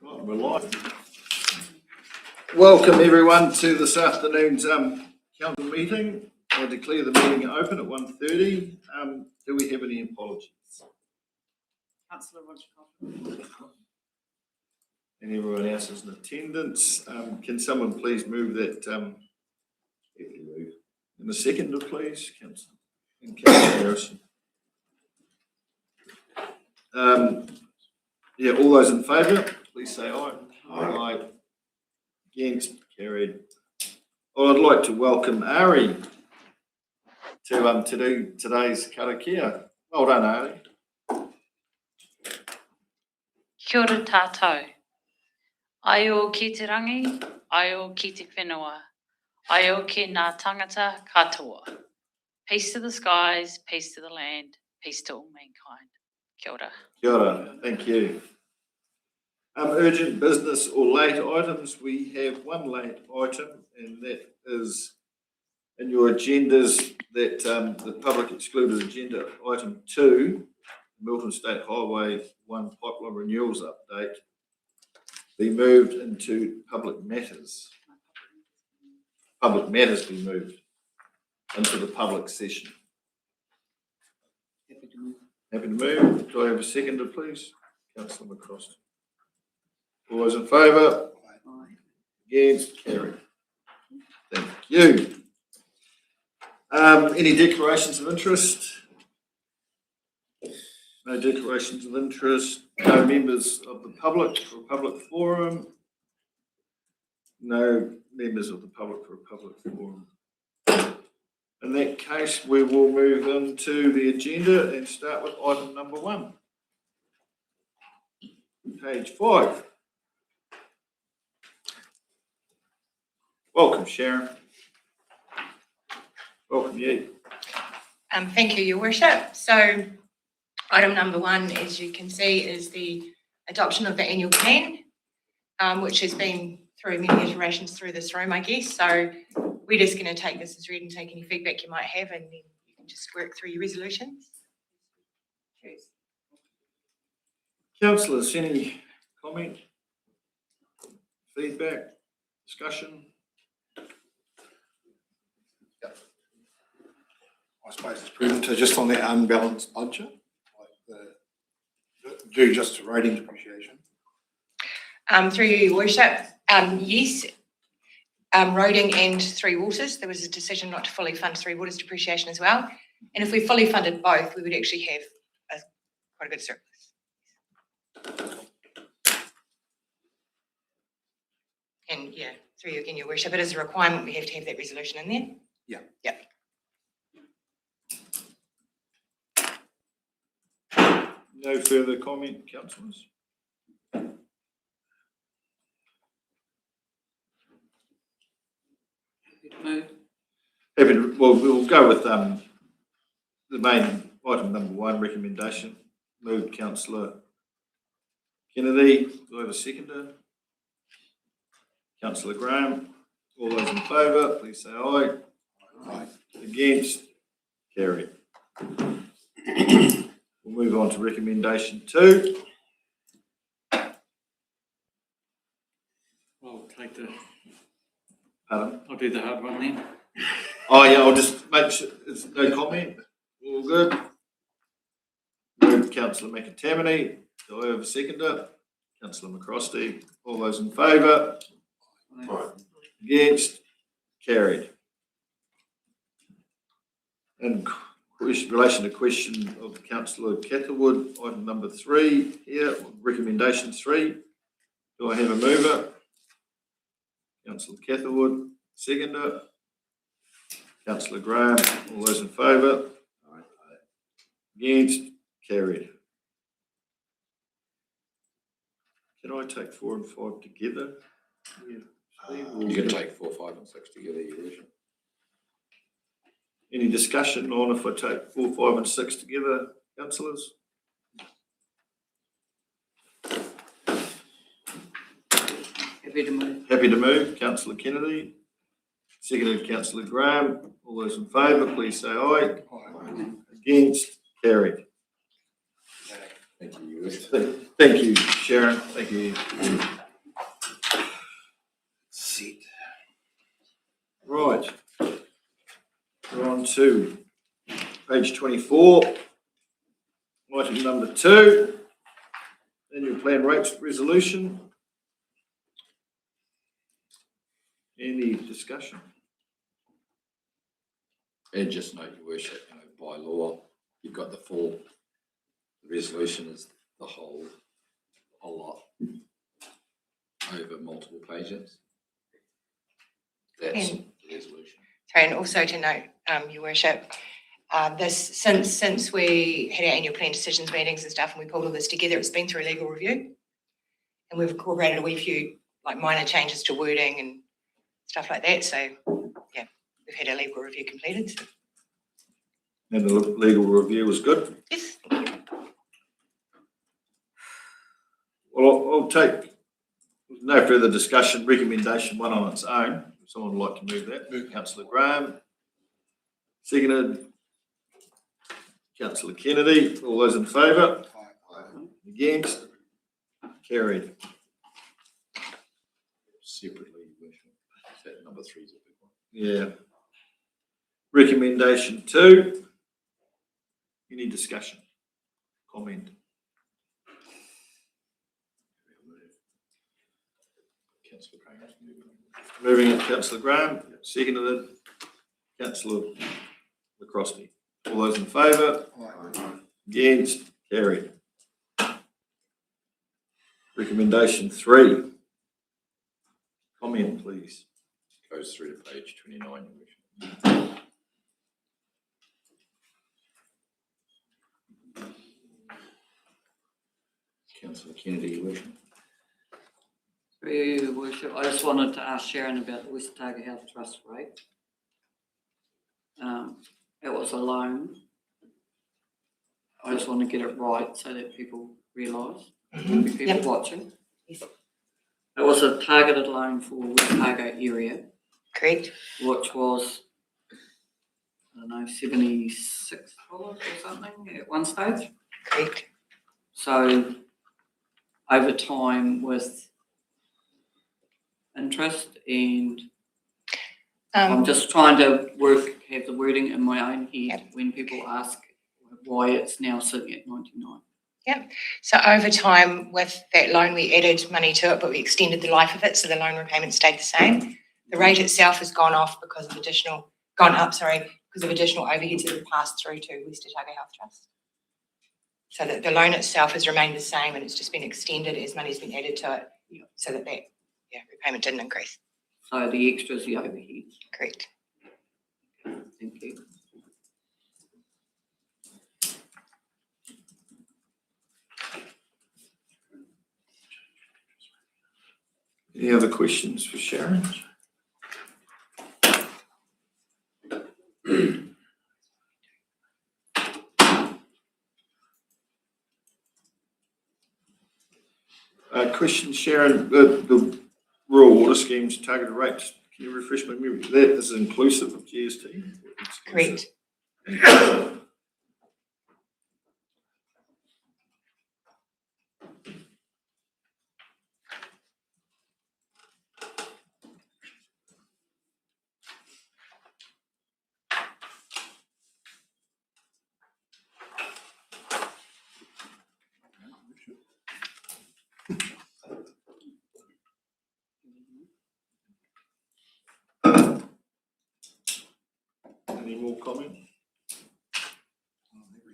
Right, we're live. Welcome everyone to this afternoon's council meeting. I declare the meeting open at 1:30. Do we have any apologies? Councillor Roger. And everyone else is in attendance. Can someone please move that? In a second, please, Councillor. And Councillor Harrison. Yeah, all those in favour, please say aye. Aye. Against, carried. Well, I'd like to welcome Ari to do today's karakia. Well done, Ari. Kia ora tātou. Ai o ki te rangi, ai o ki te whenua, ai o ki ngā tangata katoa. Peace to the skies, peace to the land, peace to all mankind. Kia ora. Kia ora, thank you. Urgent business or late items. We have one late item, and that is in your agendas, that the public excluded agenda item 2, Milton State Highway 1 pipeline renewals update, be moved into public matters. Public matters be moved into the public session. Happy to move. Happy to move. Do I have a seconder, please? Councillor McCross. All those in favour? Aye. Against? Carried. Thank you. Any declarations of interest? No declarations of interest. No members of the public for a public forum. No members of the public for a public forum. In that case, we will move into the agenda and start with item number 1. Page 5. Welcome, Sharon. Welcome, you. Thank you, Your Worship. So item number 1, as you can see, is the adoption of the annual plan, which has been through many iterations through this room, I guess. So we're just going to take this as read and take any feedback you might have, and then you can just work through your resolutions. Cheers. Councillors, any comment, feedback, discussion? I suppose it's prudent to, just on that unbalanced budget, do just a rating depreciation. Through you, Your Worship, yes, roading and Three Waters, there was a decision not to fully fund Three Waters depreciation as well. And if we fully funded both, we would actually have quite a good surplus. And yeah, through you again, Your Worship, it is a requirement, we have to have that resolution in there. Yeah. Yep. No further comment, councillors? Happy to, well, we'll go with the main item number 1, recommendation. Moved Councillor Kennedy. Do I have a seconder? Councillor Graham. All those in favour, please say aye. Aye. Against? Carried. We'll move on to recommendation 2. I'll take the. Pardon? I'll do the hard one then. Oh yeah, I'll just make sure it's no comment. All good. Moved Councillor McAtamaney. Do I have a seconder? Councillor McCrosty. All those in favour? Aye. Against? Carried. And in relation to question of Councillor Catherwood, item number 3 here, recommendation 3. Do I have a mover? Councillor Catherwood, seconder. Councillor Graham, all those in favour? Against? Carried. Can I take 4 and 5 together? You can take 4, 5 and 6 together, Your Worship. Any discussion on if I take 4, 5 and 6 together, councillors? Happy to move. Happy to move, Councillor Kennedy. Seconded, Councillor Graham. All those in favour, please say aye. Aye. Against? Carried. Thank you, Your Worship. Thank you, Sharon. Thank you. Set. Right. We're on to page 24. Item number 2. Annual plan rates resolution. Any discussion? And just note, Your Worship, by law, you've got the full, the resolution is the whole lot over multiple pages. That's And- the resolution. Sorry, and also to note, Your Worship, since we had our annual plan decisions meetings and stuff, and we pulled all this together, it's been through legal review. And we've incorporated a wee few like minor changes to wording and stuff like that. So yeah, we've had our legal review completed. So. And the legal review was good? Yes. Well, I'll take, no further discussion, recommendation 1 on its own. If someone would like to move that. Councillor Graham. Seconded. Councillor Kennedy. All those in favour? Against? Carried. Separately, Your Worship. That number 3 is a big one. Yeah. Recommendation 2. Any discussion? Comment? Councillor Graham's moving. Moving it, Councillor Graham. Seconded. Councillor LaCrosty. All those in favour? Against? Carried. Recommendation 3. Comment, please. Goes through to page 29, Your Worship. Councillor Kennedy, Your Worship. Through you, Your Worship, I just wanted to ask Sharon about the West Targa Health Trust rate. It was a loan. I just want to get it right so that people realise, people watching. Yes. It was a targeted loan for West Targa area, Correct. which was, I don't know, $76 or something at one stage. Correct. So over time with interest and I'm just trying to have the wording in my own head when people ask why it's now sitting at 99. So over time with that loan, we added money to it, but we extended the life of it, so the loan repayment stayed the same. The rate itself has gone up because of additional overheads that have passed through to West Targa Health Trust. So that the loan itself has remained the same and it's just been extended as money's been added to it, so that repayment didn't increase. So the extra is the overheads. Correct. Thank you. Any other questions for Sharon? Question, Sharon, the rural water schemes targeted rates, can you refresh my memory? That is inclusive of GST? Correct. Any more comment?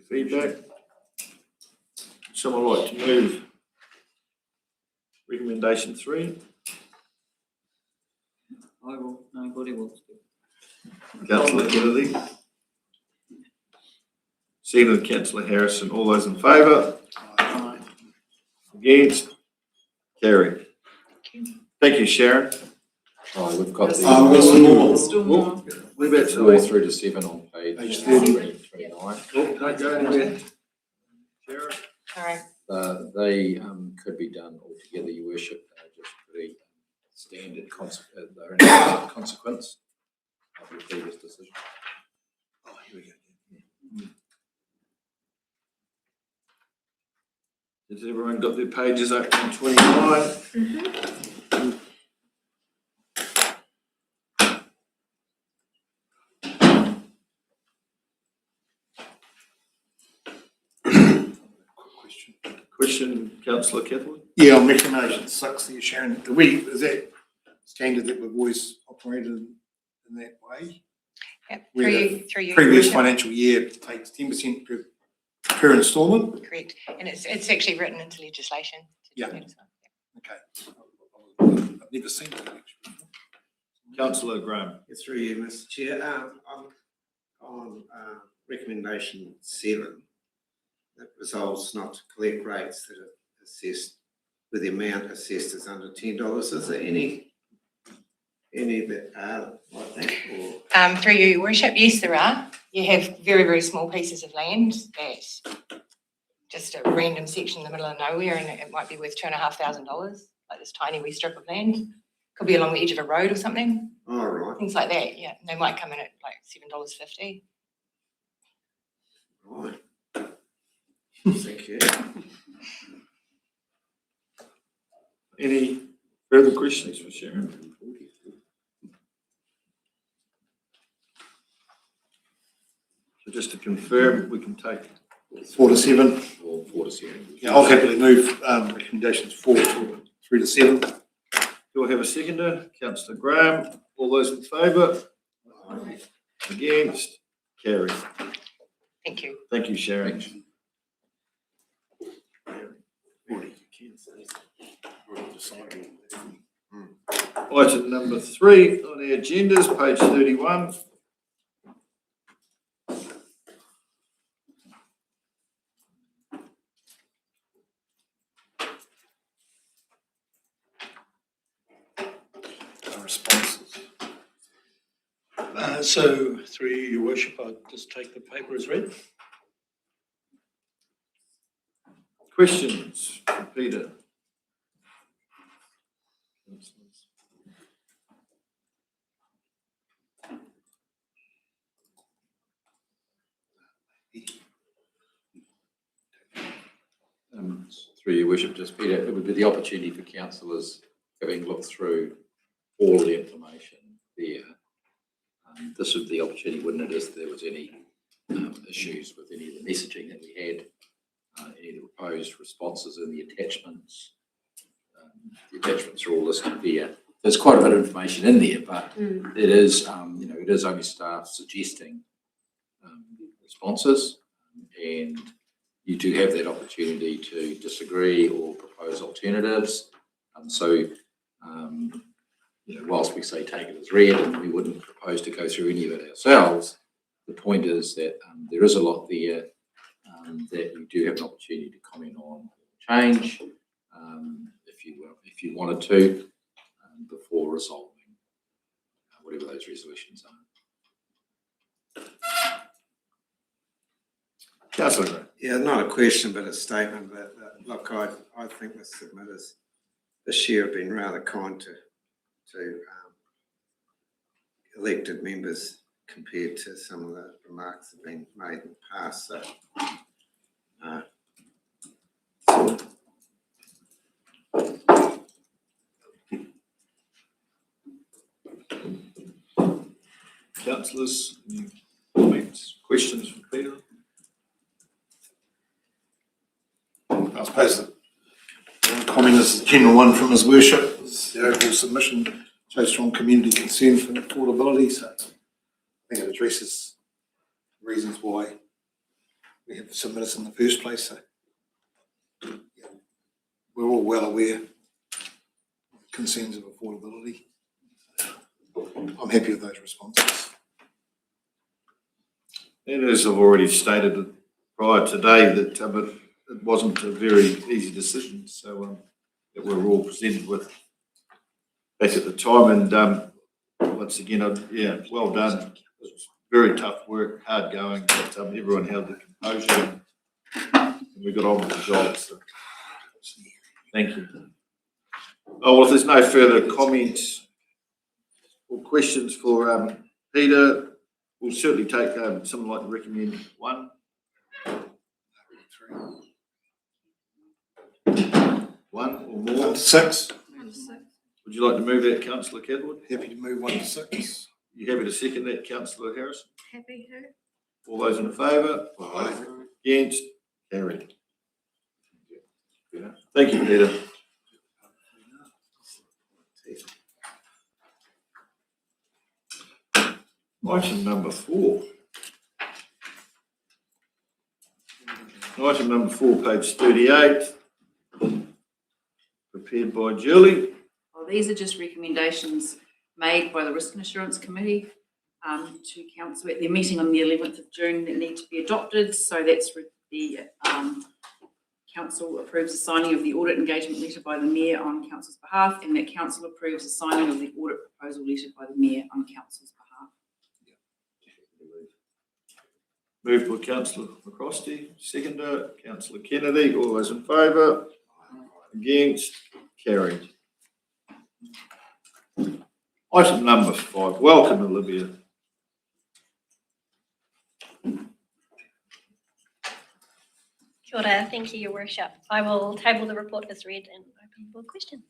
Feedback? Someone like to move recommendation 3? I will. Nobody wants to. Councillor Kennedy. Seconded Councillor Harrison. All those in favour? Against? Carried. Thank you, Sharon. Oh, we've got there's some more. Still more. We're about to all through to 7 on page Page 29. Oh, don't go anywhere. Sharon? Sorry. They could be done altogether, Your Worship. Just pretty standard consequence of your previous decision. Oh, here we go. Has everyone got their pages open on 29? Question, councillor Cathwood? Yeah, on recommendation 6 there, Sharon, is that standard that we've always operated in that way? Yep, Where through you. Previous Your Worship. financial year takes 10% per instalment? Correct, and it's actually written into legislation. to do Yeah. that as well. Okay. I've never seen that actually. Councillor Graham. It's through you, Mr. Chair. On recommendation 7, that resolves not to collect rates that are assessed with the amount assessed as under $10. Is there any that are like that, or? Through you, Your Worship, yes, there are. You have very, very small pieces of land that just a random section in the middle of nowhere, and it might be worth $2,500, like this tiny wee strip of land. Could be along the edge of a road or something, All right, things like that, yeah. They might come in at like $7.50. right. Thank you. Any further questions for Sharon? So just to confirm, we can take 4 to 7. Or 4 to 7. Yeah, I'll happily move recommendations 4 through to 7. Do I have a seconder? Councillor Graham. All those in favour? Against? Carried. Thank you. Thank you, Sharon. Item number 3 on the agendas, page 31. Responses. So, through you, Your Worship, I'll just take the paper as read. Questions for Peter? Through your worship, just Peter, it would be the opportunity for councillors, having looked through all the information there. This would be the opportunity, wouldn't it, if there was any issues with any of the messaging that we had, any of the proposed responses in the attachments. The attachments are all listed there. There's quite a bit of information in there, but it is, it is only staff suggesting responses, and you do have that opportunity to disagree or propose alternatives. Whilst we say take it as read, and we wouldn't propose to go through any of it ourselves, the point is that there is a lot there that you do have an opportunity to comment on, change, if you wanted to, before resolving whatever those resolutions are. Councillor Graham. Yeah, not a question, but a statement that, look, I think the submitters this year have been rather kind to elected members compared to some of the remarks that have been made in the past. So, Councillors, any comments, questions for Peter? I suppose the comment is a general one from His Worship. The overall submission shows strong community concern for affordability, so I think it addresses reasons why we have submitters in the first place. So yeah, we're all well aware of concerns of affordability. I'm happy with those responses. And as I've already stated prior today, that it wasn't a very easy decision, so that we were all presented with back at the time. And once again, well done. It was very tough work, hard going, but everyone held their composure and we got on with the job. So thank you. Oh, well, if there's no further comments or questions for Peter, we'll certainly take something like recommend 1. 1 or 1 more? to 6. Would you like to move that, councillor Cadwood? Happy to move 1 to 6. You happy to second that, councillor Harrison? Happy to. All those in favour? Aye. Against? Carried. Thank you, Peter. Item number 4. Item number 4, page 38. Prepared by Julie. Well, these are just recommendations made by the Risk and Assurance Committee to council at their meeting on the 11th of June that need to be adopted. So that's the council approves the signing of the audit engagement letter by the Mayor on council's behalf, and that council approves the signing of the audit proposal letter by the Mayor on council's behalf. Moved by councillor McCrosty, seconder, councillor Kennedy. All those in favour? Against? Carried. Item number 5. Welcome, Olivia. Kia ora, thank you, Your Worship. I will table the report as read and open for questions.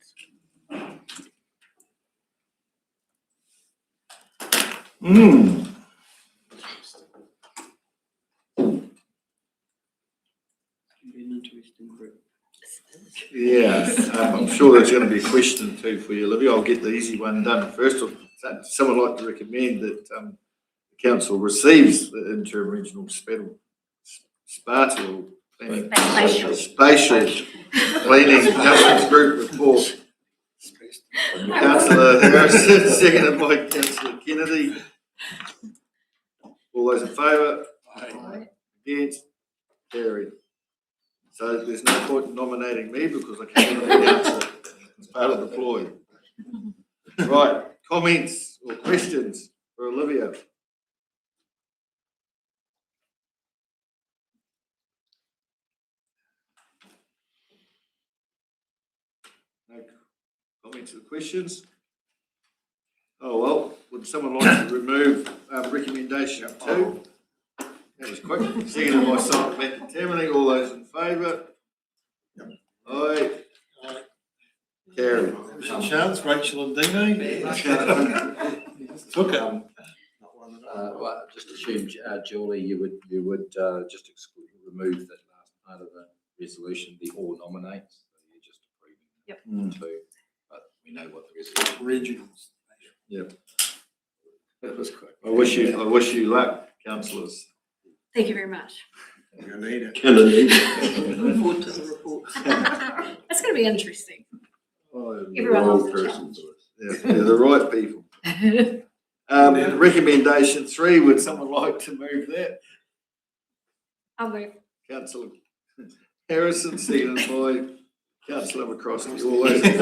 An interesting group. Yeah, I'm sure there's going to be a question too for you, Olivia. I'll get the easy one done first. Someone like to recommend that the council receives the interim regional spatial planning, spatial planning governance group report. Councillor Harrison, seconded by councillor Kennedy. All those in favour? Aye. Against? Carried. So there's no point in nominating me because I can't announce it as part of the ploy. Right, comments or questions for Olivia? No comments or questions? Oh, well, would someone like to remove recommendation 2? That was quick. Seconded by Simon McIntyre. All those in favour? Aye. Carried. Chance, Rachel and Dino. Took it. Well, just assume, Julie, you would just remove that last part of the resolution, the all nominates. So you're just approving two, but we know what the resolution. Regionals. Yep. That was quick. I wish you luck, councillors. Thank you very much. You're gonna need it. Look forward to the report. It's going to be interesting. Oh, Everyone the loves wrong the person. challenge. Yeah, they're the right people. Recommendation 3, would someone like to move that? I'll move. Councillor Harrison, seconded by councillor McCrosky. All those in favour?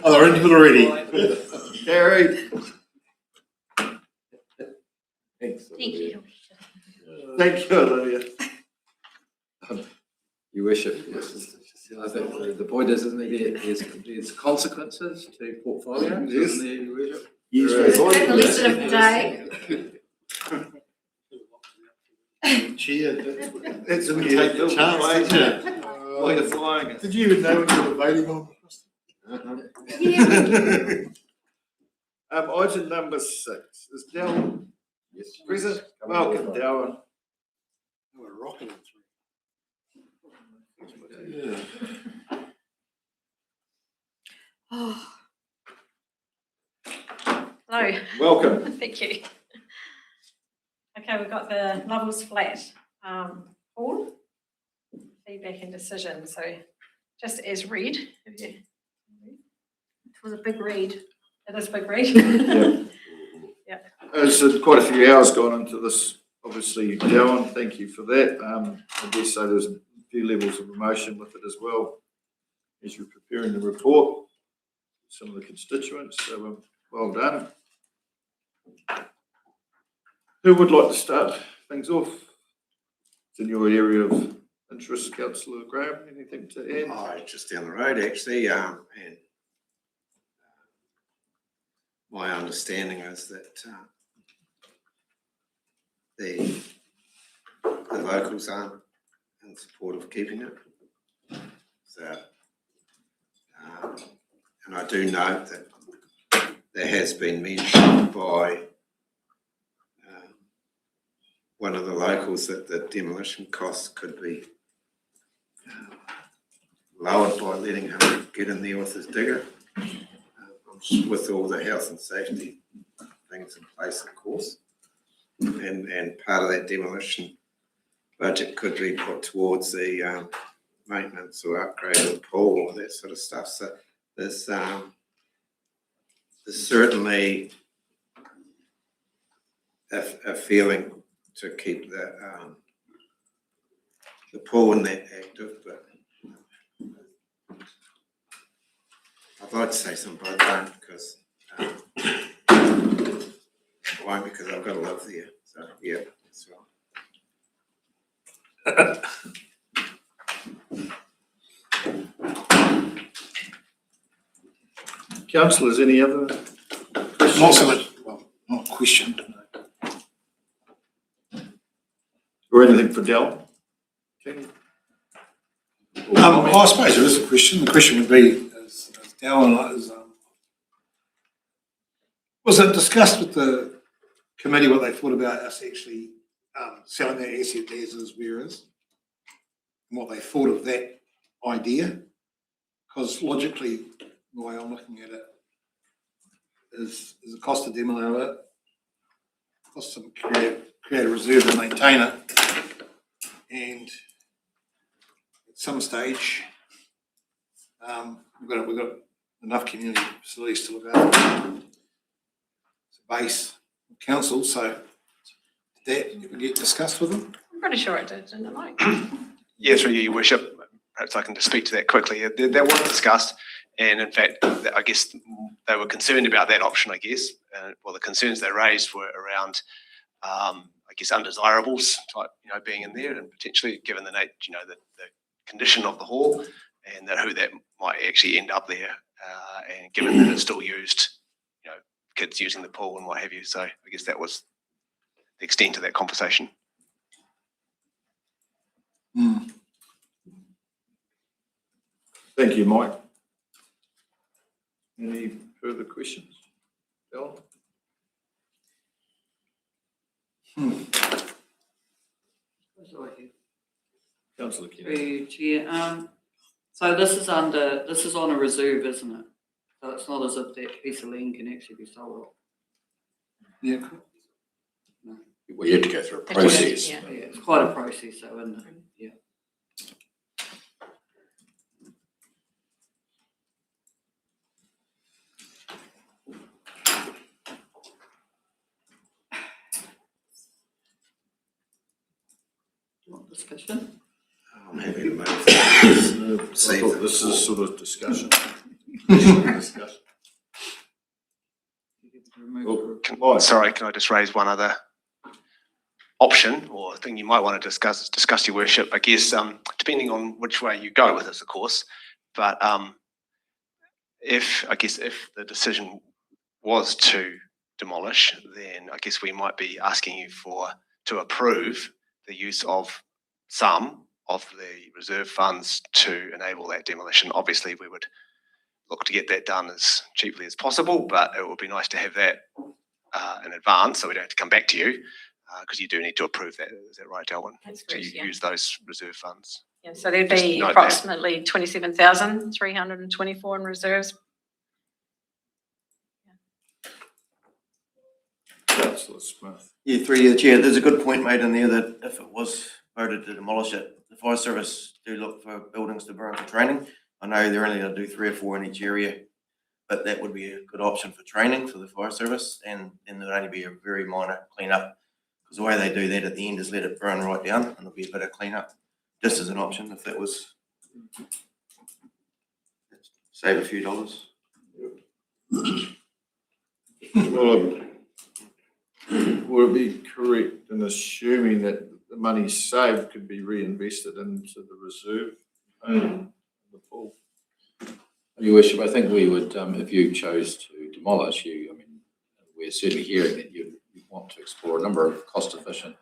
Oh, they're into it already. Carried. Thanks. Thank you. Thank you, Olivia. Your worship, I think the point is, isn't it, there's consequences to portfolios, Yes. isn't there, your worship? Yes, The lesson of the day. Cheer. That's Didn't me. take the chance, did you? While you're flying it. Did you even know what you were voting on? Item number 6 is Darwin present. Welcome, Darwin. We're rocking it through. Yeah. Oh. Hello. Welcome. Thank you. Okay, we've got the levels flat. All feedback and decision. So just as read. It was a big read. It is a big read. Yeah. There's quite a few hours gone into this, obviously, Darwin. Thank you for that. I guess so there's a few levels of emotion with it as well as you're preparing the report. Some of the constituents, so well done. Who would like to start things off? It's in your area of interest, Councillor Graham. Anything to add? Oh, just down the road, actually, and my understanding is that the locals aren't in support of keeping it. So, and I do note that there has been mentioned by one of the locals that the demolition costs could be lowered by letting him get in there with his digger, with all the health and safety things in place, of course. And part of that demolition budget could be put towards the maintenance or upgrade of the pool or that sort of stuff. So there's certainly a feeling to keep the pool in that active, but I'd like to say something, but I don't because I won't because I've got to live there. So yeah, that's right. Councillors, any other questions? Not so much, well, not a question. Or anything for Del? Okay. I suppose there is a question. The question would be, as Dal and I, was it discussed with the committee what they thought about us actually selling that asset as is where is? And what they thought of that idea? Because logically, the way I'm looking at it is the cost to demolish it, cost to create a reserve and maintain it, and at some stage, we've got enough community facilities to look after. It's a base council, so did that ever get discussed with them? I'm pretty sure it did, didn't it, Mike? Yeah, through you, Your Worship. Perhaps I can just speak to that quickly. That was discussed, and in fact, I guess they were concerned about that option, I guess. Well, the concerns they raised were around, I guess, undesirables type, being in there, and potentially given the the condition of the hall, and that who that might actually end up there, and given that it's still used, kids using the pool and what have you. So I guess that was the extent of that conversation. Mm. Thank you, Mike. Any further questions? Del? Councillor Kennedy. Chair, so this is on a reserve, isn't it? So it's not as if that piece of land can actually be sold off. Yeah, cool. We had to go through a process. Yeah. Yeah, it's quite a process, so isn't it? Yeah. Do you want discussion? I'm happy to move. I thought this is sort of discussion. Discussion. Sorry, can I just raise one other option or thing you might want to discuss, Your Worship? I guess depending on which way you go with this, of course, but if the decision was to demolish, then I guess we might be asking you to approve the use of some of the reserve funds to enable that demolition. Obviously, we would look to get that done as cheaply as possible, but it would be nice to have that in advance so we don't have to come back to you because you do need to approve that. Is that right, Delwyn? That's To correct, yeah. use those reserve funds. Yeah, so there'd Just be note that. approximately 27,324 in reserves. Councillor Smith. Yeah, through you, Chair, there's a good point made in there that if it was voted to demolish it, the fire service do look for buildings to burn for training. I know they're only going to do 3 or 4 in each area, but that would be a good option for training for the fire service, and then there'd only be a very minor clean-up, because the way they do that at the end is let it burn right down, and there'll be a bit of clean-up, just as an option if that was, save a few dollars. Well, would it be correct in assuming that the money saved could be reinvested into the reserve, the pool? Your Worship, I think we would, if you chose to demolish, we're certainly hearing that you want to explore a number of cost-efficient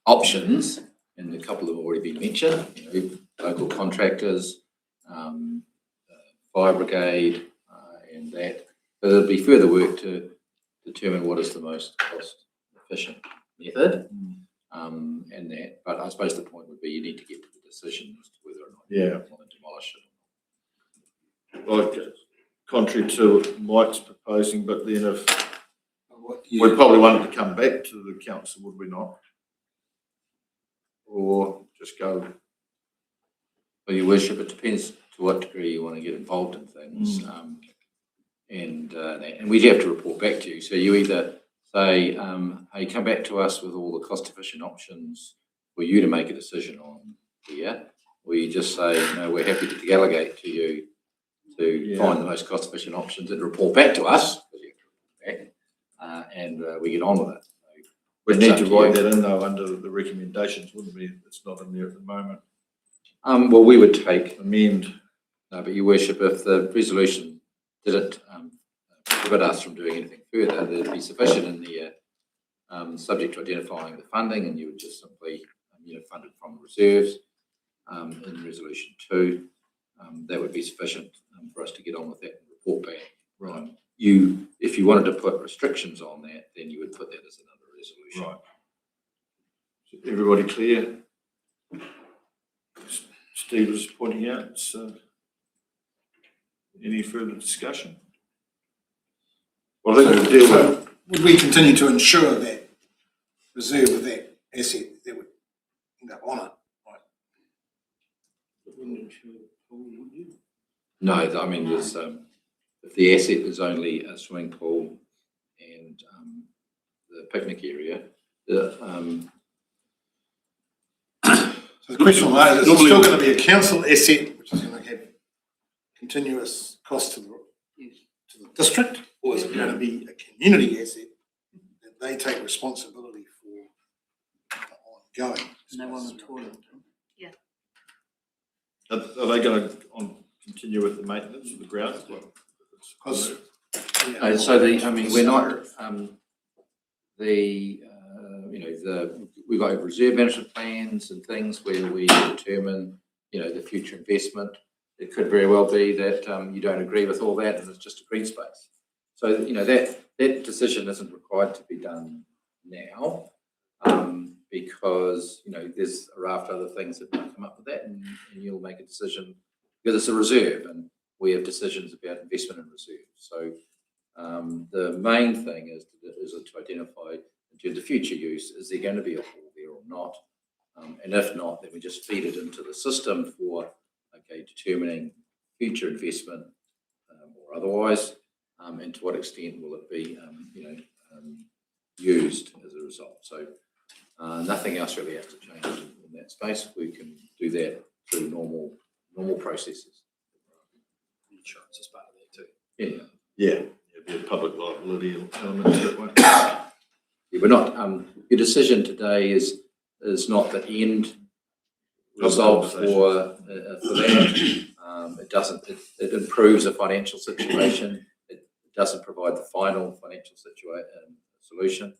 options, and a couple have already been mentioned. Local contractors, fire brigade, and that. But there'll be further work to determine what is the most cost efficient method, and that. But I suppose the point would be you need to get to the decision as to whether or not you want to demolish it. Well, contrary to what Mike's proposing, but then if we probably wanted to come back to the council, would we not? Or just go? Well, Your Worship, it depends to what degree you want to get involved in things, and we have to report back to you. So you either say, hey, come back to us with all the cost-efficient options for you to make a decision on here, or you just say, no, we're happy to delegate to you to find the most cost-efficient options and report back to us, because you have to report back, and we get on with it. We It's need up to to write you. that in though under the recommendations, wouldn't we? It's not in there at the moment. Well, we would take, Amend. no, but Your Worship, if the resolution didn't prohibit us from doing anything further, there'd be sufficient in there, subject to identifying the funding, and you would just simply, fund it from reserves in resolution 2. That would be sufficient for us to get on with that and report back. Right. If you wanted to put restrictions on that, then you would put that as another resolution. Right. Is everybody clear? Steve was pointing out, so any further discussion? Well, I think we'll deal with. Would we continue to ensure that reserve of that asset that would end up on it? No, I mean, there's, if the asset is only a swimming pool and the picnic area, So the question on that is, it's still going to be a council asset, which is going to have continuous cost to the district, or is it going to be a community asset that they take responsibility for ongoing? No one at all. Are they going to continue with the maintenance of the grounds? Because so we're not, we've got reserve management plans and things where we determine, the future investment. It could very well be that you don't agree with all that and it's just a green space. So, that decision isn't required to be done now, because, there's a raft of other things that might come up with that, and you'll make a decision because it's a reserve and we have decisions about investment in reserve. So the main thing is to identify in terms of future use, is there going to be a hall there or not? And if not, then we just feed it into the system for determining future investment or otherwise, and to what extent will it be used as a result. So nothing else really has to change in that space. We can do that through normal processes. Insurance is part of that too. Yeah, it'd be a public liability element to it, won't it? Yeah, we're not. Your decision today is not the end result for that. It doesn't. It improves the financial situation. It doesn't provide the final financial solution.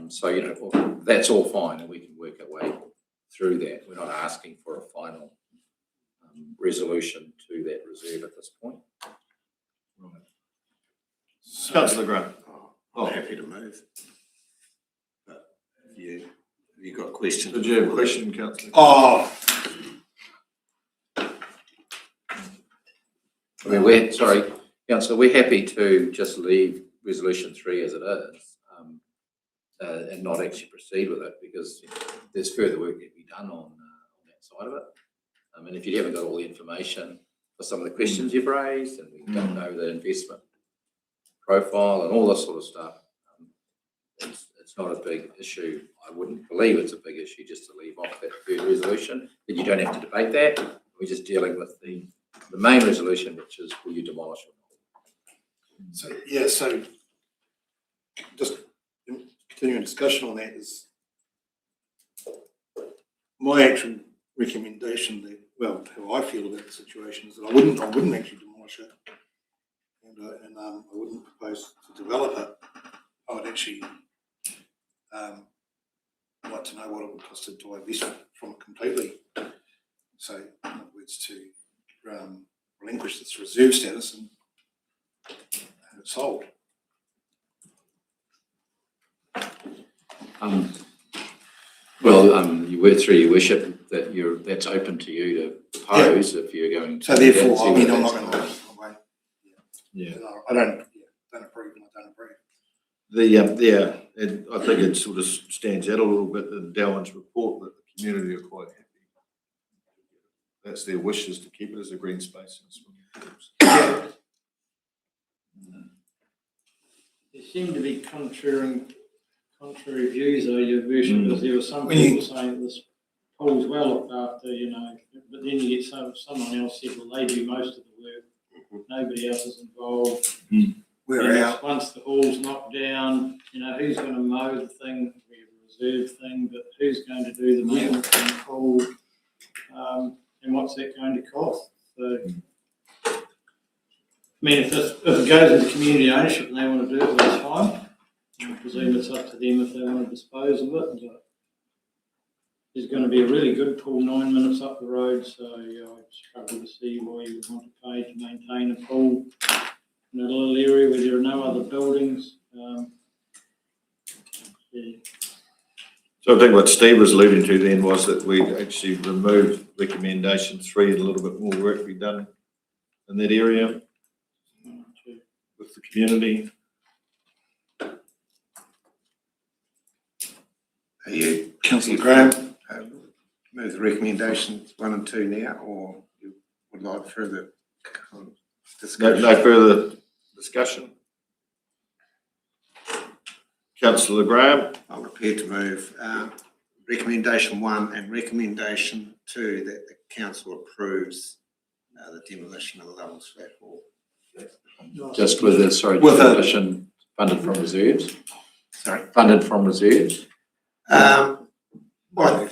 So that's all fine, and we can work our way through that. We're not asking for a final resolution to that reserve at this point. Right. Councillor Grant. I'm happy to move. But have you got questions? Did you have a question, Councillor? Oh, Councillor, we're happy to just leave resolution 3 as it is, and not actually proceed with it, because there's further work to be done on that side of it. And if you haven't got all the information for some of the questions you've raised, and we don't know the investment profile and all this sort of stuff, it's not a big issue. I wouldn't believe it's a big issue just to leave off that third resolution, that you don't have to debate that. We're just dealing with the main resolution, which is will you demolish or not. so just continuing discussion on that is my actual recommendation that, well, how I feel about the situation is that I wouldn't actually demolish it, and I wouldn't propose to develop it. I would actually like to know what it would cost to divest from it completely. So, in other words, to relinquished its reserve status and it's sold. You went through your worship that that's open to you to propose if you're going to. So therefore, see I mean, whether I'm not that's going to not- vote my way. Yeah. I don't approve and I don't approve. And I think it sort of stands out a little bit in Darwin's report that the community are quite happy. That's their wishes to keep it as a green space. There seem to be contrary views, though, your worship, because there were some people saying this pool's well looked after, but then you get someone else said, well, they do most of the work, nobody else is involved. We're out. Once the hall's knocked down, who's going to mow the thing? We have a reserve thing, but who's going to do the maintenance on the pool? And what's that going to cost? So, I mean, if it goes into community ownership and they want to do it, that's fine. I presume it's up to them if they want to dispose of it. But there's going to be a really good pool 9 minutes up the road, so I struggle to see why you would want to pay to maintain a pool in a little area where there are no other buildings. So I think what Steve was alluding to then was that we actually removed recommendation 3 and a little bit more work be done in that area with the community. Are you, Councillor Graham? move the recommendations 1 and 2 now, or you would like further discussion? No further discussion. Councillor Graham? I'm prepared to move recommendation 1 and recommendation 2 that the council approves the demolition of the Lovell's flat wall. Just with the, With a- demolition funded from reserves? Sorry? Funded from reserves? Well,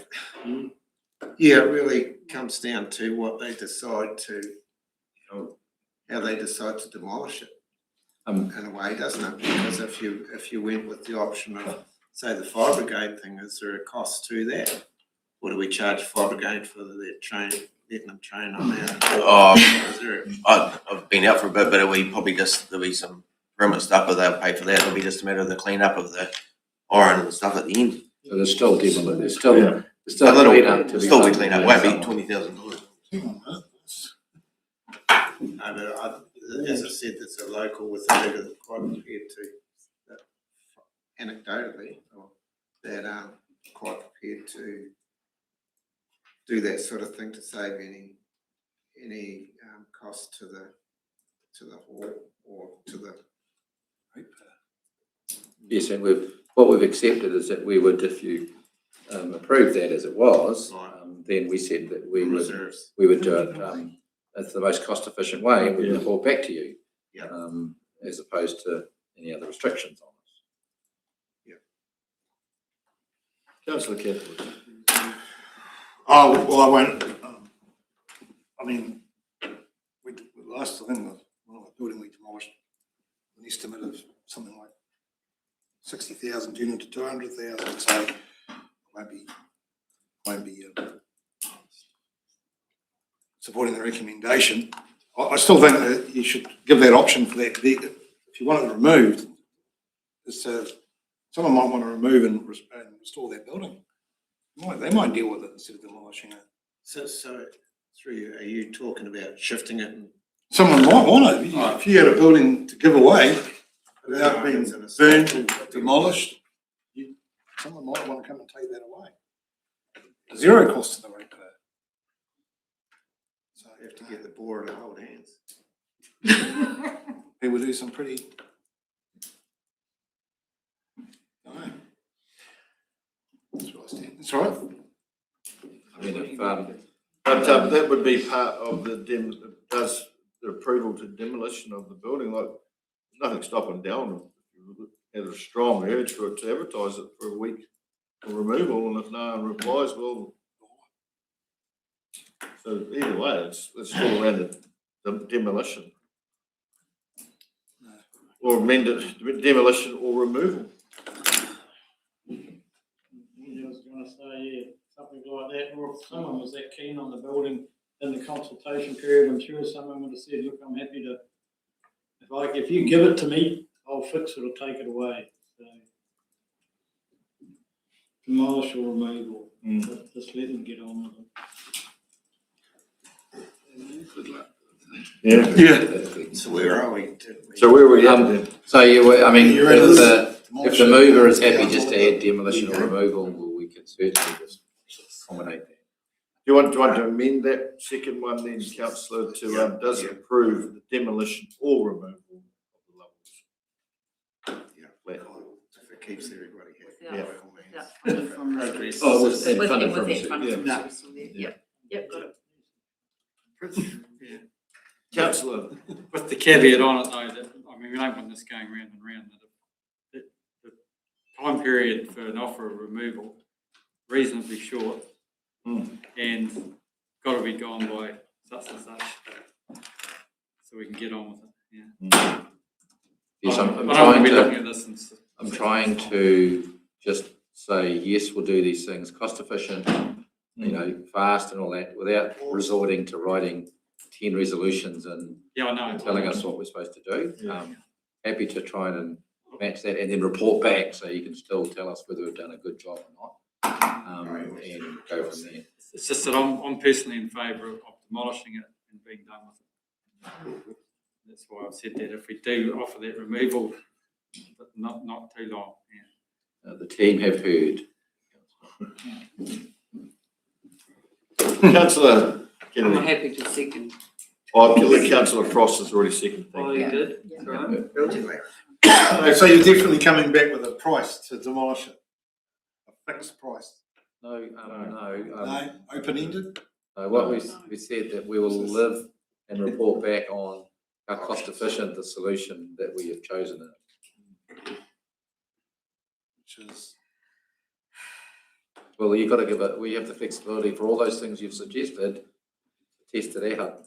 yeah, it really comes down to what they decide to, how they decide to demolish it. In a way, doesn't it? Because if you went with the option of, say, the fire brigade thing, is there a cost to that? What do we charge fire brigade for their train, letting them train on that? Is there I've been out for a bit, but there'll be some permit stuff, but they'll pay for that. It'll be just a matter of the cleanup of the iron and stuff at the end. So there's still demolition, there's still A little, still be clean up, won't be $20,000. as I said, it's a local with a figure quite prepared to, anecdotally, that quite prepared to do that sort of thing to save any cost to the hall or to the. Yes, and what we've accepted is that we would, if you approve that as it was, then we said that we would do it as the most cost efficient way, and we would report back to you, as opposed to any other restrictions on us. Councillor Cathwood. Oh, well, I won't. I mean, the last thing, the building we demolished, an estimate of something like 60,000 turned into 200,000, so it won't be supporting the recommendation. I still think that you should give that option for that. If you want it removed, someone might want to remove and restore that building. They might deal with it instead of demolishing it. So through you, are you talking about shifting it? Someone might want it. If you had a building to give away without being burned or demolished, someone might want to come and take that away. Zero cost to the ratepayer. So you have to get the board to hold hands. People do some pretty. That's right. I mean, if, But that would be part of the approval to demolition of the building. Like, there's nothing stopping down if you had a strong urge for it to advertise it for a week for removal, and if no one replies, well. So either way, it's still around the demolition. Or amended demolition or removal. I was going to say, something like that, or if someone was that keen on the building in the consultation period, I'm sure someone would have said, look, I'm happy to, if you give it to me, I'll fix it or take it away. So demolish or removal, but just let them get on with it. Good luck. Yeah. Yeah. So where are we? So where were we at then? So I mean, You're in if the mover is happy just to add demolition or removal, well, we can certainly just accommodate that. Do you want to amend that second one then, councillor, to, does approve the demolition or removal of the levels? Yeah, if it keeps everybody happy. Yeah. Without funding from reserves. Oh, with With funding from that reserves, funding from yeah. reserves, so there, yep, got it. Councillor, With the caveat on it though, that, I mean, we don't want this going round and round, that the time period for an offer of removal reasonably short and got to be gone by such and such, so we can get on with it, yeah. Yes, I'm I don't want to be looking trying at to, this and. I'm trying to just say, yes, we'll do these things cost efficient, you know, fast and all that, without resorting to writing 10 resolutions and Yeah, I know. telling us what we're supposed to do. Yeah. Happy to try and match that and then report back so you can still tell us whether we've done a good job or not. And go from there. It's just that I'm personally in favour of demolishing it and being done with it. That's why I've said that if we do offer that removal, but not too long, yeah. The team have heard. councillor I'm Kennedy. happy to second. Councillor Frost has already seconded. Oh, Thank you you. did? Yeah. Right. So you're definitely coming back with a price to demolish it? A fixed price? No, No, open-ended? what we said that we will live and report back on how cost efficient the solution that we have chosen is. Which is, Well, you've got to give it, we have the flexibility for all those things you've suggested, test it out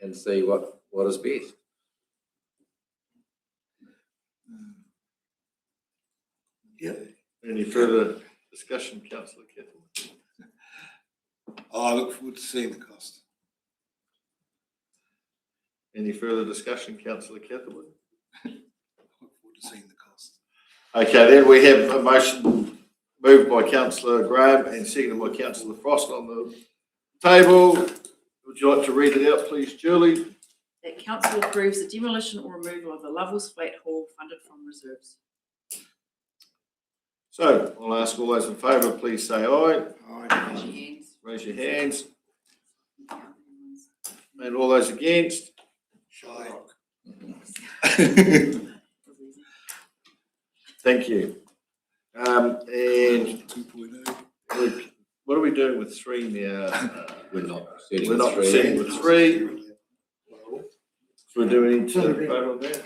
and see what is best. Any further discussion, councillor Kettle? I look forward to seeing the cost. Any further discussion, councillor Catherwood? I look forward to seeing the cost. Okay, then we have a motion moved by councillor Graham and seconded by councillor Frost on the table. Would you like to read it out, please, Julie? That council approves the demolition or removal of the Lovell's Flat Hall funded from reserves. So I'll ask all those in favour, please say aye. Raise your hands. Raise your hands. And all those against? Shy. Thank you. And 2.0. what are we doing with 3 now? We're not proceeding We're not with 3. proceeding with 3. So we're doing any vote on that?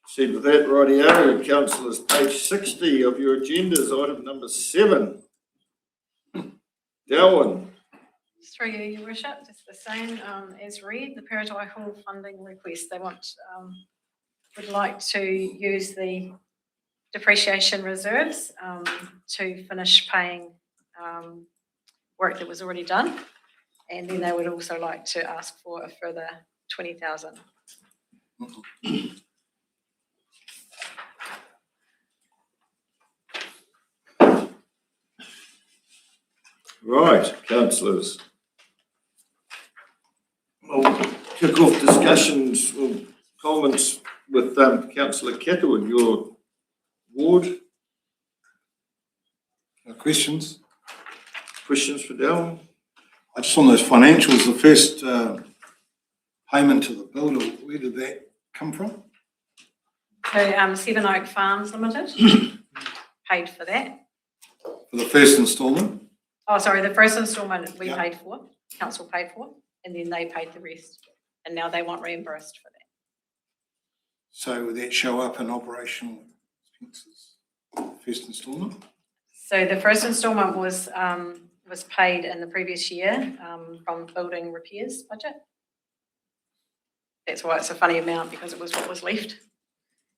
Proceed with that, rightio. Councillors, page 60 of your agenda is item number 7. Darwin. Through you, your worship, just the same as read, the Paratai Hall funding request. They would like to use the depreciation reserves to finish paying work that was already done. And then they would also like to ask for a further 20,000. Right, councillors. I'll kick off discussions or comments with councillor Kettle in your ward. Questions? Questions for Darwin? I just on those financials, the first payment to the builder, where did that come from? So Seven Oak Farms Limited paid for that. For the first instalment? Oh, sorry, the first instalment we Yeah. paid for, council paid for, and then they paid the rest. And now they want reimbursed for that. So would that show up in operational expenses? First instalment? So the first instalment was paid in the previous year from building repairs budget. That's why it's a funny amount, because it was what was left.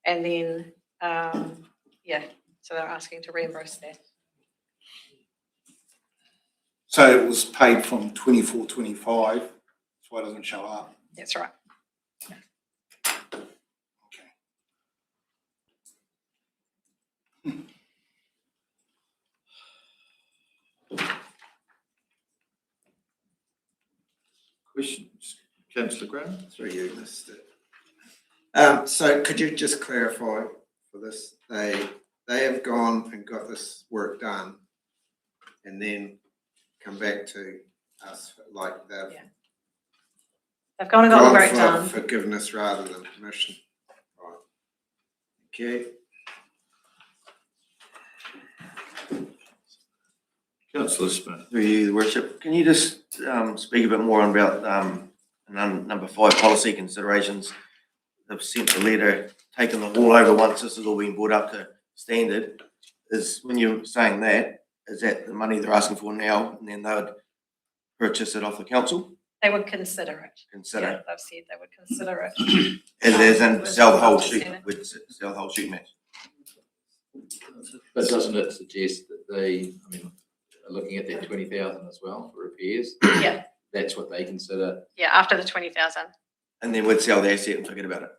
And then, so they're asking to reimburse that. So it was paid from 24-25, that's why it doesn't show up. That's right. Okay. Questions? Councillor Graham? Through you, Mr. So could you just clarify for this, they have gone and got this work done and then come back to us, like they've Yeah. They've gone and got the work gone done. for forgiveness rather than permission. Right. Okay. Councillor Smith? Through you, Your Worship, can you just speak a bit more about number 5, policy considerations? They've sent the letter, taken the hall over once this has all been brought up to standard. Is, when you're saying that, is that the money they're asking for now, and then they would purchase it off the council? They would consider it. Yeah, Consider, they've said they would consider it. as in sell the whole sheet, with sell the whole sheet match. But doesn't it suggest that they, I mean, are looking at that 20,000 as well for repairs? Yeah. That's what they consider. Yeah, after the 20,000. And then we'd sell the asset and forget about it.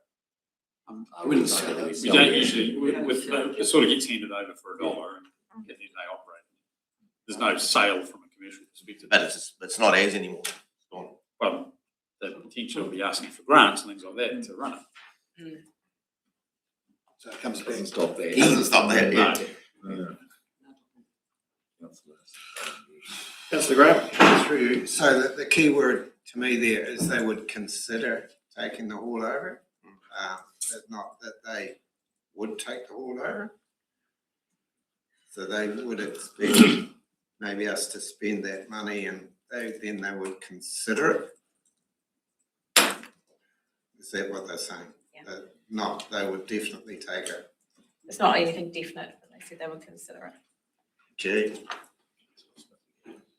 I wouldn't say that We don't usually, it sort of gets handed over for $1 and then they operate. There's no sale from a commercial perspective. But it's not as anymore. It's gone. Well, the potential will be asking for grants and things like that to run it. So it comes back. Doesn't stop there. It doesn't stop that, yeah. No. Councillor Graham? Through you. So the key word to me there is they would consider taking the hall over, not that they would take the hall over. So they would expect maybe us to spend that money and then they would consider it. Is that what they're saying? Yeah. Not, they would definitely take it. It's not anything definite, but they said they would consider it. Okay.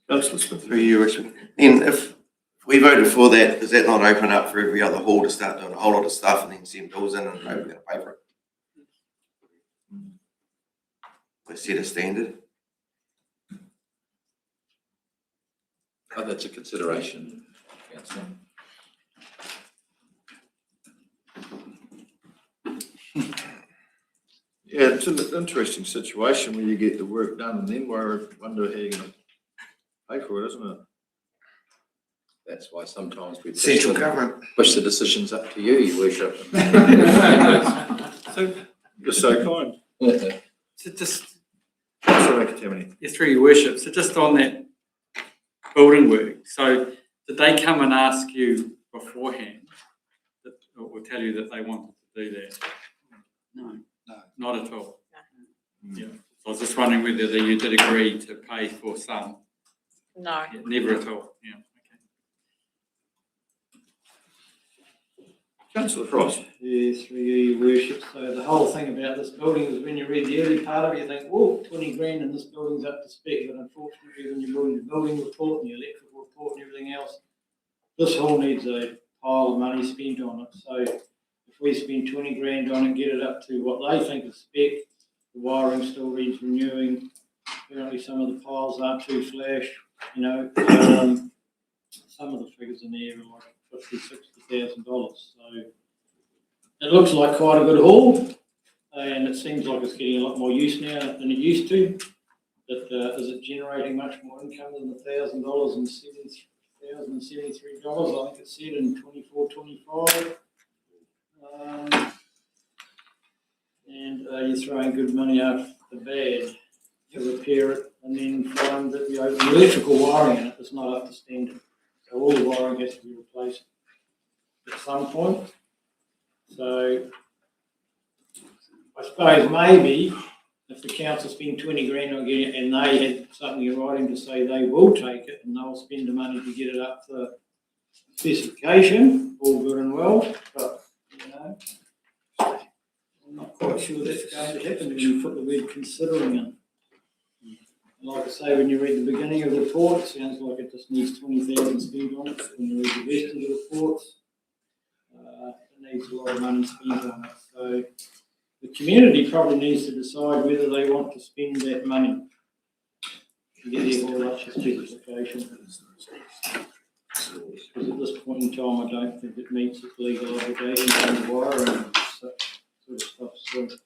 Councillor Smith? Through you, Richard. And if we voted for that, does that not open up for every other hall to start doing a whole lot of stuff and then send bills in and nobody's going to pay for it? We set a standard. Oh, that's a consideration, councillor. Yeah, it's an interesting situation where you get the work done and then wonder how you're going to pay for it, isn't it? That's why sometimes we Central government. push the decisions up to you, Your Worship. So, you're so kind. So just, Councillor McAtamney? yeah, through Your Worship, so just on that building work, so did they come and ask you beforehand that, or tell you that they wanted to do that? No. No. Not at all? No. Yeah, so I was just wondering whether you did agree to pay for some? No. Yeah, never at all, yeah, okay. Councillor Frost? Yeah, through you, Your Worship. So the whole thing about this building is when you read the early part of it, you think, whoa, 20 grand and this building's up to spec. But unfortunately, when you're doing the building report and the electrical report and everything else, this hall needs a pile of money spent on it. So if we spend 20 grand on it, get it up to what they think is spec, the wiring still needs renewing. Apparently some of the piles aren't too flash, you know. Some of the figures in there are like $50,000, $60,000. So it looks like quite a good haul, and it seems like it's getting a lot more use now than it used to. But is it generating much more income than the $1,000 and $7,073? I think it said in 24-25. And you're throwing good money after the bad to repair it, and then find that the electrical wiring in it is not up to standard. So all the wiring has to be replaced at some point. So I suppose maybe if the council spend 20 grand on getting it and they had something in writing to say they will take it and they'll spend the money to get it up to specification, all good and well, but you know, I'm not quite sure that's going to happen when you put the word considering in. Like I say, when you read the beginning of the report, it sounds like it just needs 20,000 spent on it. When you read the rest of the reports, it needs a lot of money spent on it. So the community probably needs to decide whether they want to spend that money. committee hall up to specification. Because at this point in time, I don't think it meets its legal obligations on the wire and such sort of stuff, so.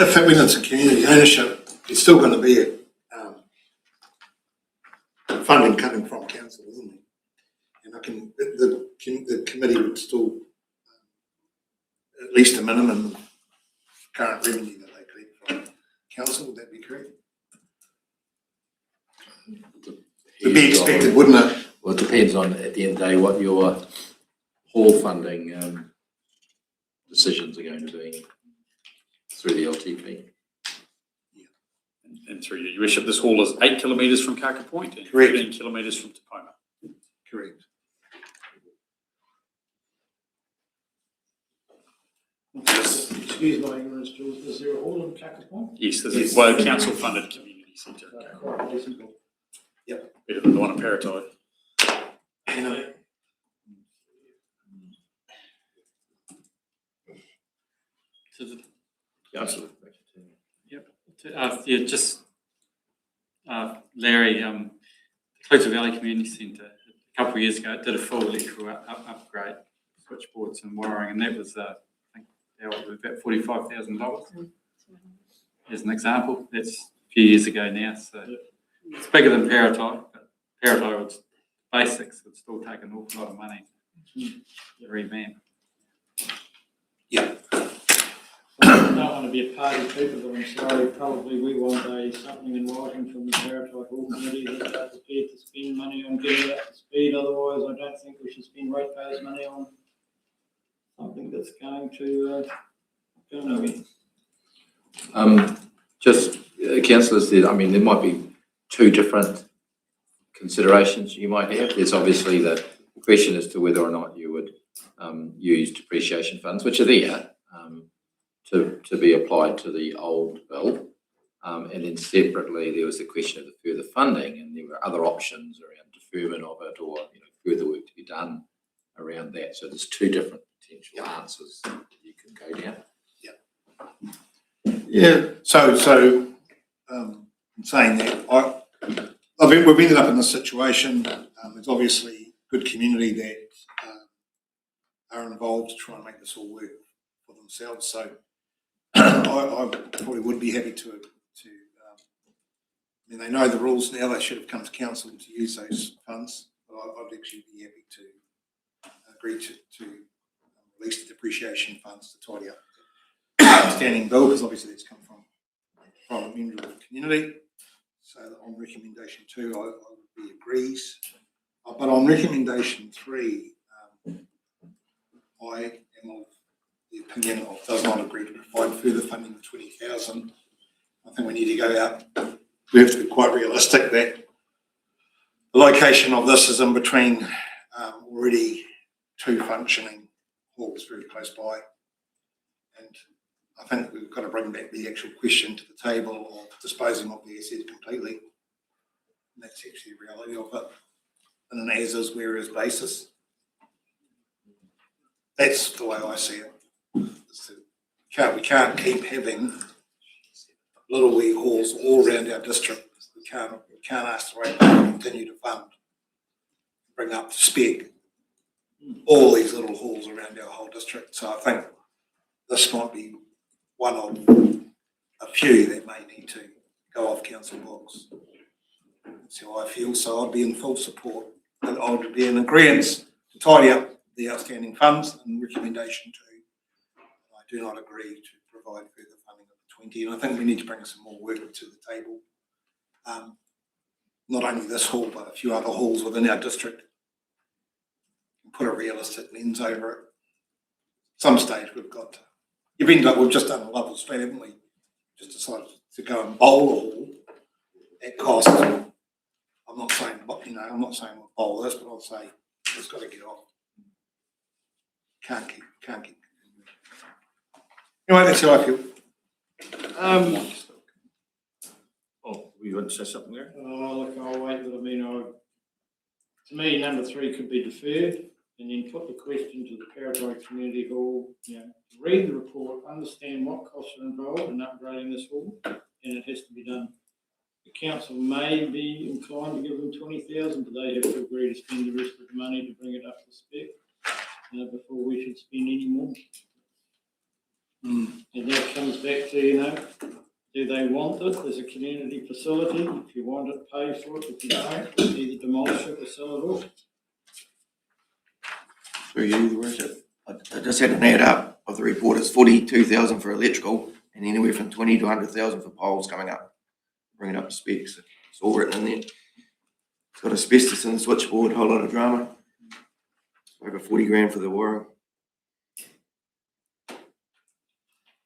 If it went into community ownership, it's still going to be funding coming from council, isn't it? And the committee would still, at least a minimum of current revenue that they collect from council, would that be correct? Would be expected, wouldn't it? Well, it depends on, at the end of the day, what your hall funding decisions are going to be through the LTP. And through your worship, this hall is 8 kilometres from Kaka Point and Correct. 15 kilometres from Tacoma. Correct. Excuse my ignorance, Jules, is there a hall in Kaka Point? Yes, this is, well, council funded community centre. Quite reasonable. Better than the one in Paratai. You know, Councillor. Yeah, just, Larry, the Clutha Valley Community Centre, a couple of years ago, did a full electrical upgrade, switchboards and wiring, and that was, I think, that was about $45,000. As an example, that's a few years ago now, so it's bigger than Paratai, but Paratai would, basics would still take an awful lot of money to revamp. yeah. I don't want to be a party pooper, but I'm sorry, probably we want something in writing from the Paratai Hall Committee that they're prepared to spend money on getting up to speed. Otherwise, I don't think we should spend ratepayers' money on something that's going to go nowhere. Councillor said, I mean, there might be two different considerations you might have. There's obviously the question as to whether or not you would use depreciation funds, which are there, to be applied to the old bill. And then separately, there was the question of the further funding, and there were other options around deferment of it or further work to be done around that. So there's two different potential answers that you can go down. Yeah. So in saying that, we've ended up in this situation. There's obviously good community that are involved to try and make this all work for themselves. So I probably would be happy to. I mean, they know the rules now. They should have come to council to use those funds. But I'd actually be happy to agree to release the depreciation funds to tidy up the outstanding bill, because obviously that's come from a private member of the community. So on recommendation 2, I would be agrees. But on recommendation 3, I am of the opinion of does not agree to provide further funding of 20,000. I think we need to go out. We have to be quite realistic that the location of this is in between already 2 functioning halls very close by. And I think we've got to bring back the actual question to the table of disposing of the asset completely. And that's actually the reality of it, on an as-is, where-is basis. That's the way I see it. We can't keep having little wee halls all around our district. We can't ask the ratepayer to continue to fund, bring up to spec all these little halls around our whole district. So I think this might be one of a few that may need to go off council books. That's how I feel. So I'd be in full support. And I would be in agreement to tidy up the outstanding funds, and recommendation 2. I do not agree to provide further funding of the 20, and I think we need to bring some more work to the table. Not only this hall, but a few other halls within our district. Put a realistic lens over it. Some stage we've got to. We've just done a level split, haven't we? Just decided to go and bowl a hall at cost. I'm not saying we'll bowl this, but I'll say it's got to get off. Can't keep. Anyway, that's how I feel. You want to say something there? Look, I'll wait, but I mean, to me, number 3 could be deferred, and then put the question to the Paraguay Community Hall, read the report, understand what costs are involved in upgrading this hall, and it has to be done. The council may be inclined to give them 20,000, but they have to agree to spend the rest of the money to bring it up to spec before we should spend any more. And that comes back to, do they want it as a community facility? If you want it, pay for it. If you don't, either demolish it or sell it off. Through you, Your Worship. I just had an add up of the report. It's 42,000 for electrical and anywhere from 20 to 100,000 for poles coming up. Bring it up to specs. It's all written in there. It's got asbestos in the switchboard, whole lot of drama. Over 40 grand for the wiring.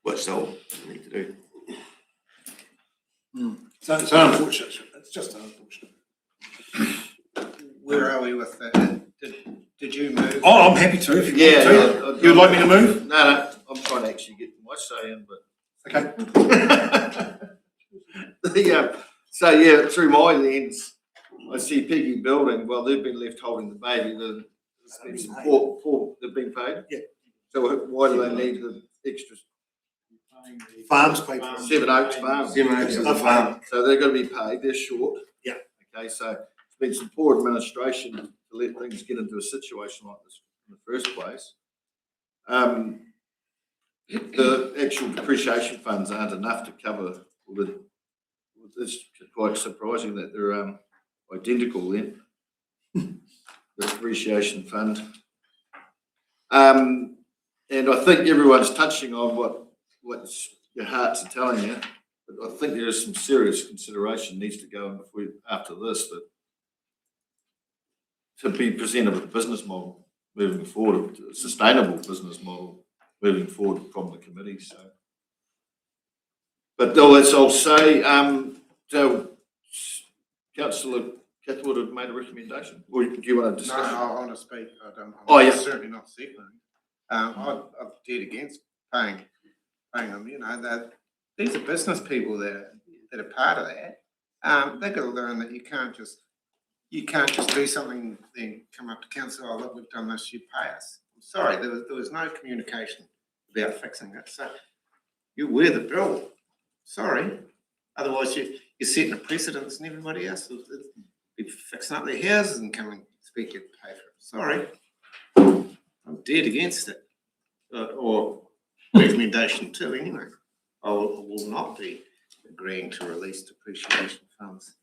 Which they'll need to do. So it's unfortunate, it's just unfortunate. Where are we with that? Did you move? Oh, I'm happy to, if you want to. You'd like me to move? No, I'm trying to actually get my say in, but. Okay. Through my lens, I see Piggy building, well, they've been left holding the baby, there's been some they've been paid? Yeah. So why do they need the extra? Farms pay for it. Seven Oaks Farm. Seven Oaks is a farm. So they're gonna be paid, they're short. Yeah. Okay, So it's been some poor administration to let things get into a situation like this in the first place. The actual depreciation funds aren't enough to cover all the, it's quite surprising that they're identical then. The depreciation fund. And I think everyone's touching on what your hearts are telling you, but I think there is some serious consideration needs to go in after this, that to be presented with a business model moving forward, a sustainable business model moving forward from the committee. So, but I'll say, so Councillor Catherwood have made a recommendation, or do you want to discuss? No, I want to speak. Oh, yeah. Certainly not seconding. I'm dead against paying them. That these are business people that are part of that. They've got to learn that you can't just do something then come up to council. Oh, look, we've done this. You pay us. I'm sorry, there was no communication about fixing that. So you wear the bill. Sorry, otherwise you're setting a precedence, and everybody else will be fixing up their houses and come and speak. You pay for it. Sorry, I'm dead against it. Or recommendation 2 anyway. I will not be agreeing to release depreciation funds.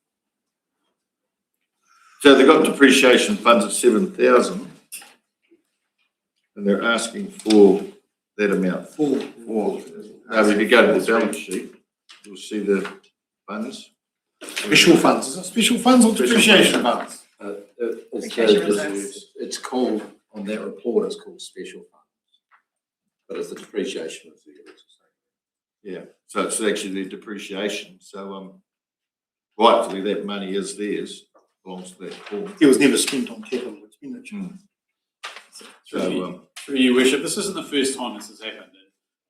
So they've got depreciation funds of 7,000, and they're asking for that amount. Four. Now, if you go to the balance sheet, you'll see the funds. Special funds, is it special funds or depreciation funds? It's called, on that report, it's called special funds. But it's the depreciation reserve. Yeah, so it's actually their depreciation. So rightfully that money is theirs, belongs to that form. It was never spent on capital expenditure. So Through your worship, this isn't the first time this has happened.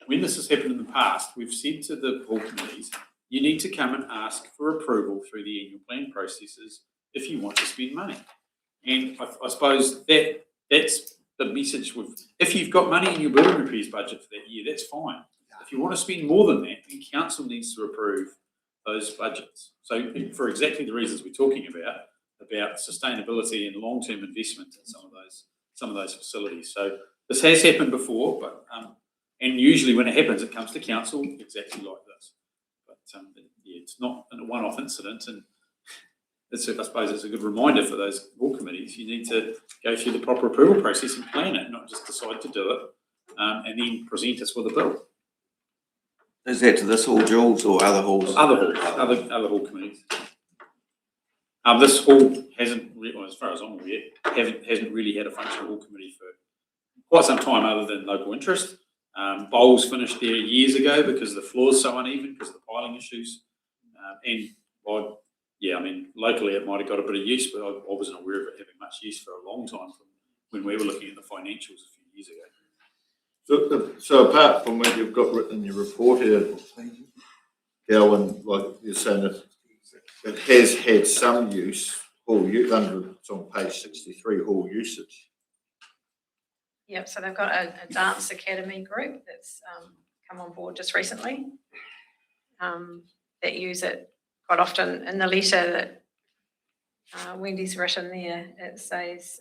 When this has happened in the past, we've said to the hall committees, you need to come and ask for approval through the annual plan processes if you want to spend money. And I suppose that's the message if you've got money in your building repairs budget for that year, that's fine. If you want to spend more than that, then council needs to approve those budgets. So for exactly the reasons we're talking about sustainability and long-term investment in some of those facilities. So this has happened before, but and usually when it happens, it comes to council exactly like this. But it's not a one-off incident, and I suppose it's a good reminder for those hall committees. You need to go through the proper approval process and plan it, not just decide to do it and then present us with a bill. Is that to this hall, Jules, or other halls? Other hall committees. This hall hasn't, as far as I'm aware, hasn't really had a functional hall committee for quite some time, other than local interest. Bowls finished there years ago because the floor's so uneven because of the piling issues, locally it might have got a bit of use, but I wasn't aware of it having much use for a long time from when we were looking at the financials a few years ago. So apart from what you've got written in your report here, Gowan, like you're saying, it has had some use, hall use, it's on page 63, hall usage. Yep, so they've got a dance academy group that's come on board just recently that use it quite often. In the letter that Wendy's written there, it says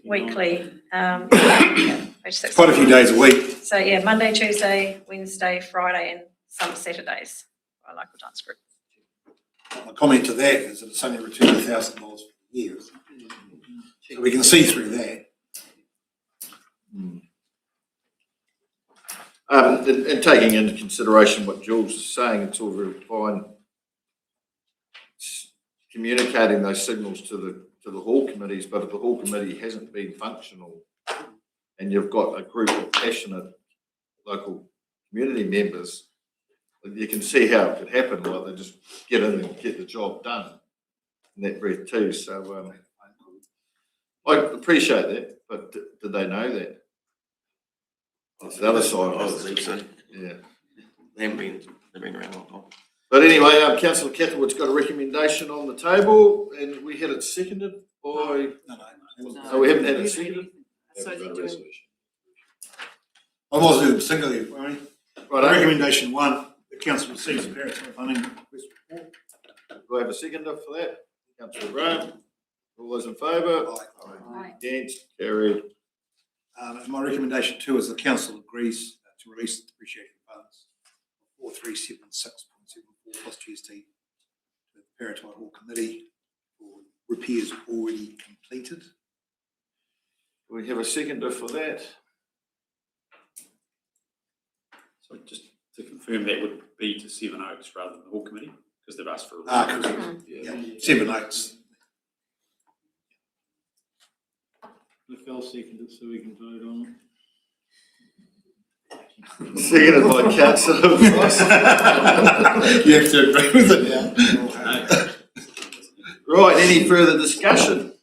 weekly. Page 69. Quite a few days a week. So yeah, Monday, Tuesday, Wednesday, Friday, and some Saturdays for our local dance group. My comment to that is that it's only returned $1,000 for the year. So we can see through that. And taking into consideration what Jules is saying, it's all very fine communicating those signals to the hall committees, but if the hall committee hasn't been functional and you've got a group of passionate local community members, you can see how it could happen, like they just get in and get the job done in that breath too. So I appreciate that, but did they know that? That's the other side I of would think so. Yeah. They've been around a long time. But anyway, Councillor Kettlewood's got a recommendation on the table, and we had it seconded by. No, we haven't had it seconded. So they're doing, I was doing singly, Barney. Right, Recommendation 1, the council receives the parents funding request report. do I have a seconder for that? Councillor Graham. All those in favour? Aye. Against? Carried. And my recommendation 2 is the council agrees to release the depreciation funds of 4376.74 plus GST to the Paratai Hall Committee for repairs already completed. Do we have a seconder for that? So just to confirm, that would be to Seven Oaks rather than the Hall Committee, because they've asked for. Correct. Yeah. 7 Oaks. Look, I'll second it so we can vote on it. Seconded by Councillor Ross. You have to agree with it now. Right, any further discussion?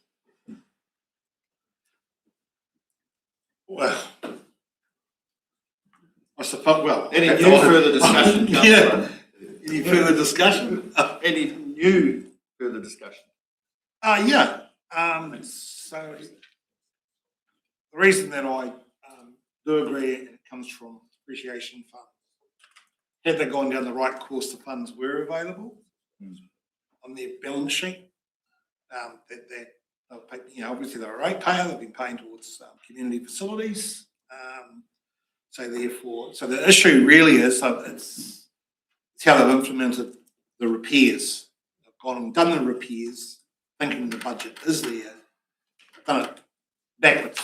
Well, I suppose, well. Any new further discussion, Councillor? Yeah. Any further discussion? Any new further discussion? Yeah. So the reason that I do agree, it comes from depreciation funds. Had they gone down the right course, the funds were available on their balance sheet. Obviously they're a ratepayer, they've been paying towards community facilities. So therefore, so the issue really is it's how they've implemented the repairs. They've gone and done the repairs, thinking the budget is there, done it backwards.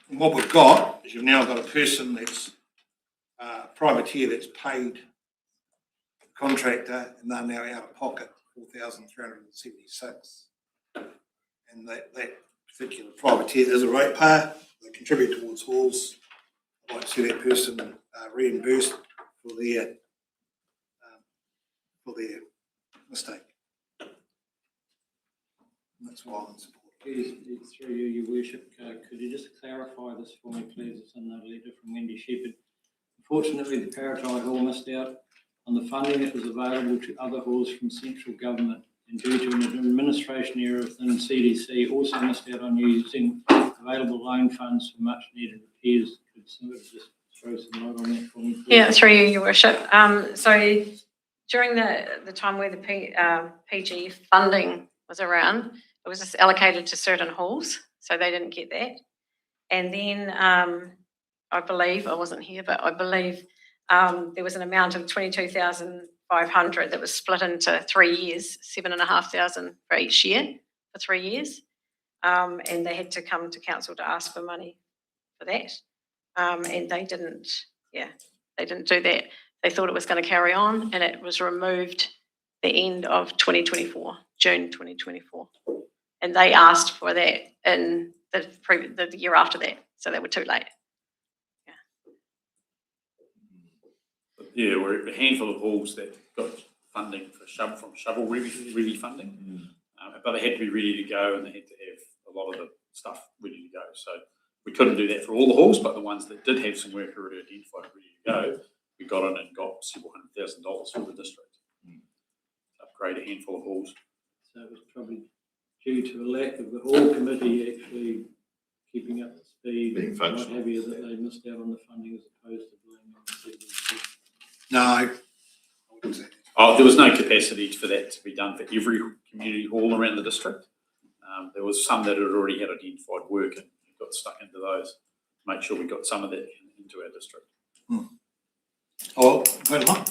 And what we've got is you've now got a person that's a privateer that's paid the contractor, and they're now out of pocket $4,376. And that particular privateer is a ratepayer. They contribute towards halls. I'd like to see that person reimbursed for their mistake. And that's why I'm in support. It's through you, Your Worship. Could you just clarify this for me, please? It's in the letter from Wendy Shepherd. Unfortunately, the Paratai Hall missed out on the funding that was available to other halls from central government, and due to an administration error within CDC, also missed out on using available loan funds for much needed repairs. Could somebody just throw some light on that for me, please? Yeah, through you, Your Worship. So during the time where the PG funding was around, it was just allocated to certain halls, so they didn't get that. And then I believe, I wasn't here, but I believe there was an amount of 22,500 that was split into 3 years, 7,500 for each year for 3 years. And they had to come to council to ask for money for that. And they didn't do that. They thought it was going to carry on, and it was removed the end of 2024, June 2024. And they asked for that in the year after that, so they were too late. Yeah, we're a handful of halls that got funding from shovel-ready funding, but they had to be ready to go, and they had to have a lot of the stuff ready to go. So we couldn't do that for all the halls, but the ones that did have some work already identified ready to go, we got in and got several $100,000 for the district to upgrade a handful of halls. So it was probably due to a lack of the whole committee actually keeping up to speed Being and what functional. have you, that they missed out on the funding as opposed to blaming on the CDC? No, I wouldn't say that. Oh, there was no capacity for that to be done for every community hall around the district. There was some that had already had identified work and got stuck into those. Make sure we got some of that into our district. Oh, vote 'em up.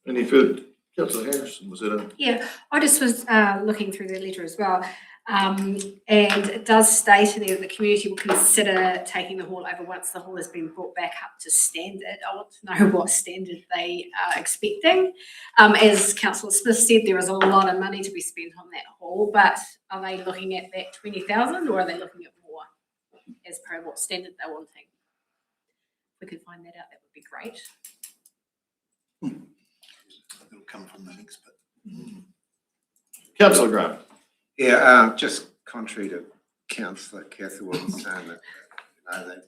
Any further, councillor Harrison, was that a? Yeah, I just was looking through the letter as well. And it does state in there that the community will consider taking the hall over once the hall has been brought back up to standard. I want to know what standard they are expecting. As Councillor Smith said, there is a lot of money to be spent on that hall, but are they looking at that 20,000 or are they looking at more as per what standard they're wanting? If we could find that out, that would be great. It'll come from the next bit. Councillor Grant. Yeah, just contrary to councillor Catherwood saying that, you know,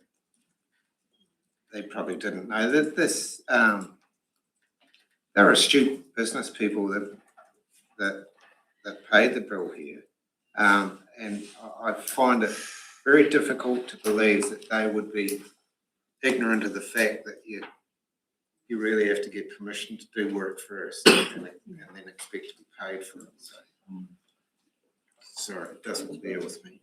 they probably didn't know that this, they're astute business people that paid the bill here. And I find it very difficult to believe that they would be ignorant of the fact that you really have to get permission to do work first and then expect to be paid for it. So, sorry, it doesn't bear with me.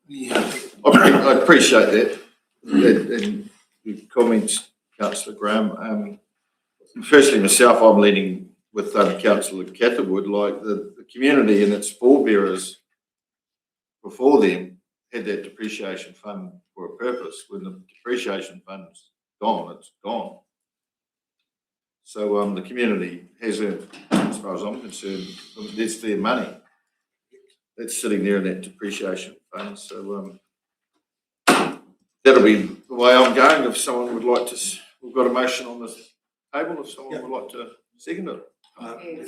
Yeah. I appreciate that. And your comments, councillor Graham. Firstly, myself, I'm leaning with councillor Catherwood, like the community and its forebearers before them had that depreciation fund for a purpose. When the depreciation fund's gone, it's gone. So the community has, as far as I'm concerned, that's their money. That's sitting there in that depreciation fund. So that'll be the way I'm going. If someone would like to, we've got a motion on this table. If someone would like to second it.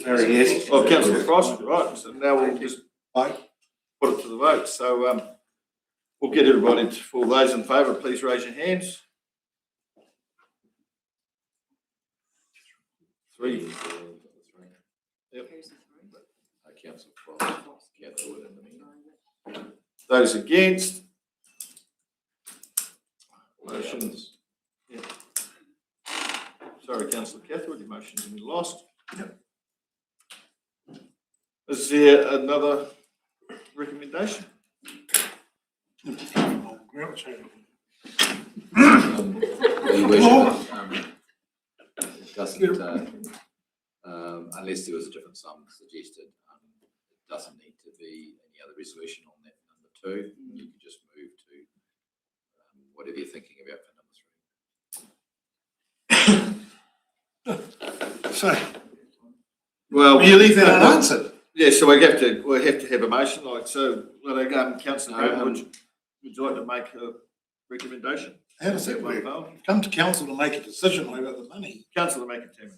Very yes. Oh, councillor Frost, right. So now we'll just put it to the vote. So we'll get everybody for those in favour, please raise your hands. 3. Yep. Councillor Frost, Catherwood in the meeting. Those against? Motions. Yeah. Sorry, councillor Catherwood, your motion's been lost. Yep. Is there another recommendation? Your worship, it doesn't, unless there was a different sum suggested, it doesn't need to be any other resolution on that number 2. You can just move to whatever you're thinking about for number 3. So, Well, you leave that unanswered. Yeah, so we have to have a motion, like, so, councillor Graham, would you like to make a recommendation? How does that work? Come to council to make a decision about the money. Councillor McIntyre.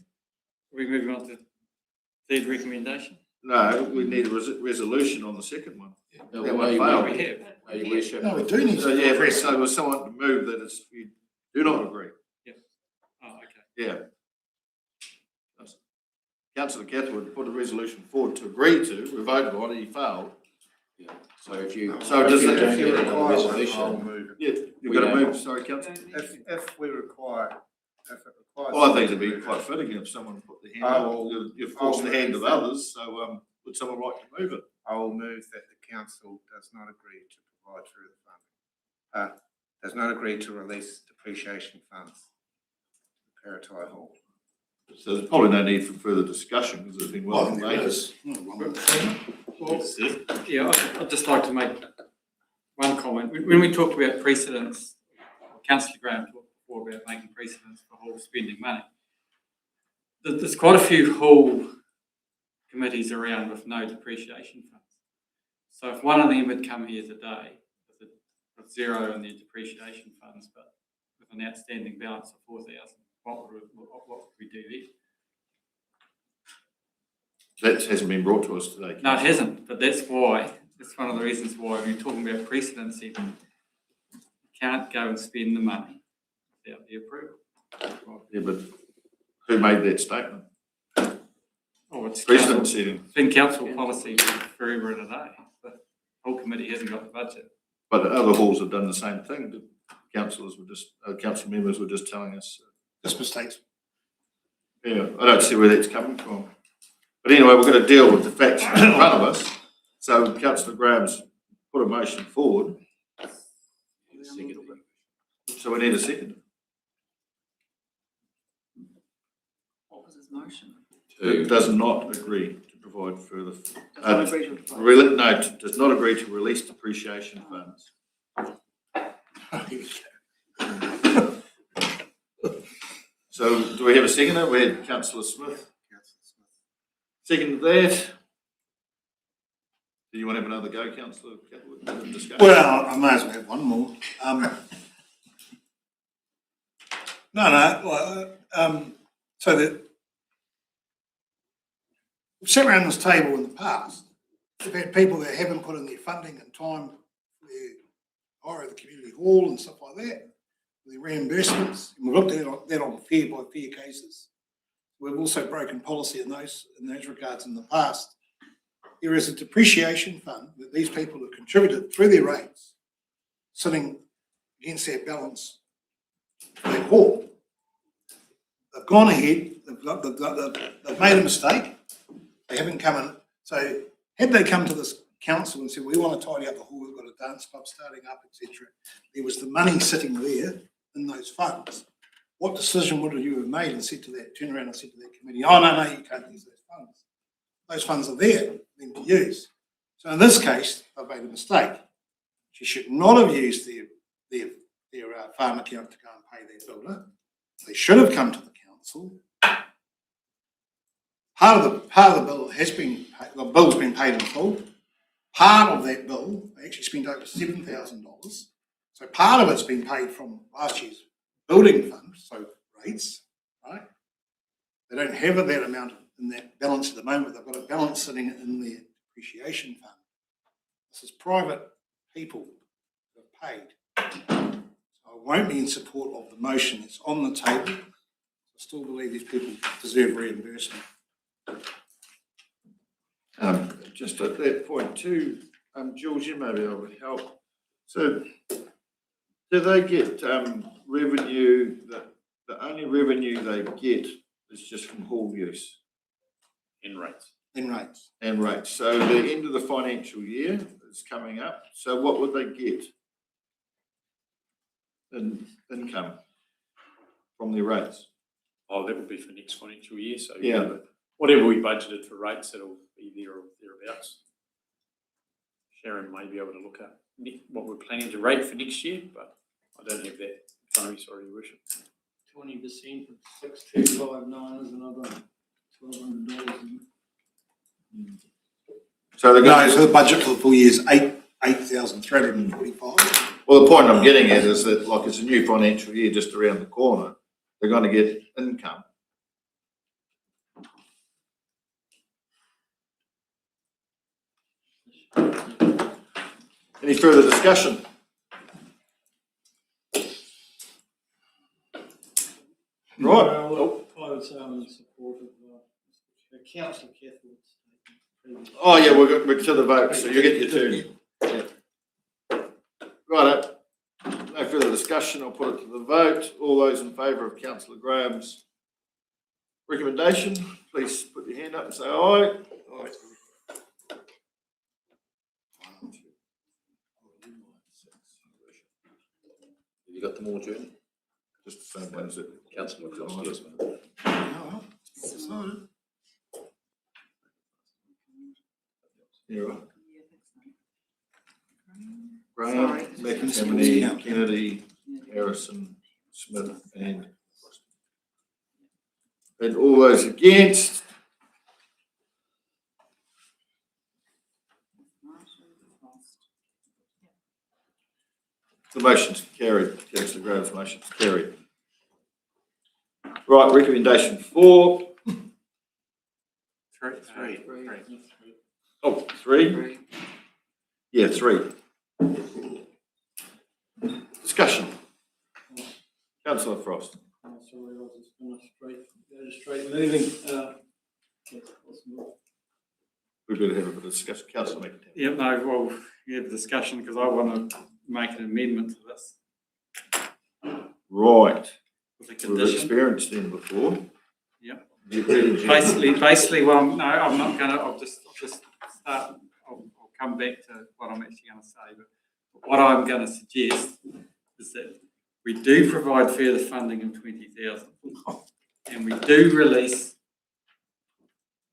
We move on to third recommendation. No, we need a resolution on the second one. No, That no, one you failed. We have. No, your worship. No, we do need So, to. yeah, so was someone to move that it's, you do not agree? Oh, okay. Yeah. Councillor Catherwood put a resolution forward to agree to, we voted on it, he failed. Yeah. So if you, So does it- don't If you get another require one, I'll resolution, move it. Yeah, you've We got to don't- move, sorry, councillor. If we require, if it requires. Well, I think it'd be quite fitting if someone put the hand I up, will- you've forced the I'll hand of move that. others, so would someone like to move it? I will move that the council does not agree to provide further funding. Does not agree to release depreciation funds. Paratai Hall. So there's probably no need for further discussion because it's been well I think there made. is. Yeah, I'd just like to make one comment. When we talked about precedents, Councillor Graham talked before about making precedents for hall spending money. There's quite a few hall committees around with no depreciation funds. So if one of them had come here today with zero in their depreciation funds, but with an outstanding balance of 4,000, what would we do there? That hasn't been brought to us today. No, it hasn't, but that's one of the reasons why when you're talking about precedents, you can't go and spend the money without the approval. Yeah, but who made that statement? Oh, it's Precedent council, setting. it's been council policy forever and a day. committee hasn't got the budget. But other halls have done the same thing. The councillors were just, council members were just telling us. Just mistakes. Yeah, I don't see where that's coming from. But anyway, we're going to deal with the facts in front of us. So councillor Graham's put a motion forward. So we need a second. What was his motion? It does not agree to provide further. Does not agree to advise. Does not agree to release depreciation funds. So do we have a seconder? We had councillor Smith. Second that. Do you want to have another go, councillor? Well, I may as well have one more. So that we've sat around this table in the past. We've had people that haven't put in their funding and time for their hire of the community hall and stuff like that, their reimbursements, and we've looked at that on fair by fair cases. We've also broken policy in those regards in the past. There is a depreciation fund that these people have contributed through their rates, sitting against their balance for their hall. They've gone ahead, they've made a mistake, they haven't come in. So had they come to this council and said, we want to tidy up the hall, we've got a dance club starting up, etc., there was the money sitting there in those funds. What decision would you have made and said to that, turn around and said to that committee, oh, no, you can't use those funds. Those funds are there for them to use. So in this case, they've made a mistake. She should not have used their farm account to go and pay their builder. They should have come to the council. Part of the bill has been paid, the bill's been paid in full. Part of that bill, they actually spent over $7,000. So part of it's been paid from last year's building fund, so rates, right? They don't have that amount in that balance at the moment. They've got a balance sitting in their depreciation fund. This is private people who have paid. So I won't be in support of the motion that's on the table. I still believe these people deserve reimbursement. Just at that point too, Jules, you may be able to help. So do they get revenue, that the only revenue they get is just from hall use? In rates. In rates. And rates. So the end of the financial year is coming up. So what would they get in income from their rates? Oh, that would be for next financial year, so Yeah. Whatever we budgeted for rates, it'll be there or thereabouts. Sharon may be able to look at what we're planning to rate for next year, but I don't have that in front of me, sorry, Your Worship. 20% of 6,259 is another $1,200. So they're No, going so the budget for the full year is $8,345. well, the point I'm getting at is that, like, it's a new financial year just around the corner. They're going to get income. Any further discussion? Right. Well, I would say I'm in support of Councillor Cathwood's statement. Oh, yeah, we're to the vote, so you get your turn. Yeah. Right. No further discussion. I'll put it to the vote. All those in favour of Councillor Graham's recommendation, please put your hand up and say aye. Aye. Have you got them all, Julie? Just the same ones that Councillor Costello as well. You're right. Sorry. Graham, McIntyre, Kennedy, Harrison, Smith, and all those against. The motion's carried. Councillor Graham's motion's carried. Right, recommendation 4. Three. Oh, 3? Yeah, 3. Discussion. Councillor Frost. Oh, sorry, I was just going to go straight moving. That's possible. we better have a bit of discussion. Councillor McAtee. Yeah, no, well, we have a discussion because I want to make an amendment to this Right. with a We've condition. experienced them before. Yep. Basically, well, no, I'm not gonna, I'll just start, I'll come back to what I'm actually gonna say, but what I'm gonna suggest is that we do provide further funding of 20,000 and we do release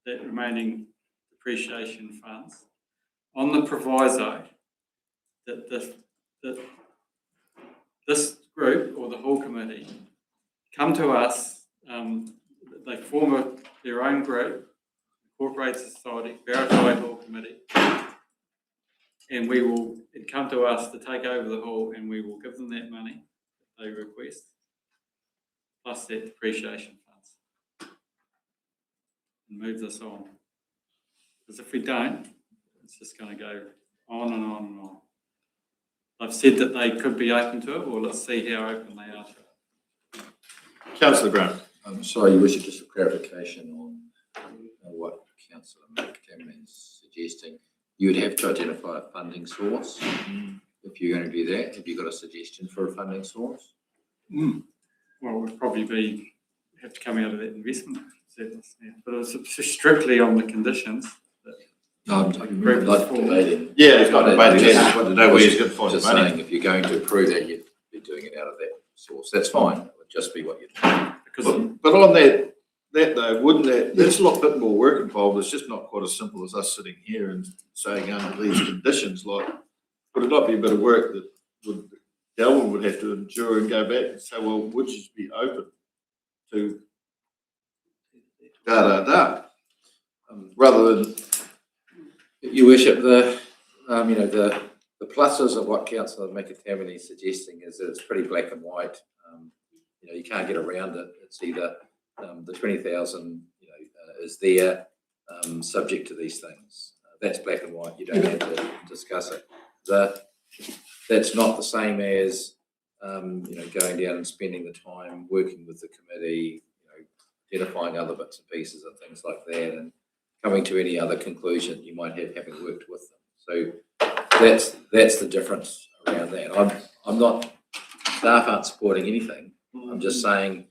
that remaining depreciation funds on the proviso that this group or the whole committee come to us, they form their own group, incorporated society, verified hall committee, and we will come to us to take over the hall, and we will give them that money that they request, plus that depreciation funds, and move this on. Because if we don't, it's just going to go on and on and on. I've said that they could be open to it. Well, let's see how open they are to it. Councillor Grant. I'm sorry, Your Worship, just a clarification on what Councillor McCammon is suggesting. You would have to identify a funding source if you're going to do that. Have you got a suggestion for a funding source? Well, it would probably have to come out of that investment service, yeah. But it's strictly on the conditions. No, I'm not debating. Yeah, it's not debating. Just- Just want to know where he's going to find the Just money. saying, if you're going to approve that, you'd be doing it out of that source. That's fine. It would just be what you're doing. But on that though, wouldn't there's a lot bit more work involved. It's just not quite as simple as us sitting here and saying under these conditions, like, would it not be a bit of work that Delwyn would have to endure and go back and say, well, would you be open to rather than. Your Worship, the pluses of what Councillor McAtammany is suggesting is that it's pretty black and white. You can't get around it. It's either the 20,000, is there, subject to these things. That's black and white. You don't have to discuss it. That's not the same as going down and spending the time working with the committee, identifying other bits and pieces and things like that, and coming to any other conclusion you might have having worked with them. So that's the difference around that. I'm not, staff aren't supporting anything. I'm just saying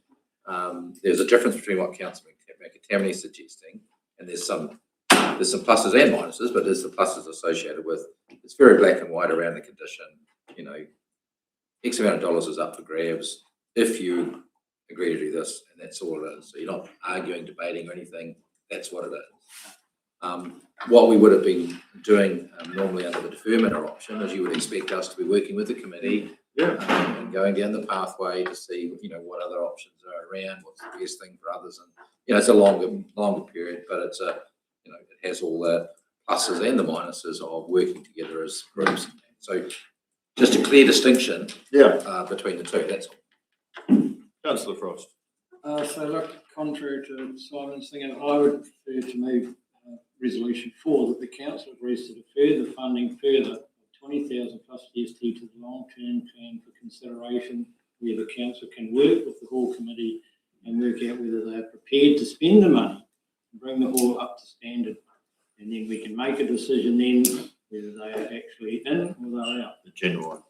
there's a difference between what Councillor McAtammany is suggesting, and there's some pluses and minuses, but there's the pluses associated with it's very black and white around the condition. X amount of dollars is up for grabs if you agree to do this, and that's all it is. So you're not arguing, debating, or anything. That's what it is. What we would have been doing normally under the deferment option is you would expect us to be working with the committee and going down the pathway to see what other options are around, what's the best thing for others, and it's a longer period, but it's it has all the pluses and the minuses of working together as groups. So just a clear distinction between the two. That's all. Councillor Frost. So look, contrary to Simon's thing, I would prefer to move resolution 4 that the council agrees to defer the funding further of 20,000 plus GST to the long-term plan for consideration, where the council can work with the hall committee and work out whether they are prepared to spend the money and bring the hall up to standard. And then we can make a decision then whether they are actually in or they're out. The genuine.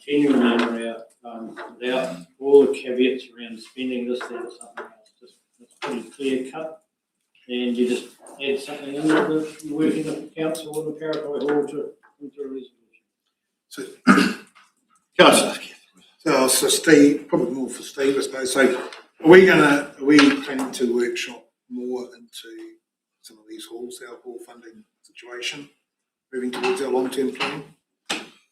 Genuinely in or out, without all the caveats around spending this, that, or something else. Just it's pretty clear cut. And you just add something in there with working with the council or the Paraguay Hall to into a resolution. So, Councillor. so Steve, probably more for Steve, I suppose. So are we planning to workshop more into some of these halls, our hall funding situation, moving towards our long-term plan?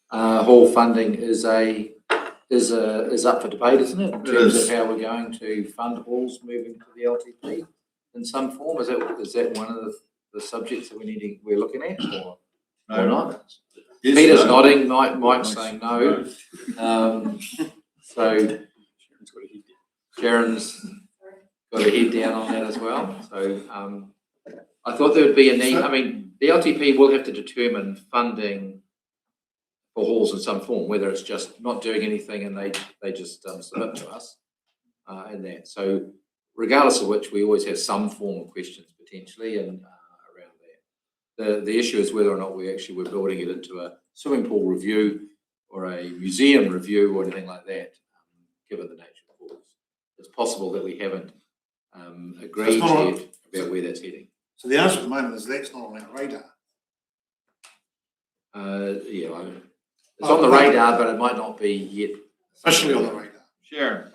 Hall funding is up for debate, isn't it? In terms of how we're going to fund halls moving to the LTP in some form. Is that one of the subjects that we're looking at, or not? Yes, Peter's no. nodding. Mike's saying no. So Sharon's got her head down on that as well. So I thought there would be a need. I mean, the LTP will have to determine funding for halls in some form, whether it's just not doing anything and they just submit to us and that. So regardless of which, we always have some form of questions potentially and around The issue is whether or not we're building it into a swimming pool review or a museum review or anything like that, given the nature of the halls. It's possible that we haven't agreed yet about where that's heading. So the answer at the moment is that's not on our radar. It's on the radar, but it might not be yet. Officially on the radar. Sharon?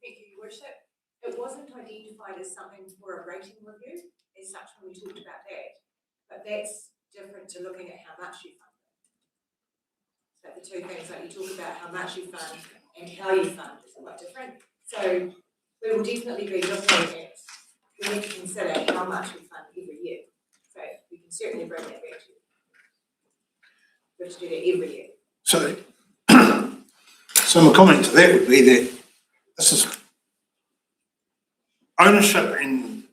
Thank you, Your Worship. It wasn't identified as something for a rating review as such when we talked about that, but that's different to looking at how much you fund. So the two things, like you talk about how much you fund and how you fund is quite different. So we will definitely be looking at, we need to consider how much we fund every year. So we can certainly bring that back to you. We have to do that every year. So my comment to that would be that this is ownership and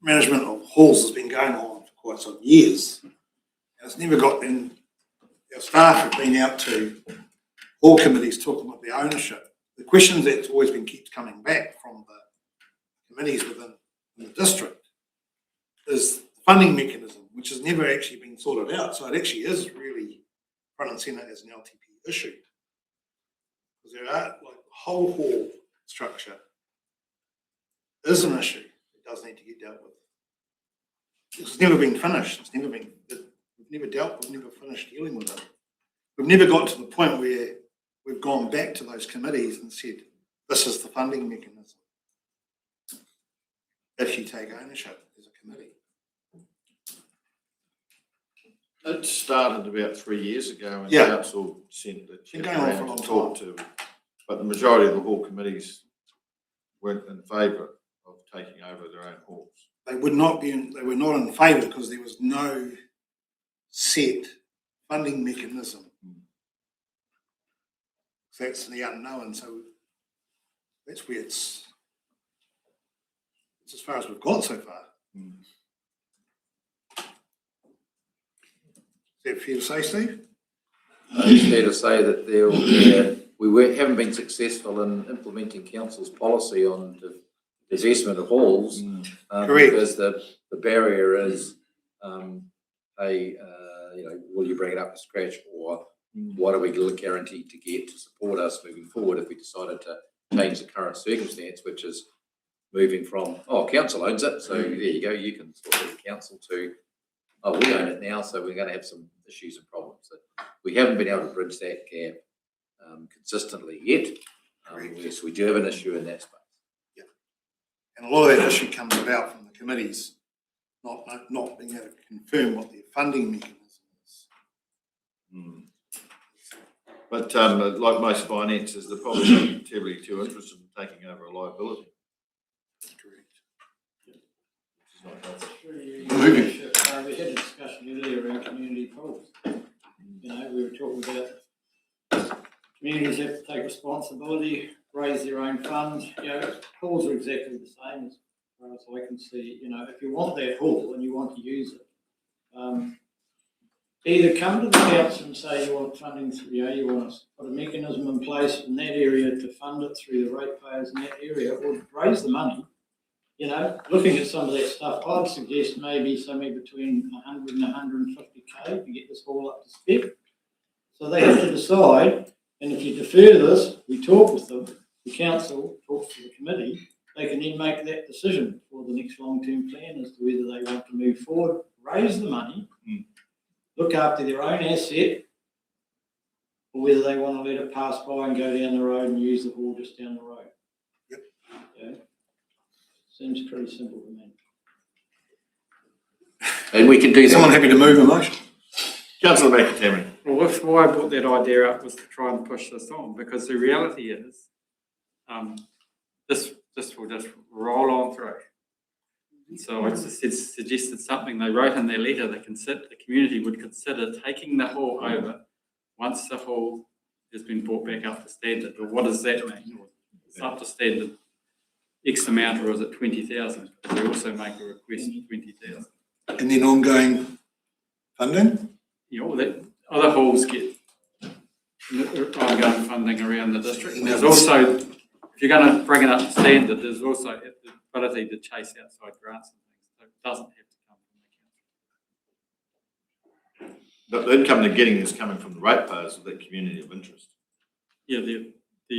management of halls has been going on for quite some years. And it's never got in, our staff have been out to all committees talking about the ownership. The questions that's always been kept coming back from the committees within the district is the funding mechanism, which has never actually been sorted out. So it actually is really front and centre as an LTP issue. Because there are, like, the whole hall structure is an issue that does need to get dealt with. It's never been finished. We've never finished dealing with it. We've never got to the point where we've gone back to those committees and said, this is the funding mechanism. If you take ownership as a committee. It started about 3 years ago and Yeah. council sent the Been chair going on around for a long to talk to, but the majority of the hall committees weren't in favour of taking over their own halls. They were not in favour because there was no set funding mechanism. So that's the unknown. So that's where it's as far as we've got so far. Is that fair to say, Steve? It's fair to say that haven't been successful in implementing council's policy on the divestment of halls. Correct. Because the barrier is, will you bring it up to scratch, or what are we guaranteed to get to support us moving forward if we decided to change the current circumstance, which is moving from, council owns it, so there you go, you can sort of council to, we own it now, so we're going to have some issues and problems. So we haven't been able to bridge that gap consistently yet. Yes, we do have an issue in that space. Yeah. And a lot of that issue comes about from the committees not being able to confirm what their funding mechanism is. But like most finances, they're probably not terribly too interested in taking over a liability. We had a discussion earlier around community pools. We were talking about communities have to take responsibility, raise their own funds. Pools are exactly the same as far as I can see. If you want that pool and you want to use it, either come to the council and say you want funding through, you want to put a mechanism in place in that area to fund it through the ratepayers in that area, or raise the money. Looking at some of that stuff, I'd suggest maybe somewhere between 100 and 150k to get this all up to spec. So they have to decide, and if you defer this, we talk with them, the council talks to the committee, they can then make that decision for the next long-term plan as to whether they want to move forward, raise the money, look after their own asset, or whether they want to let it pass by and go down the road and use the hall just down the road. Yep. Seems pretty simple to me. And we can do that. Someone happy to move a motion? Councillor McAtamney. Well, why I brought that idea up was to try and push this on, because the reality is this will just roll on through. And so I just suggested something they wrote in their letter, the community would consider taking the hall over once the hall has been brought back up to standard. But what does that mean? It's up to standard X amount, or is it 20,000? Because they also make a request for 20,000. And then ongoing funding? That other halls get ongoing funding around the district. And there's also, if you're going to bring it up to standard, there's also the ability to chase outside grants and things. So it doesn't have to come from the council. The income they're getting is coming from the ratepayers of that community of interest. Yeah, the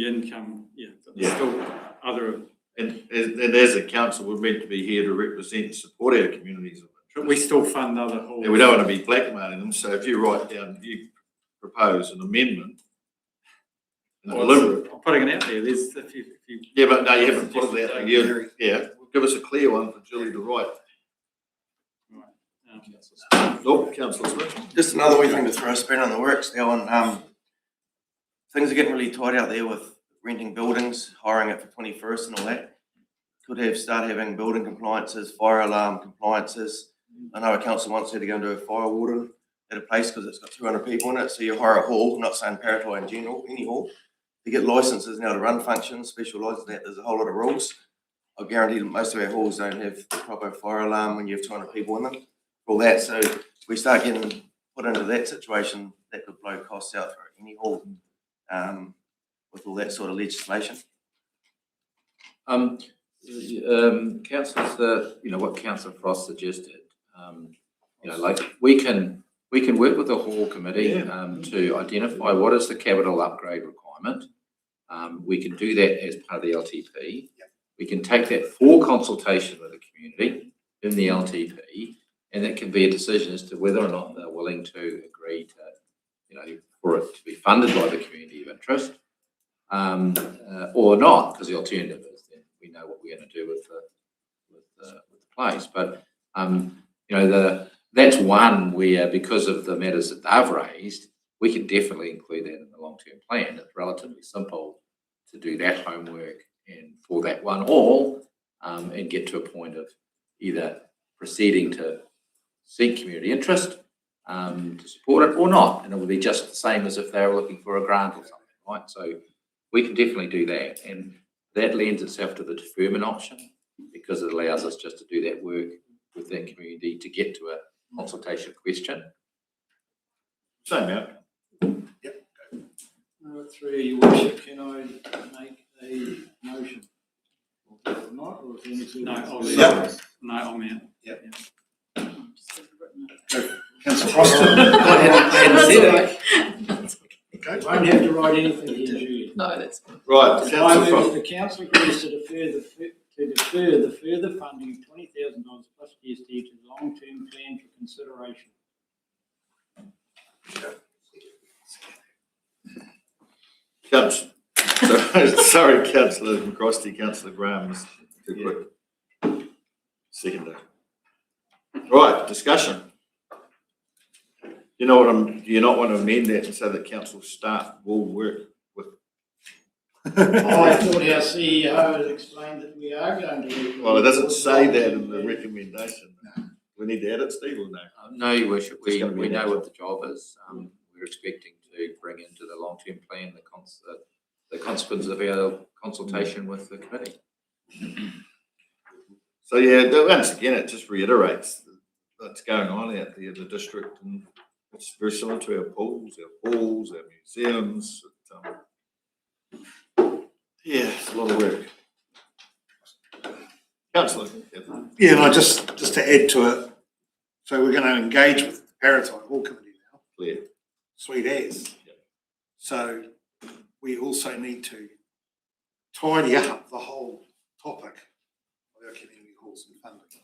income, yeah, but Yeah. there's still other, And as a council, we're meant to be here to represent and support our communities of but interest. we still fund other halls. And we don't want to be blackmailing them, so if you write down, you propose an amendment and deliver it. I'm putting it out there, there's, if you. Yeah, but no, you haven't put it out there. Yeah, give us a clear one for Julie to write. Oh, Councillor Smith. Just another wee thing to throw a spin on the works now, and things are getting really tight out there with renting buildings, hiring it for 21st and all that. Could start having building compliances, fire alarm compliances. I know a council once had to go and do a fire warden at a place because it's got 200 people in it, so you hire a hall, not saying Paratai in general, any hall. To get licenses now to run functions, special licenses, there's a whole lot of rules. I guarantee that most of our halls don't have the proper fire alarm when you have 200 people in them. All that, so if we start getting put into that situation, that could blow costs out for any hall, with all that sort of legislation. Councillors, what Councillor Frost suggested, like we can work with the hall committee to identify what is the capital upgrade requirement. We can do that as part of the LTP. We can take that for consultation with the community in the LTP, and that can be a decision as to whether or not they're willing to agree to, for it to be funded by the community of interest, or not, because the alternative is then we know what we're going to do with the place. But that's one where, because of the matters that they've raised, we can definitely include that in the long-term plan. It's relatively simple to do that homework and for that one all, and get to a point of either proceeding to seek community interest to support it or not, and it will be just the same as if they were looking for a grant or something, right? So we can definitely do that, and that lends itself to the deferment option because it allows us just to do that work with that community to get to a consultation question. Same outcome. Through your worship, can I make a motion? Or not, or is there any sort of- No, I'm out. Yep. Councillor Frost. You won't have to write anything in, Julie. No, that's. Right, I Councillor move Frost. the council agrees to defer the further funding of $20,000 plus GST to the long-term plan for consideration. Sorry, Councillor McCrosty, Councillor Graham was too quick. Second. Right, discussion. Do you not want to amend that and say that council staff will work with? I thought our CEO had explained that we are going to. work with- Well, it doesn't say that in the recommendation. We need to add it, Steve, or no? No, Your Worship, we It's gonna be know an what the job is. We're expecting to bring into the long-term plan the consequences of our consultation with the committee. So yeah, once again, it just reiterates what's going on out there in the district, and it's very similar to our pools, our halls, our museums. Yeah, it's a lot of work. Councillor. Yeah, and I just to add to it, so we're going to engage with the Paratai Hall Committee now. Clear. Sweet as. So we also need to tidy up the whole topic of our community halls and funding.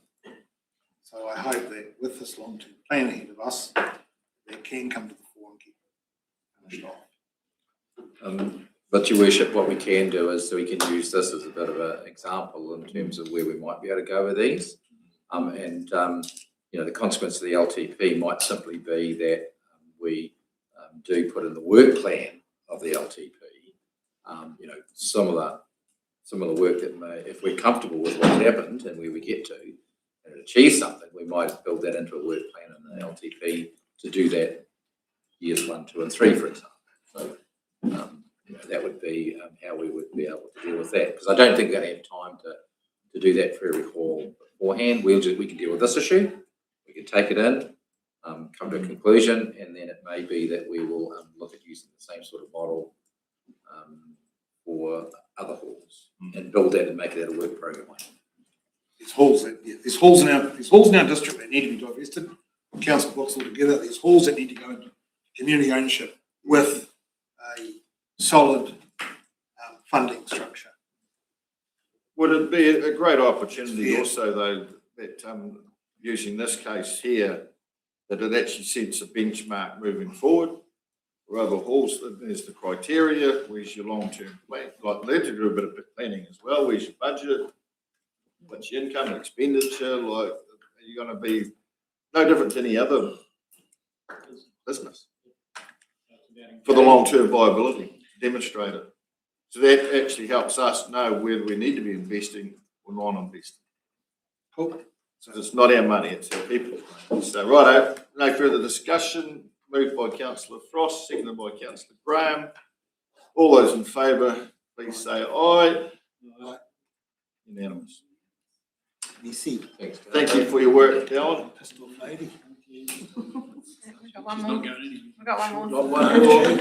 So I hope that with this long-term plan ahead of us, that can come to the fore and keep it finished off. But Your Worship, what we can do is we can use this as a bit of an example in terms of where we might be able to go with these. The consequence of the LTP might simply be that we do put in the work plan of the LTP, similar work that may, if we're comfortable with what's happened and where we get to and achieve something, we might build that into a work plan in the LTP to do that years 1, 2, and 3, for example. So that would be how we would be able to deal with that, because I don't think we're going to have time to do that for every hall beforehand. We can deal with this issue, we can take it in, come to a conclusion, and then it may be that we will look at using the same sort of model for other halls and build that and make that a work program. There's halls in our district that need to be divested. council books all together, there's halls that need to go into community ownership with a solid funding structure. Would it be a great opportunity also though, that using this case here, that it actually sets a benchmark moving forward for other halls? There's the criteria, where's your long-term plan, like they do a bit of planning as well, where's your budget, what's your income, expenditure, like are you going to be no different to any other business for the long-term viability, demonstrate it. So that actually helps us know whether we need to be investing or non-investing. Cool. So it's not our money, it's our people's money. So righto, no further discussion. Moved by Councillor Frost, seconded by Councillor Graham. All those in favour, please say aye. Aye. Unanimous. Merci. Thanks. Thank you for your work, Dallin. Pistol lady. We've got one She's more. not going anywhere. We've got one more. Not one more.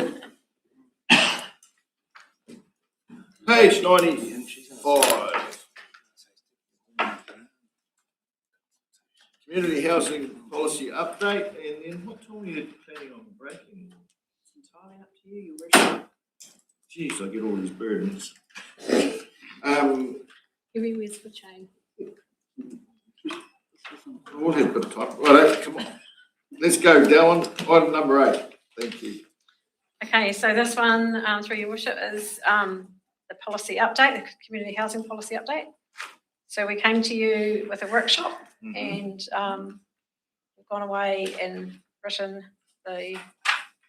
Page 95. Community housing policy update, and then what time are you planning on breaking? It's entirely up to you, Your Worship. Geez, I get all these burdens. Everywhere's for chain. We'll have a bit of time. Right, come on. Let's go, Dallin. Item number 8. Thank you. Okay, so this one, through your worship, is the policy update, the community housing policy update. So we came to you with a workshop and we've gone away and written the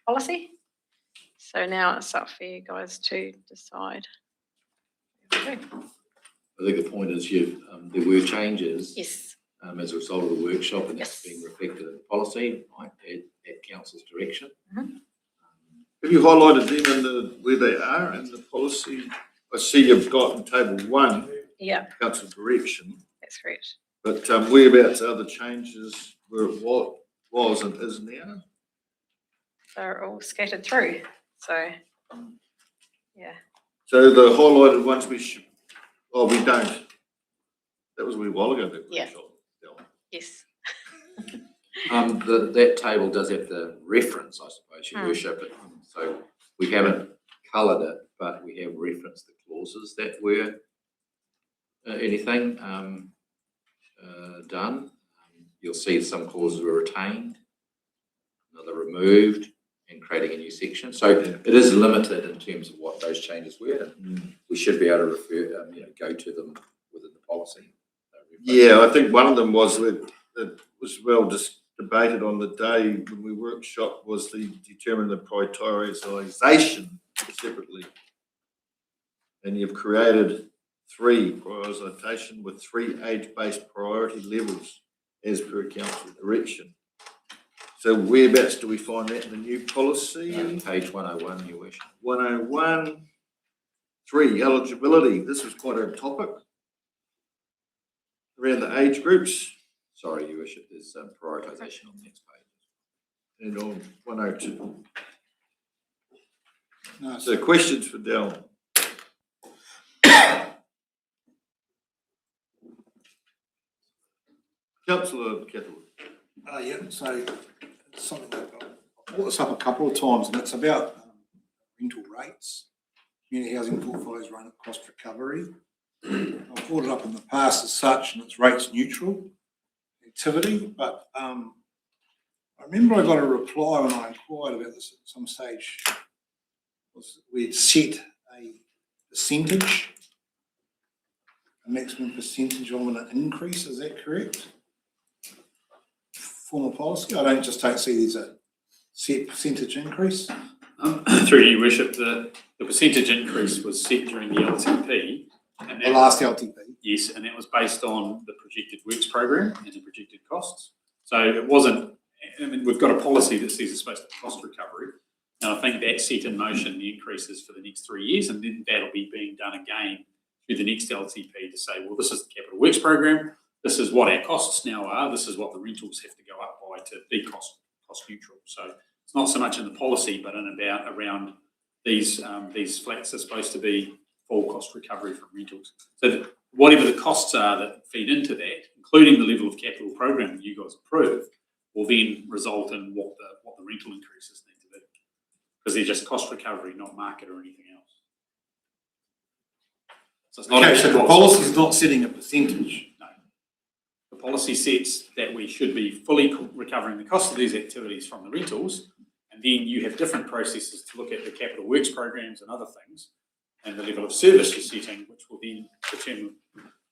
policy. So now it's up for you guys to decide. I think the point is there were changes. Yes. As a result of the workshop, and that's Yes. being reflected in the policy, right, at council's direction. Have you highlighted them in the, where they are in the policy? I see you've got in table 1, Yeah, council direction, that's correct. but whereabouts are the changes where it was and is now? They're all scattered through. So, yeah. So the highlighted ones we should, we don't. That was a wee while ago, that Yeah. workshop. Yes. That table does have the reference, I suppose, Your Worship. So we haven't coloured it, but we have referenced the clauses that were anything done. You'll see some clauses were retained, another removed, and creating a new section. So it is limited in terms of what those changes were. We should be able to refer, go to them within the policy. Yeah, I think one of them was that was well debated on the day when we workshop was the determine the prioritisation separately. And you've created 3 prioritisation with 3 age-based priority levels as per council direction. So whereabouts do we find that in the new policy? Page 101, Your Worship. 101. 3, eligibility. This was quite a topic around the age groups. Sorry, Your Worship, there's prioritisation on the next page. And on 102. No, So questions for Dallin? Councillor Catherwood. yeah, so it's something that I've brought this up a couple of times, and it's about rental rates. Community housing portfolios run at cost recovery. I've brought it up in the past as such, and it's rates neutral activity, but I remember I got a reply when I inquired about this at some stage. We'd set a percentage, a maximum percentage on an increase, is that correct? Formal policy, I don't see there's a set percentage increase. Through Your Worship, the percentage increase was set during the LTP. And The last LTP. Yes, and that was based on the projected works program and the projected costs. So it wasn't, we've got a policy that says it's supposed to cost recovery. And I think that set in motion the increases for the next 3 years, and then that'll be being done again through the next LTP to say, well, this is the capital works program, this is what our costs now are, this is what the rentals have to go up by to be cost neutral. So it's not so much in the policy, but around these flats are supposed to be full cost recovery from rentals. So whatever the costs are that feed into that, including the level of capital program that you guys approve, will then result in what the rental increases need to be. Because they're just cost recovery, not market or anything else. So it's not Okay, actually so the what's- policy is not setting a percentage. No. The policy sets that we should be fully recovering the cost of these activities from the rentals, and then you have different processes to look at the capital works programs and other things, and the level of service you're setting, which will then determine,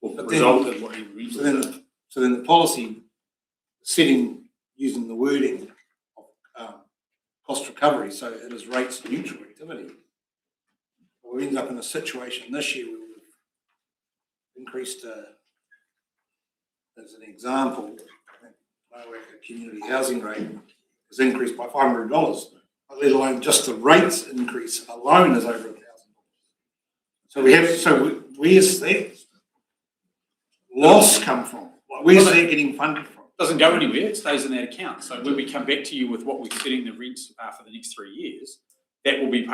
will But then- result in what your rentals So are. then, so then the policy setting, using the wording of cost recovery, so it is rates neutral activity. We end up in a situation this year where we've increased, as an example, I think Mowaaka community housing rate has increased by $500, let alone just the rates increase alone is over $1,000. So where's that loss come from? Where's that getting funded from? Doesn't go anywhere, it stays in that account. So when we come back to you with what we're setting the rents are for the next 3 years, that will be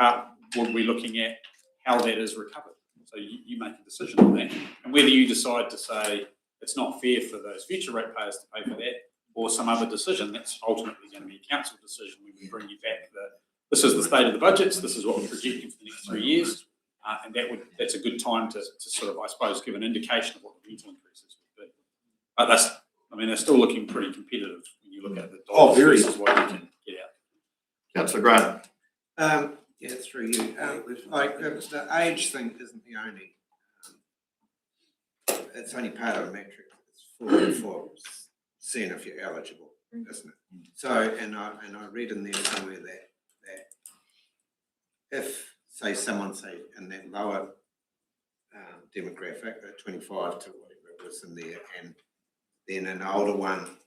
we'll be looking at how that is recovered. So you make a decision on that. And whether you decide to say it's not fair for those future ratepayers to pay for that, or some other decision, that's ultimately going to be a council decision when we bring you back this is the state of the budgets, this is what we're projecting for the next 3 years. And that's a good time to sort of, I suppose, give an indication of what the rental increases would be. But they're still looking pretty competitive when you look at the dollars very. versus what you can get out. Councillor Grant. Yeah, through you. The age thing isn't the only, it's only part of a metric. It's for seeing if you're eligible, isn't it? So, and I read in there somewhere that if, say, someone, in that lower demographic, 25 to whatever it was in there, and then an older one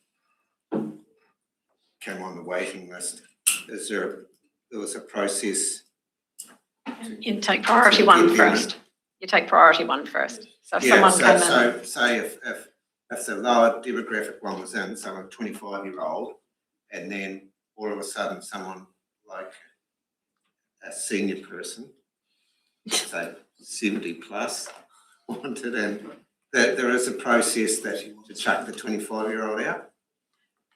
came on the waiting list, there was a process? You take priority one first. You take priority one first. So if someone came in. So say if the lower demographic one was in, someone 25-year-old, and then all of a sudden someone like a senior person, say 70 plus, wanted in, there is a process that to chuck the 25-year-old out?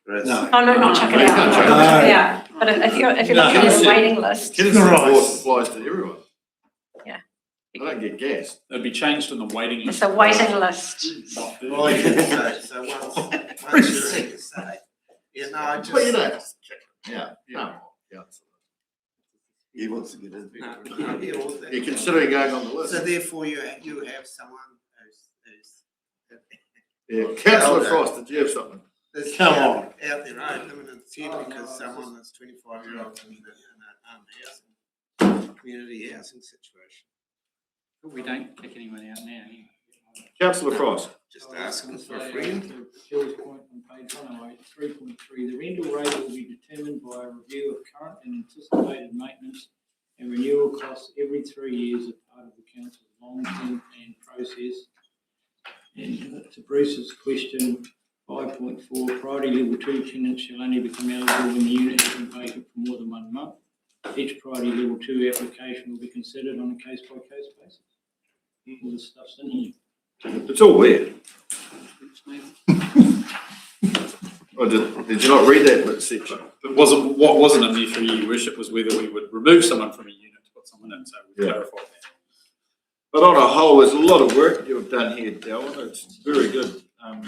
No. Oh, no, not chuck it out. Not chuck it out. But if you're looking at a waiting list. Citizen support applies to everyone. Yeah. I don't get gassed. It'd be changed in the waiting list. It's a waiting list. Right, so once you're in, say, I just. Well, you know, yeah. He wants to get in. You're considering going on the list. So therefore you have someone who's Yeah, Councillor Frost, did you have something? there's Come out there, limited intent because someone that's 25-year-old in a community housing situation. But we don't kick anyone out now. Councillor Frost. Just asking for a friend. To Jill's point on page 108, 3.3, the rental rate will be determined by a review of current and anticipated maintenance and renewal costs every 3 years as part of the council's long-term plan process. And to Bruce's question, 5.4, priority level 2 tenants shall only become eligible when the unit has been vacant for more than 1 month. Each priority level 2 application will be considered on a case-by-case basis. All this stuff's in here. It's all weird. Oh, did you not read that section? What wasn't in there for you, Your Worship, was whether we would remove someone from a unit to put someone in, so we clarified that. But on a whole, there's a lot of work you've done here, Delwyn. It's very good. I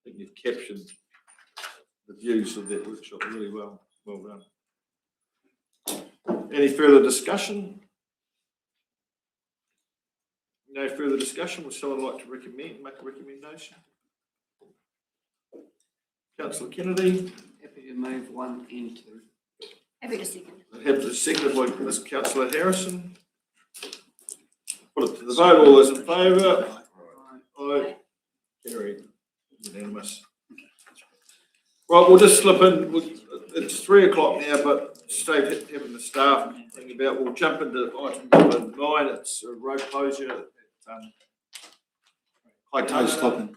think you've captured the views of that workshop really well. Well done. Any further discussion? No further discussion. Would someone like to make a recommendation? Councillor Kennedy. Happy to move 1 and 2. Happy to second. Have the second by Ms. Councillor Harrison. Put it to the vote. All those in favour? Aye. Carried. Unanimous. Right, we'll just slip in. It's 3 o'clock now, but Steve having the staff think about. We'll jump into item number 9. It's a road closure at High Toast stopping.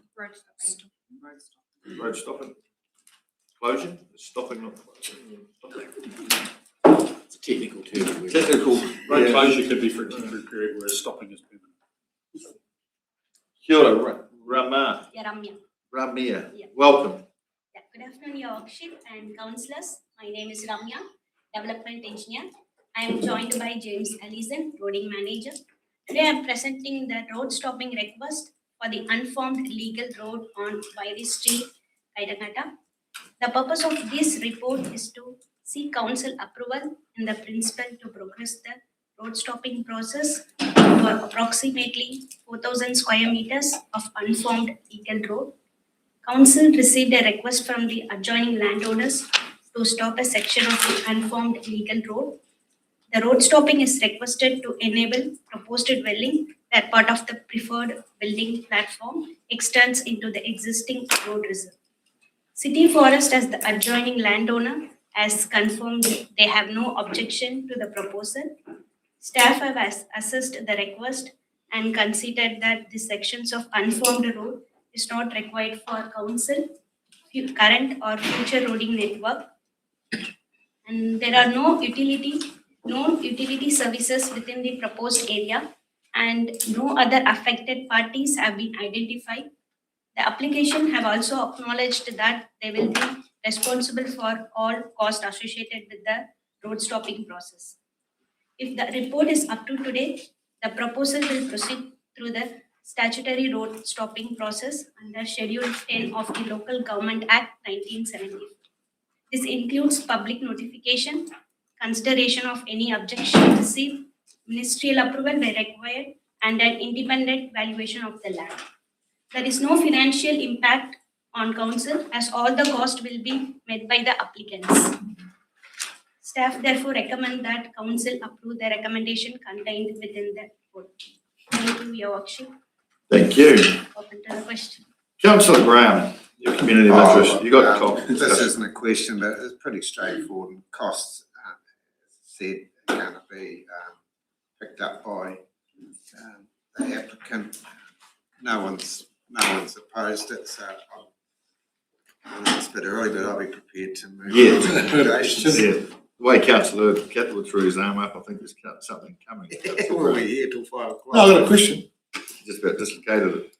Road stopping. Closure? Stopping, not closing. It's a technical term. Technical. Road closure could be for a temporary period, whereas stopping is permanent. Kia ora, Ramia. Yeah, Ramya. Ramia. Yeah. Welcome. Yeah, Good afternoon, Your Worship and councillors. My name is Ramya, Development Engineer. I am joined by James Allison, Roading Manager. Today I am presenting the road stopping request for the unformed legal road on Vairi Street, Kaitangata. The purpose of this report is to seek council approval in the principle to progress the road stopping process for approximately 4,000 square meters of unformed legal road. Council received a request from the adjoining landowners to stop a section of the unformed legal road. The road stopping is requested to enable proposed dwelling that part of the preferred building platform extends into the existing road reserve. City Forest, as the adjoining landowner, has confirmed they have no objection to the proposal. Staff have assessed the request and considered that the sections of unformed road is not required for council, current or future roading network. And there are no utility services within the proposed area, and no other affected parties have been identified. The application have also acknowledged that they will be responsible for all costs associated with the road stopping process. If the report is up to today, the proposal will proceed through the statutory road stopping process under Schedule 10 of the Local Government Act 1970. This includes public notification, consideration of any objection received, ministerial approval where required, and an independent valuation of the land. There is no financial impact on council as all the cost will be met by the applicants. Staff therefore recommend that council approve the recommendation contained within the report. Thank you, Your Worship. Thank you. Open to the question. Councillor Brown, your community of interest, you got the call. This isn't a question, but it's pretty straightforward, and costs, said, are gonna be, picked up by, the applicant. No one's opposed it, so I know it's a bit early, but I'll be prepared to move. Yeah. on to recommendations. Yeah. The way Councillor Cathwood threw his arm up, I think there's something coming. We'll be here till 5 o'clock. No, I've got a question. Just about dislocated it.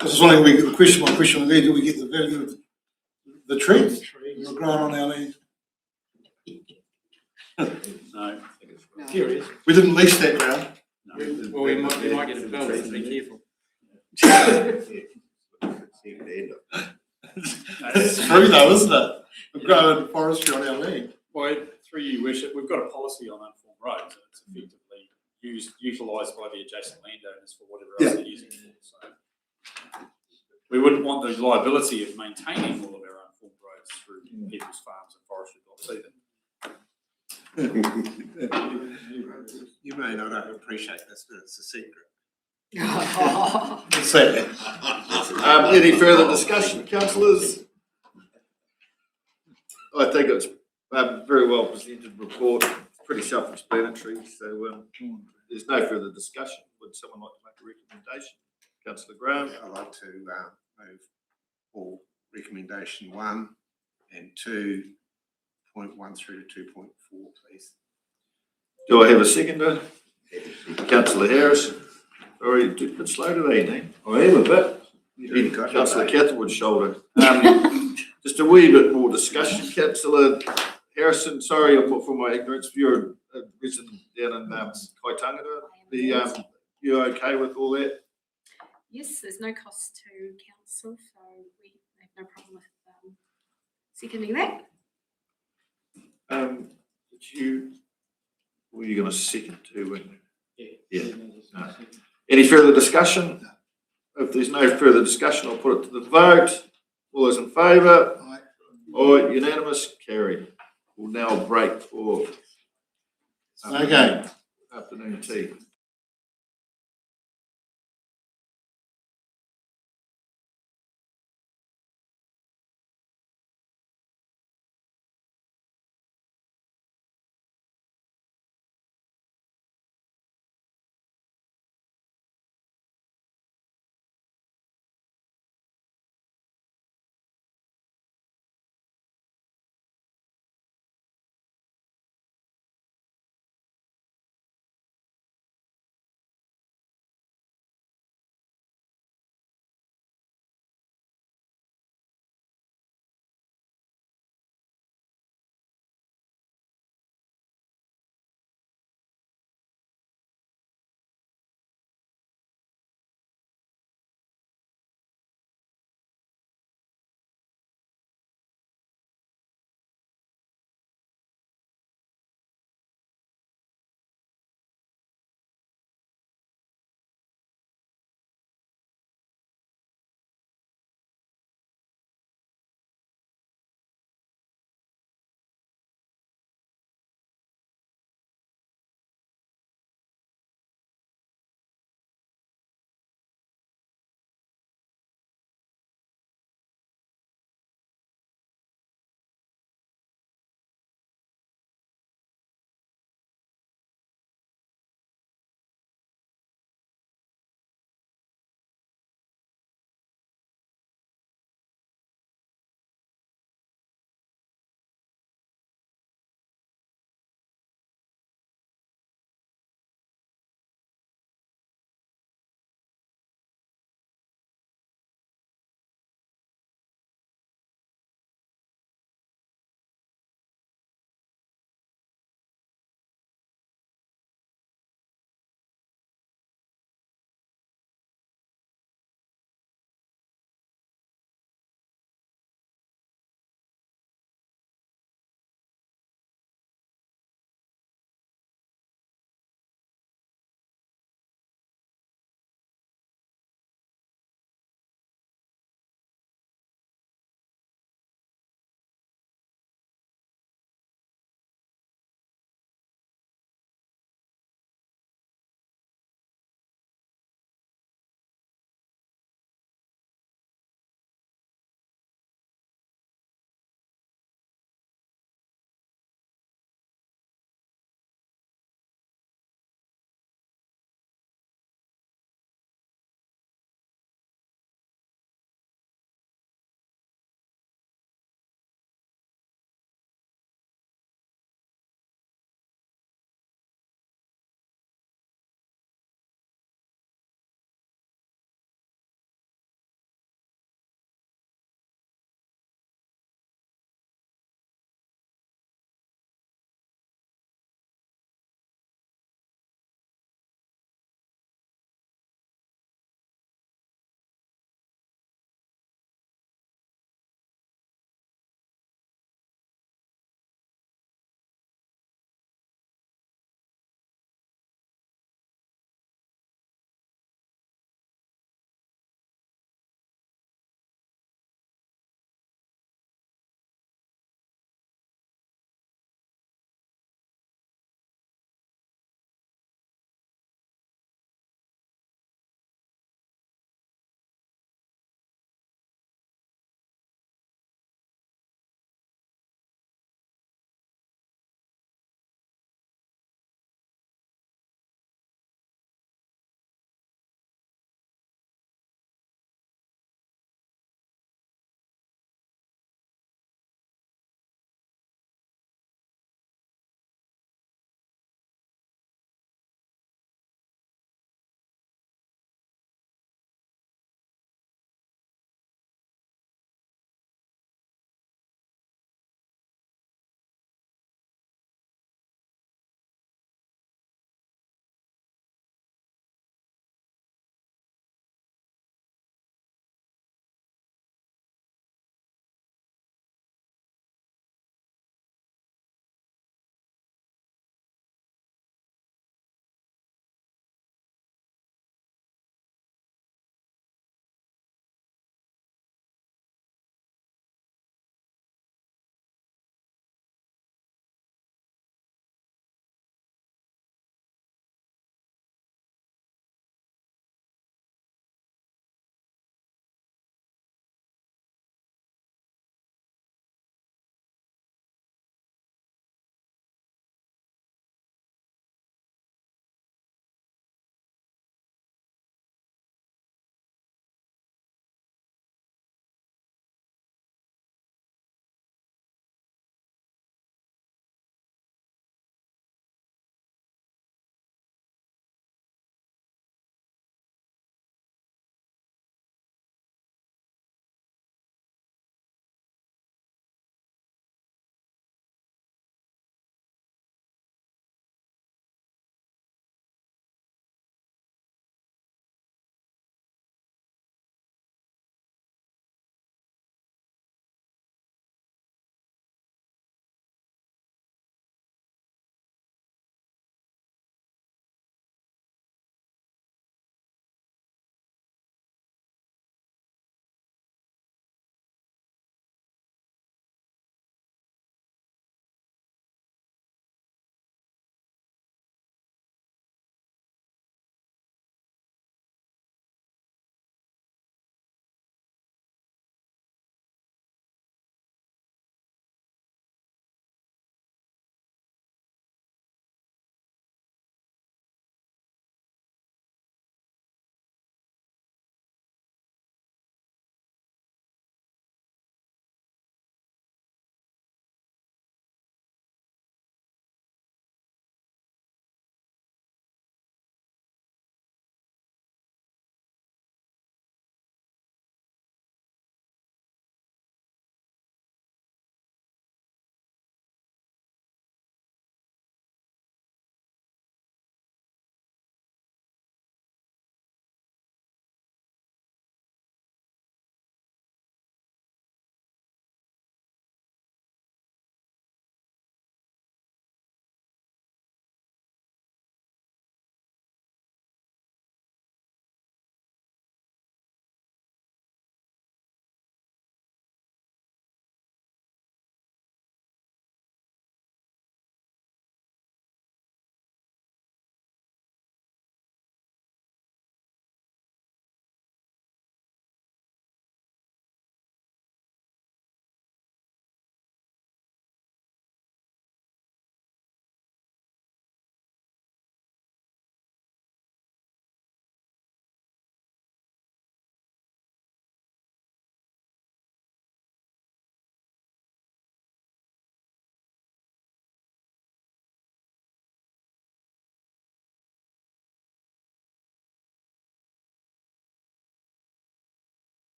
This is one we, my question was there, do we get the value of the trees that are growing on our land? No. Curious. We didn't lease that ground. Well, we might get a bill, so be careful. It's true though, isn't it? We're growing forestry on our land. Well, through you, Worship, we've got a policy on unformed roads, and it's effectively utilised by the adjacent landowners for whatever else they're using it for. So we wouldn't want the liability of maintaining all of our unformed roads through people's farms and forestry lots either. You may not appreciate this, but it's a secret. Any further discussion, councillors? I think it's a very well presented report, pretty self-explanatory, so there's no further discussion. Would someone like to make a recommendation? Councillor Graham? I'd like to move all recommendation 1 and 2.1 through to 2.4, please. Do I have a seconder? Councillor Harris? Sorry, a bit slow today, Dean. I am a bit. Councillor Cathwood's shoulder. Just a wee bit more discussion. Councillor Harrison, sorry for my ignorance. You're a resident down in Kaitangata. You okay with all that? Yes, there's no cost to council, so we have no problem with seconding that. Were you going to second too, weren't you? Yeah. No. Any further discussion? If there's no further discussion, I'll put it to the vote. All those in favour? Aye. Unanimous, carried. We'll now break for afternoon tea.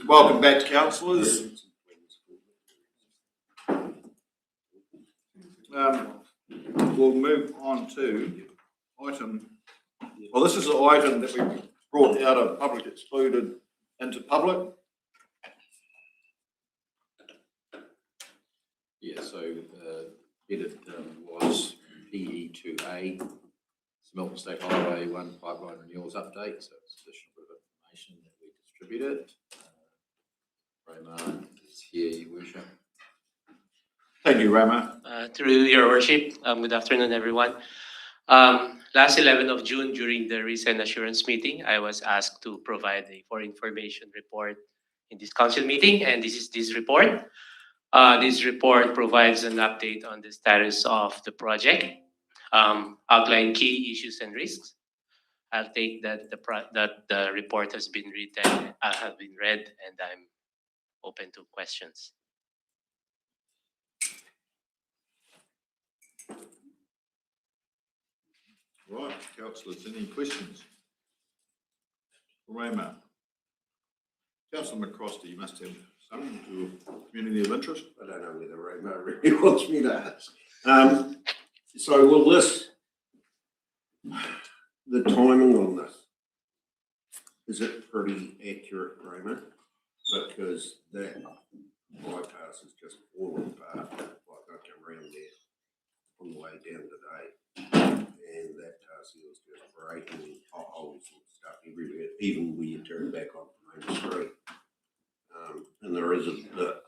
Welcome back, councillors. We'll move on to item, well, this is the item that we brought out of public excluded into public. Yeah, so edit was PE2A, Milton State Highway 1 pipeline renewals update. So it's additional bit of information that we distributed. Roma is here, Your Worship. Thank you, Rama. Through Your Worship, good afternoon, everyone. Last 11th of June, during the recent assurance meeting, I was asked to provide a for information report in this council meeting, and this is this report. This report provides an update on the status of the project, outline key issues and risks. I'll take that the report has been written, have been read, and I'm open to questions. Right, councillors, any questions? Rama. Councillor McCroster, you must have something to community of interest. I don't know whether Roma really wants me to ask. So will this, the timing on this, is it pretty accurate, Roma? Because that bypass is just falling apart, like I come around there on the way down today. And that tar seal is just breaking potholes and stuff everywhere, even when you turn back on Main Street. And there is the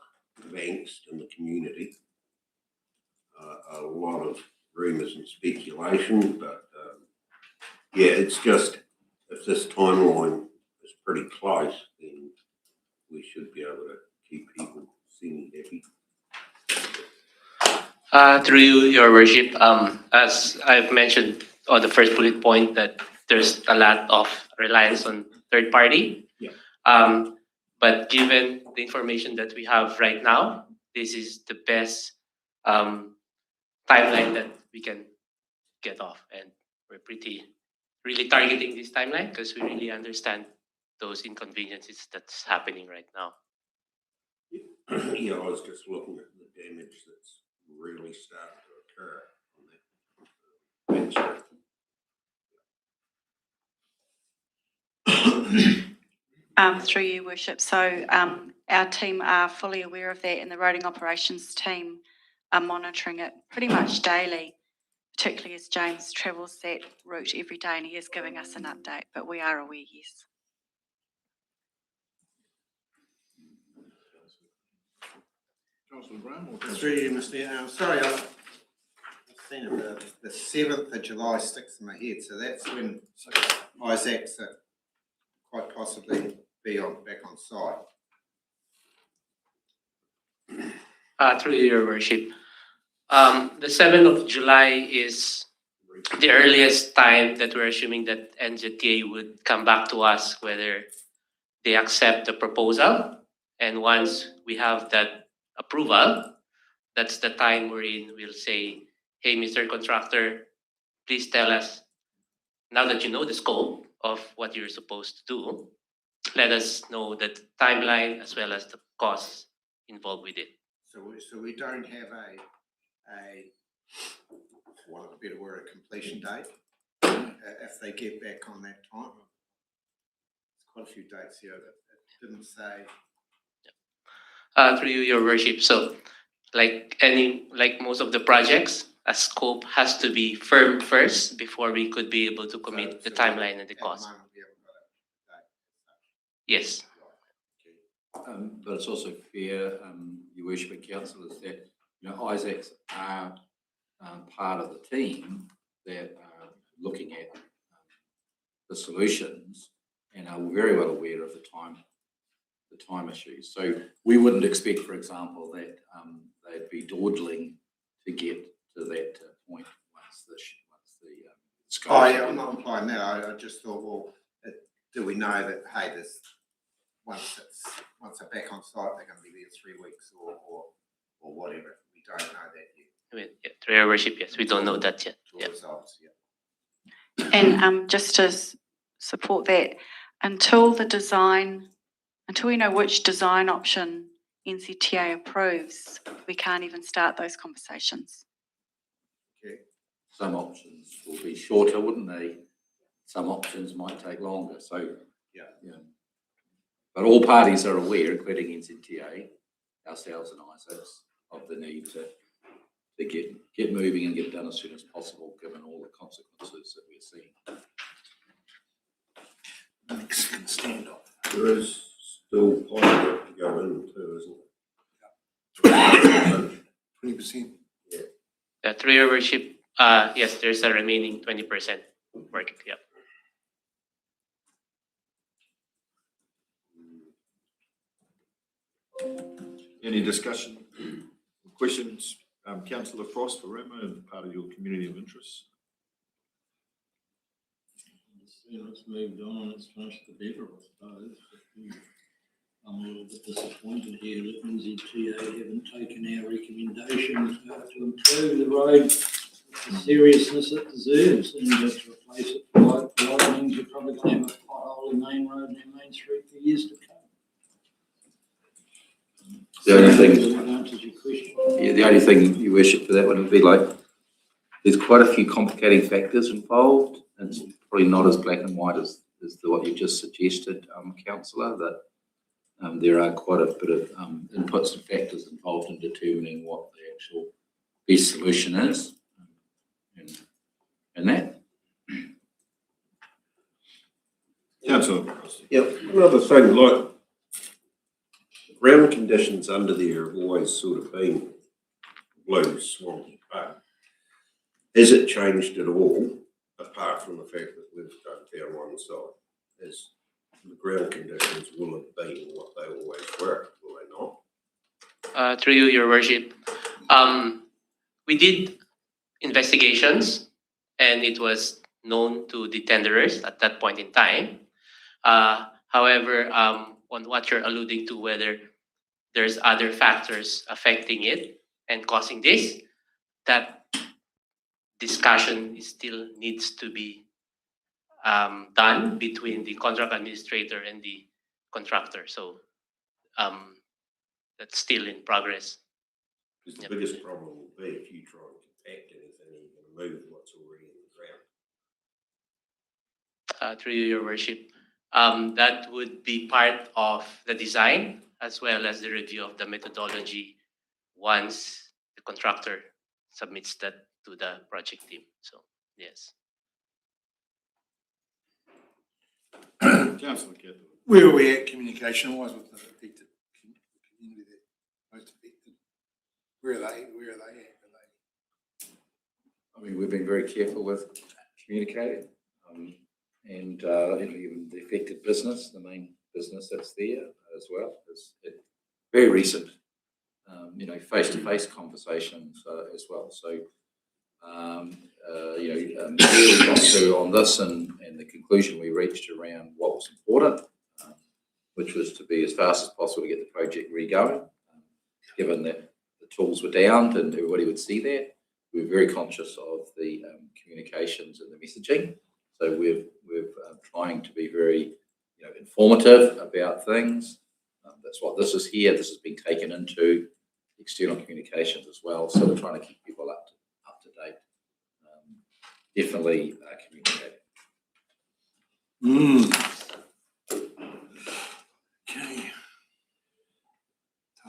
angst in the community, a lot of rumours and speculation, but yeah, it's just, if this timeline is pretty close, then we should be able to keep people semi-happy. Through Your Worship, as I've mentioned on the first bullet point, that there's a lot of reliance on third party. Yeah. But given the information that we have right now, this is the best timeline that we can get off, and we're really targeting this timeline because we really understand those inconveniences that's happening right now. Yeah, I was just looking at the damage that's really starting to occur on that Main Street. Through you, Worship. So our team are fully aware of that, and the roading operations team are monitoring it pretty much daily, particularly as James travels that route every day, and he is giving us an update, but we are aware, yes. Councillor Graham? Through you, Mr. Sorry, I've seen it, the 7th of July sticks in my head, so that's when Isaac's quite possibly be back on site. Through Your Worship, the 7th of July is the earliest time that we're assuming that NZTA would come back to us whether they accept the proposal, and once we have that approval, that's the time wherein we'll say, hey, Mr. Contractor, please tell us, now that you know the scope of what you're supposed to do, let us know the timeline as well as the costs involved with it. So we don't have a for want of a better word, a completion date, if they get back on that time. There's quite a few dates here that didn't say. Through Your Worship, so like most of the projects, a scope has to be firm first before we could be able to commit the timeline and the cost. Yes. But it's also fair, Your Worship and councillors, that Isaacs are part of the team that are looking at the solutions and are very well aware of the time issues. So we wouldn't expect, for example, that they'd be dawdling to get to that point once the scope. Oh yeah, I'm not implying that. I just thought, well, do we know that, hey, this once they're back on site, they're going to be there 3 weeks or whatever. We don't know that yet. I mean, yeah, through Your Worship, yes, we don't know that yet. Yeah. Results, yeah. And just to support that, until we know which design option NZTA approves, we can't even start those conversations. Some options will be shorter, wouldn't they? Some options might take longer, so, yeah. But all parties are aware, including NZTA, ourselves and ISIS, of the need to get moving and get done as soon as possible, given all the consequences that we're seeing. Mexican standoff. There is still quite a bit to go in too, isn't it? 20%. The through your worship, yes, there's a remaining 20% work, yeah. Any discussion, questions? Councillor Frost for Roma and part of your community of interest. Let's move on, let's finish the better, I suppose. I'm a little bit disappointed here that NZTA haven't taken our recommendations to improve the road with the seriousness it deserves, and just replace it for widenings. You're probably going to have a pothole in Main Road and Main Street for years to come. The only thing, That answers your question. yeah, the only thing, Your Worship, for that one would be like, there's quite a few complicating factors involved. And it's probably not as black and white as what you just suggested, Councillor, that there are quite a bit of inputs and factors involved in determining what the actual best solution is. And that. Councillor. Yeah, another thing, like ground conditions under there have always sort of been blue, swampy, but has it changed at all, apart from the fact that we've got down one side? As the ground conditions will have been what they always were, will they not? Through you, Your Worship, we did investigations, and it was known to the tenderers at that point in time. However, on what you're alluding to, whether there's other factors affecting it and causing this, that discussion still needs to be done between the contract administrator and the contractor. So that's still in progress. Because the biggest problem will be if you try and compact anything, you're going to move what's already in the ground. Through you, Your Worship, that would be part of the design as well as the review of the methodology once the contractor submits that to the project team. So, yes. Councillor Campbell. Where are we at communication-wise with the affected community that most affected? Where are they at? I mean, we've been very careful with communicating, and even the affected business, the main business that's there as well, is very recent, face-to-face conversations as well. So, where we got to on this and the conclusion we reached around what was important, which was to be as fast as possible to get the project re-going, given that the tools were down and everybody would see that. We were very conscious of the communications and the messaging. So we're trying to be very informative about things. That's what this is here. This has been taken into external communications as well. So we're trying to keep people up to date. Definitely communicating. Okay.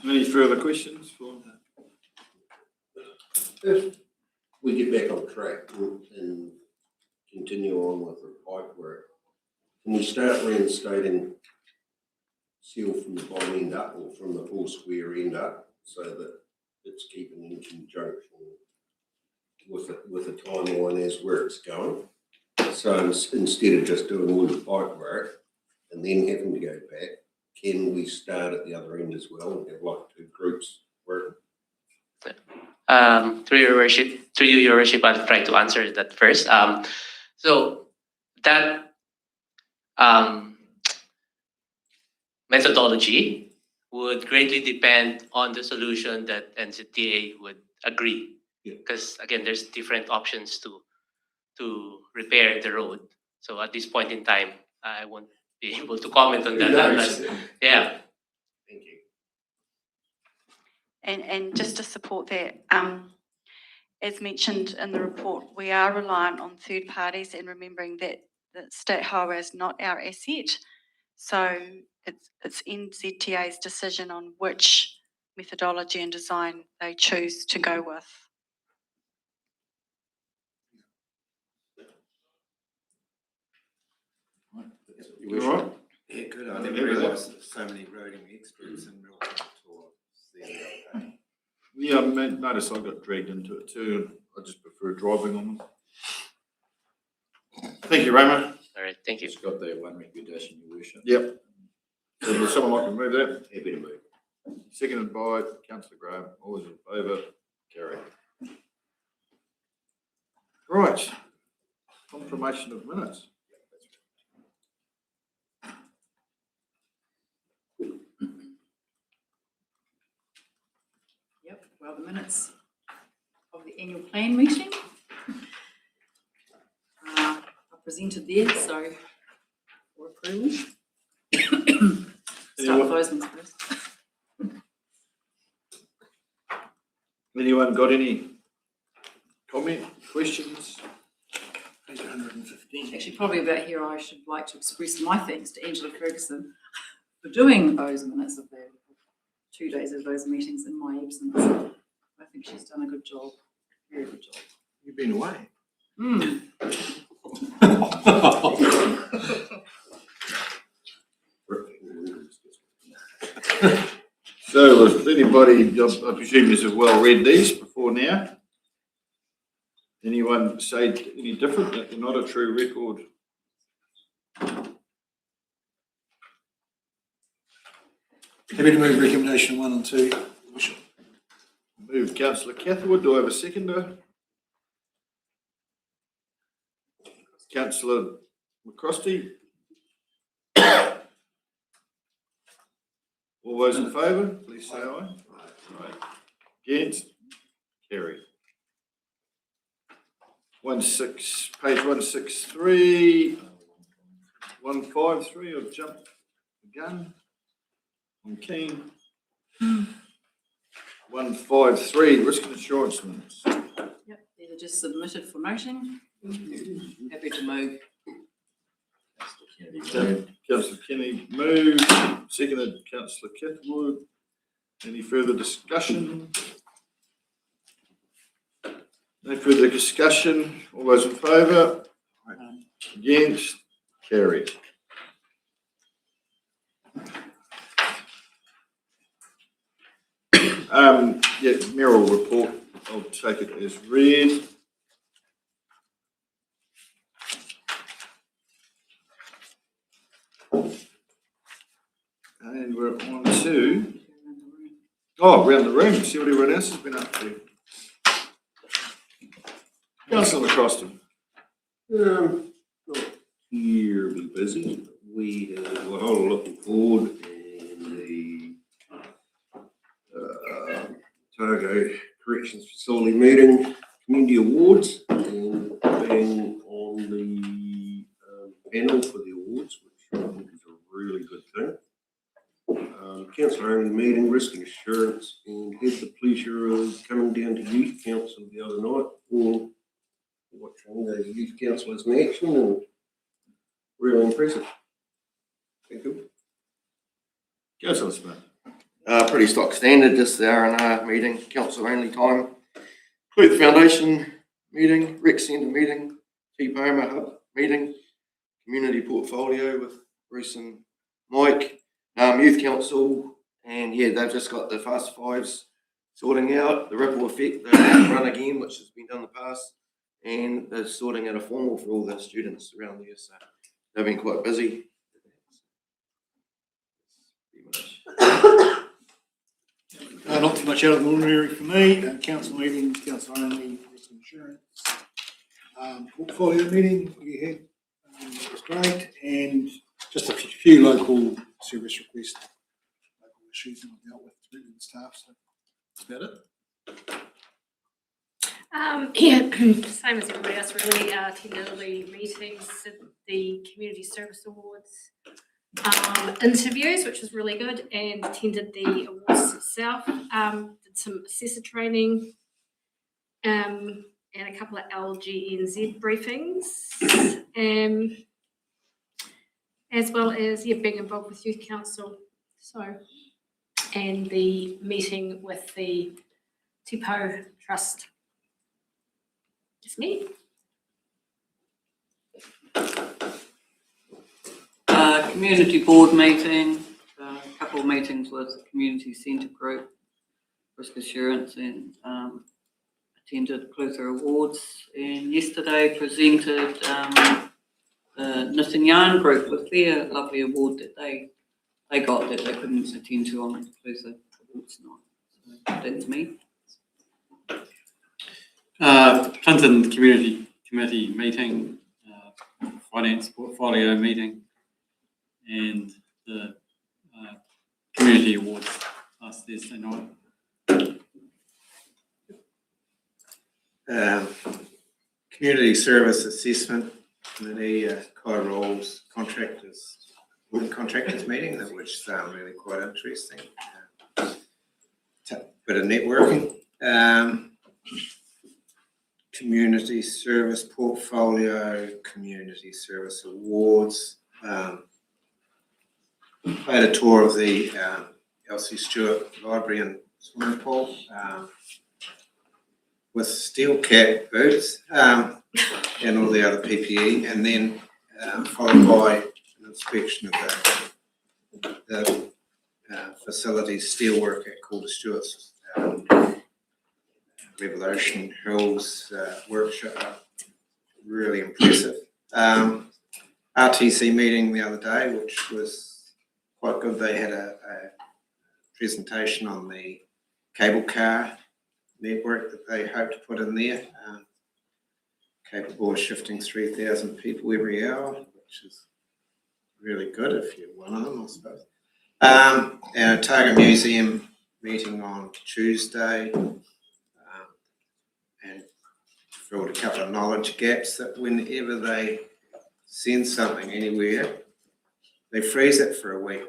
Any further questions for? If we get back on track and continue on with the pipe work, can we start reinstating seal from the bottom end up or from the whole square end up so that it's keeping in conjunction with the timeline as where it's going? So instead of just doing all the pipe work and then having to go back, can we start at the other end as well and have like two groups working? Through you, Your Worship, I'll try to answer that first. So that methodology would greatly depend on the solution that NZTA would agree. Because again, there's different options to repair the road. So at this point in time, I won't be able to comment on that Who knows? unless, yeah. Thank you. And just to support that, as mentioned in the report, we are reliant on third parties and remembering that the state highway is not our asset. So it's NZTA's decision on which methodology and design they choose to go with. You all right? Yeah, good. I didn't realise there were so many roading experts in Milton towards the other day. Yeah, I noticed I got dragged into it too. I just prefer driving on them. Thank you, Raymo. All right, thank you. Just got that one recommendation, Your Worship. Yep. So would someone like to move that? Happy to move. Seconded by Councillor Graham. All those in favour? Carried. Right. Confirmation of minutes. Yep, well, the minutes of the annual plan meeting are presented there, so for approval. Start with those ones first. Anyone got any comment, questions? Page 115. Actually, probably about here, I should like to express my thanks to Angela Ferguson for doing those minutes of the 2 days of those meetings in my absence. I think she's done a good job, very good job. You've been away. So, if anybody, I presume you have well read these before now. Anyone say any different, that they're not a true record? Happy to move recommendation 1 and 2. Move Councillor Catherwood. Do I have a seconder? Councillor McCrosty. All those in favour, please say aye. Aye. Against? Carried. Page 163, 153, I've jumped the gun. I'm keen. 153, risk and insurance minutes. Yep, these are just submitted for noting. Happy to move. Councillor Kenny moved, seconded Councillor Catherwood. Any further discussion? No further discussion. All those in favour? Against? Carried. Yeah, Merrill report. I'll take it as read. And we're on to, around the room, see what everyone else has been up to. Councillor McCroston. Not terribly busy. We have a whole looking forward in the Otago Corrections Facility meeting, community awards, and being on the panel for the awards, which I think is a really good thing. Council only meeting, risk and assurance, and had the pleasure of coming down to youth council the other night for watching the youth councillors in action, and really impressive. Thank you. Councillor Smith. Pretty stock standard, just the R&R meeting, council only time. Include the foundation meeting, rec centre meeting, T-Poma hub meeting, community portfolio with Bruce and Mike, youth council, and yeah, they've just got the fast fives sorting out, the ripple effect, the run again, which has been done in the past, and they're sorting out a formal for all the students around there, so they've been quite busy. Not too much out of the ordinary for me. Council meetings, council only, risk insurance. Portfolio meeting we had was great, and just a few local service requests, local issues that I've dealt with through the staff. So that's about it. Same as everybody else, really. Attended all the meetings, the community service awards. interviews, which was really good, and attended the awards itself. Did some assessor training, and a couple of LGNZ briefings, as well as being involved with Youth Council. So, and the meeting with the Tipo Trust. Just me. Community board meeting, a couple of meetings with the community centre group, risk assurance, and attended Clutha Awards, and yesterday presented the Knit and Yarn group with their lovely award that they got that they couldn't attend to on the Clutha Awards night. So that's me. Clinton Community Committee meeting, finance portfolio meeting, and the community awards last Thursday night. Community service assessment committee, Kai Rolls contractors meeting, which sound really quite interesting. Bit of networking. Community service portfolio, community service awards. I had a tour of the Elsie Stewart Library and swimming pool with steel cap boots and all the other PPE, and then followed by an inspection of the facilities steelwork at Calder Stewart's Revolution Hills workshop. Really impressive. RTC meeting the other day, which was quite good. They had a presentation on the cable car network that they hope to put in there, capable of shifting 3,000 people every hour, which is really good if you're one of them, I suppose. And a Targa Museum meeting on Tuesday, and filled a couple of knowledge gaps that whenever they send something anywhere, they freeze it for a week.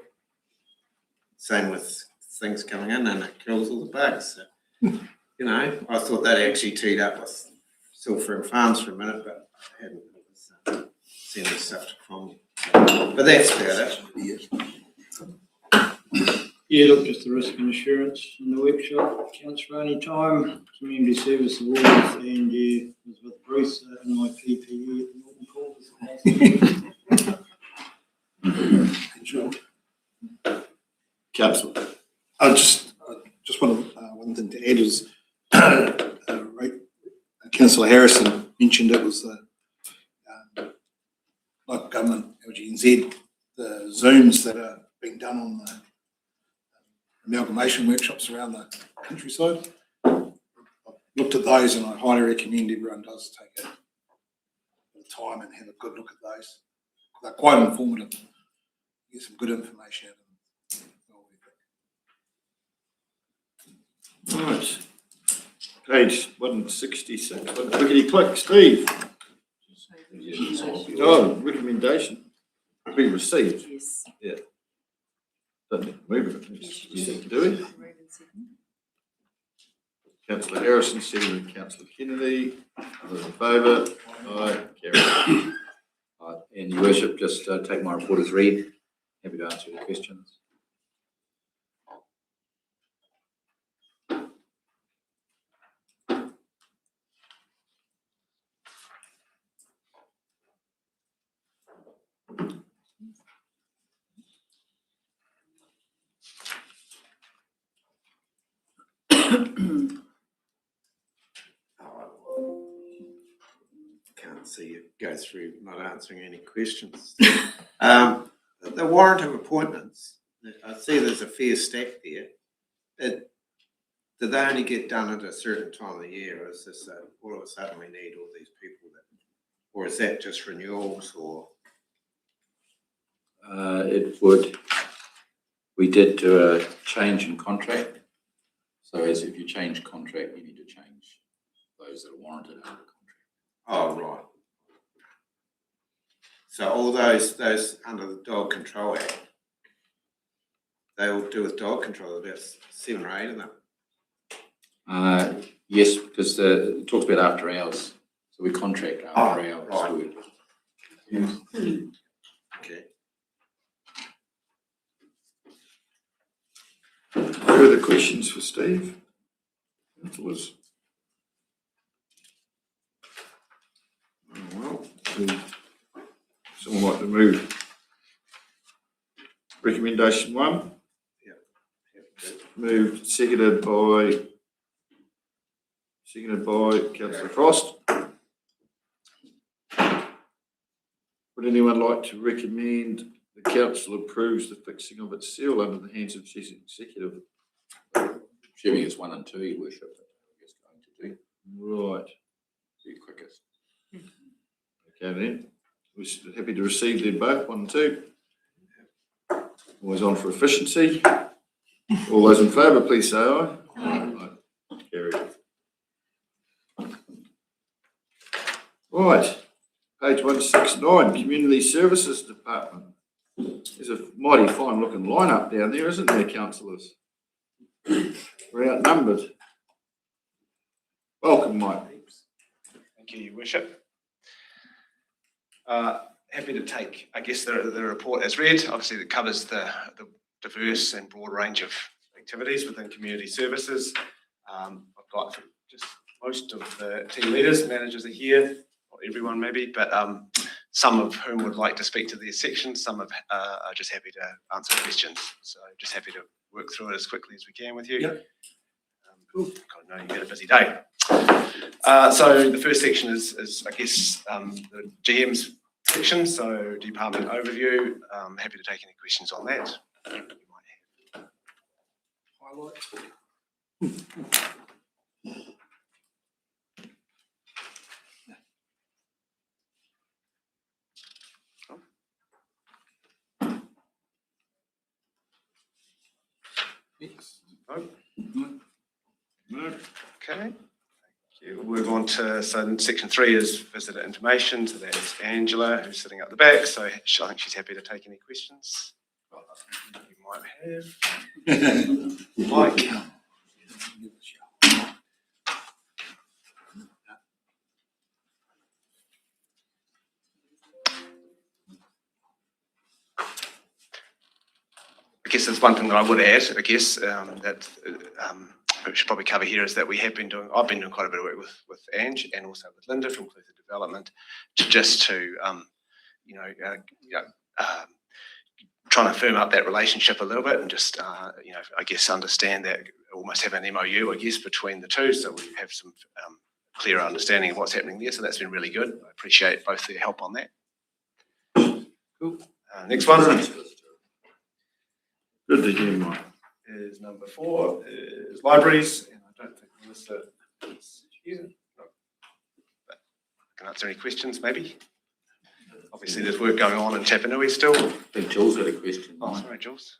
Same with things coming in, and it kills all the bugs. So, you know, I thought that actually teed up with Silver Farms for a minute, but I hadn't sending stuff to Cromwell. But that's about it. Yeah, look, just the risk and assurance in the workshop, counts for any time, community service awards, and was with Bruce in my PPE at the Norton Sure. Councillor. I just want one thing to add is Councillor Harrison mentioned it was like government, LGNZ, the Zooms that are being done on the amalgamation workshops around the countryside. I've looked at those and I highly recommend everyone does take a bit of time and have a good look at those. They're quite informative. You get some good information out of them. Right. Page 166. Clickety click, Steve. Oh, recommendation. We received. Yes. Yeah. Don't need to move it. Just need to do it. Councillor Harrison, seconded Councillor Kennedy. Others in favour? Aye. Carried. And Your Worship, just take my report as read. Happy to answer your questions. Can't see you go through not answering any questions. The warrant of appointments, I see there's a fair stack there. Do they only get done at a certain time of the year, or is this all of a sudden we need all these people or is that just renewals or? We did do a change in contract. So as if you change contract, you need to change those that are warranted under contract. Oh, right. So all those under the Dog Control Act, they all do with dog control, about 7 or 8 of them. Yes, because it talks about after hours, so we contract after hours. Right. Yes. Okay. Further questions for Steve? Councillors? Well, someone like to move recommendation 1? Yeah. Moved, seconded by councillor Frost. Would anyone like to recommend the council approves the fixing of its seal under the hands of chief executive? Assuming it's 1 and 2, your worship, I guess going to do. Right. Be quickest. Okay then. We're happy to receive them both, 1 and 2. Always on for efficiency. All those in favour, please say aye. Aye. Carried. Right, page 169, Community Services Department. There's a mighty fine looking lineup down there, isn't there, councillors? We're outnumbered. Welcome, Mike. Thank you, Your Worship. Happy to take, I guess, the report as read. Obviously, it covers the diverse and broad range of activities within community services. I've got just most of the team leaders, managers are here, not everyone maybe, but some of whom would like to speak to their sections. Some are just happy to answer questions. So just happy to work through it as quickly as we can with you. Yep. Cool. I know you've had a busy day. So the first section is I guess, the GM's section, so department overview. Happy to take any questions on that. You might have highlights. Yes. No. Okay. Thank you. We'll move on to, so section 3 is visitor information. So that is Angela, who's sitting up the back. So I think she's happy to take any questions. You might have. Mike. I guess there's one thing that I would add, I guess, that we should probably cover here is that I've been doing quite a bit of work with Ange and also with Linda from Clutha Development to trying to firm up that relationship a little bit and just, I guess understand that almost have an MOU, I guess, between the two. So we have some clearer understanding of what's happening there. So that's been really good. I appreciate both their help on that. Cool. Next one. Good to hear, Mike. Is number 4 is libraries, and I don't think Melissa is here. No. But I can answer any questions, maybe. Obviously, there's work going on in Tapanui still. I think Jules had a question. Oh, sorry, Jules.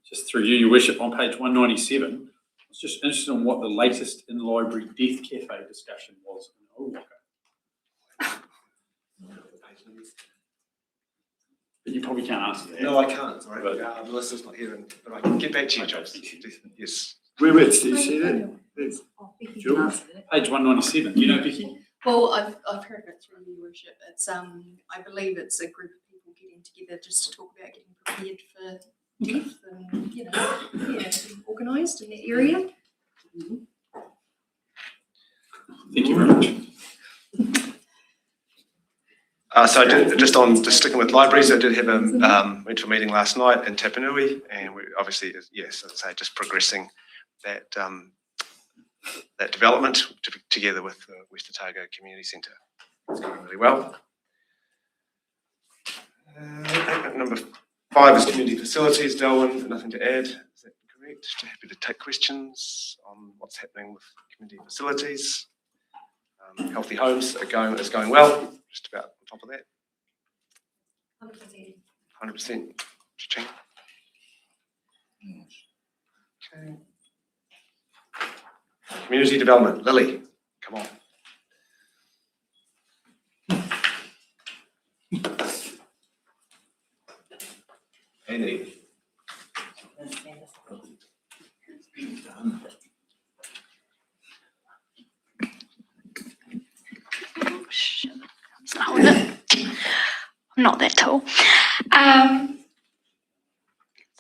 Just through you, Your Worship, on page 197, I was just interested in what the latest in-library death cafe discussion was. Oh, okay. But you probably can't answer that. No, I can't. Sorry, but Melissa's not here, but I can get back to you, Jules. Yes. Whereabouts do you see that? Jules? Page 197. You know, Vicky? Well, I've heard of it through Your Worship. It's I believe it's a group of people getting together just to talk about getting prepared for death and organised in that area. Thank you very much. So I did, just sticking with libraries, I did have went to a meeting last night in Tapanui, and we obviously, yes, I'd say just progressing that that development together with the West Otago Community Centre. It's going really well. Number 5 is community facilities. Darwin, nothing to add. Is that correct? Happy to take questions on what's happening with community facilities. Healthy homes is going well. Just about on top of that. 100%. Cha-ching. Okay. Community development, Lily, come on. Any. Hold it. I'm not that tall. It's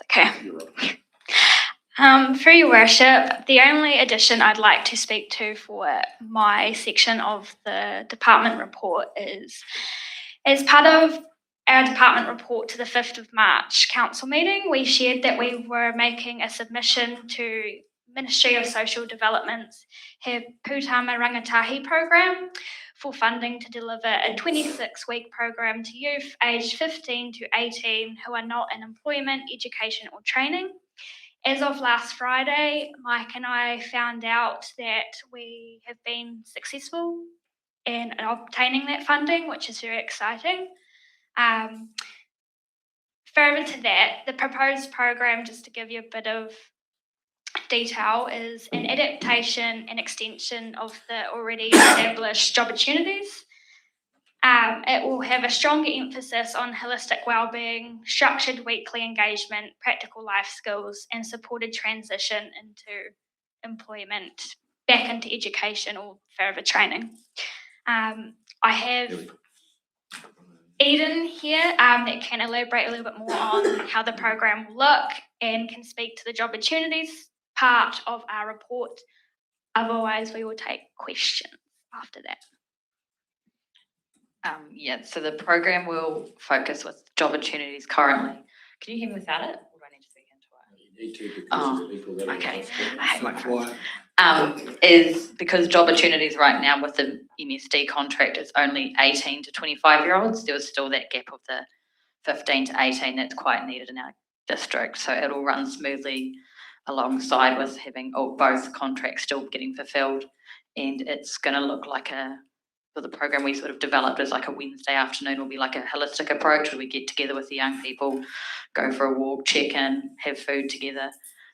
okay. Through your worship, the only addition I'd like to speak to for my section of the department report is, as part of our department report to the 5th of March council meeting, we shared that we were making a submission to Ministry of Social Development's He Pūtama Rangatahi program for funding to deliver a 26-week program to youth aged 15 to 18 who are not in employment, education or training. As of last Friday, Mike and I found out that we have been successful in obtaining that funding, which is very exciting. Further to that, the proposed program, just to give you a bit of detail, is an adaptation and extension of the already established job opportunities. It will have a stronger emphasis on holistic wellbeing, structured weekly engagement, practical life skills, and supported transition into employment, back into education or further training. I have Eden here that can elaborate a little bit more on how the program will look and can speak to the job opportunities part of our report. Otherwise, we will take questions after that. Yeah, so the program will focus with job opportunities currently. Can you hear me without it? Or do I need to speak into it? You need to because the people that are. Okay. I have my phone. Is because job opportunities right now with the MSD contract is only 18 to 25-year-olds. There was still that gap of the 15 to 18 that's quite needed in our district. So it'll run smoothly alongside with having both contracts still getting fulfilled. And it's going to look like for the program we sort of developed as like a Wednesday afternoon will be like a holistic approach where we get together with the young people, go for a walk, check in, have food together.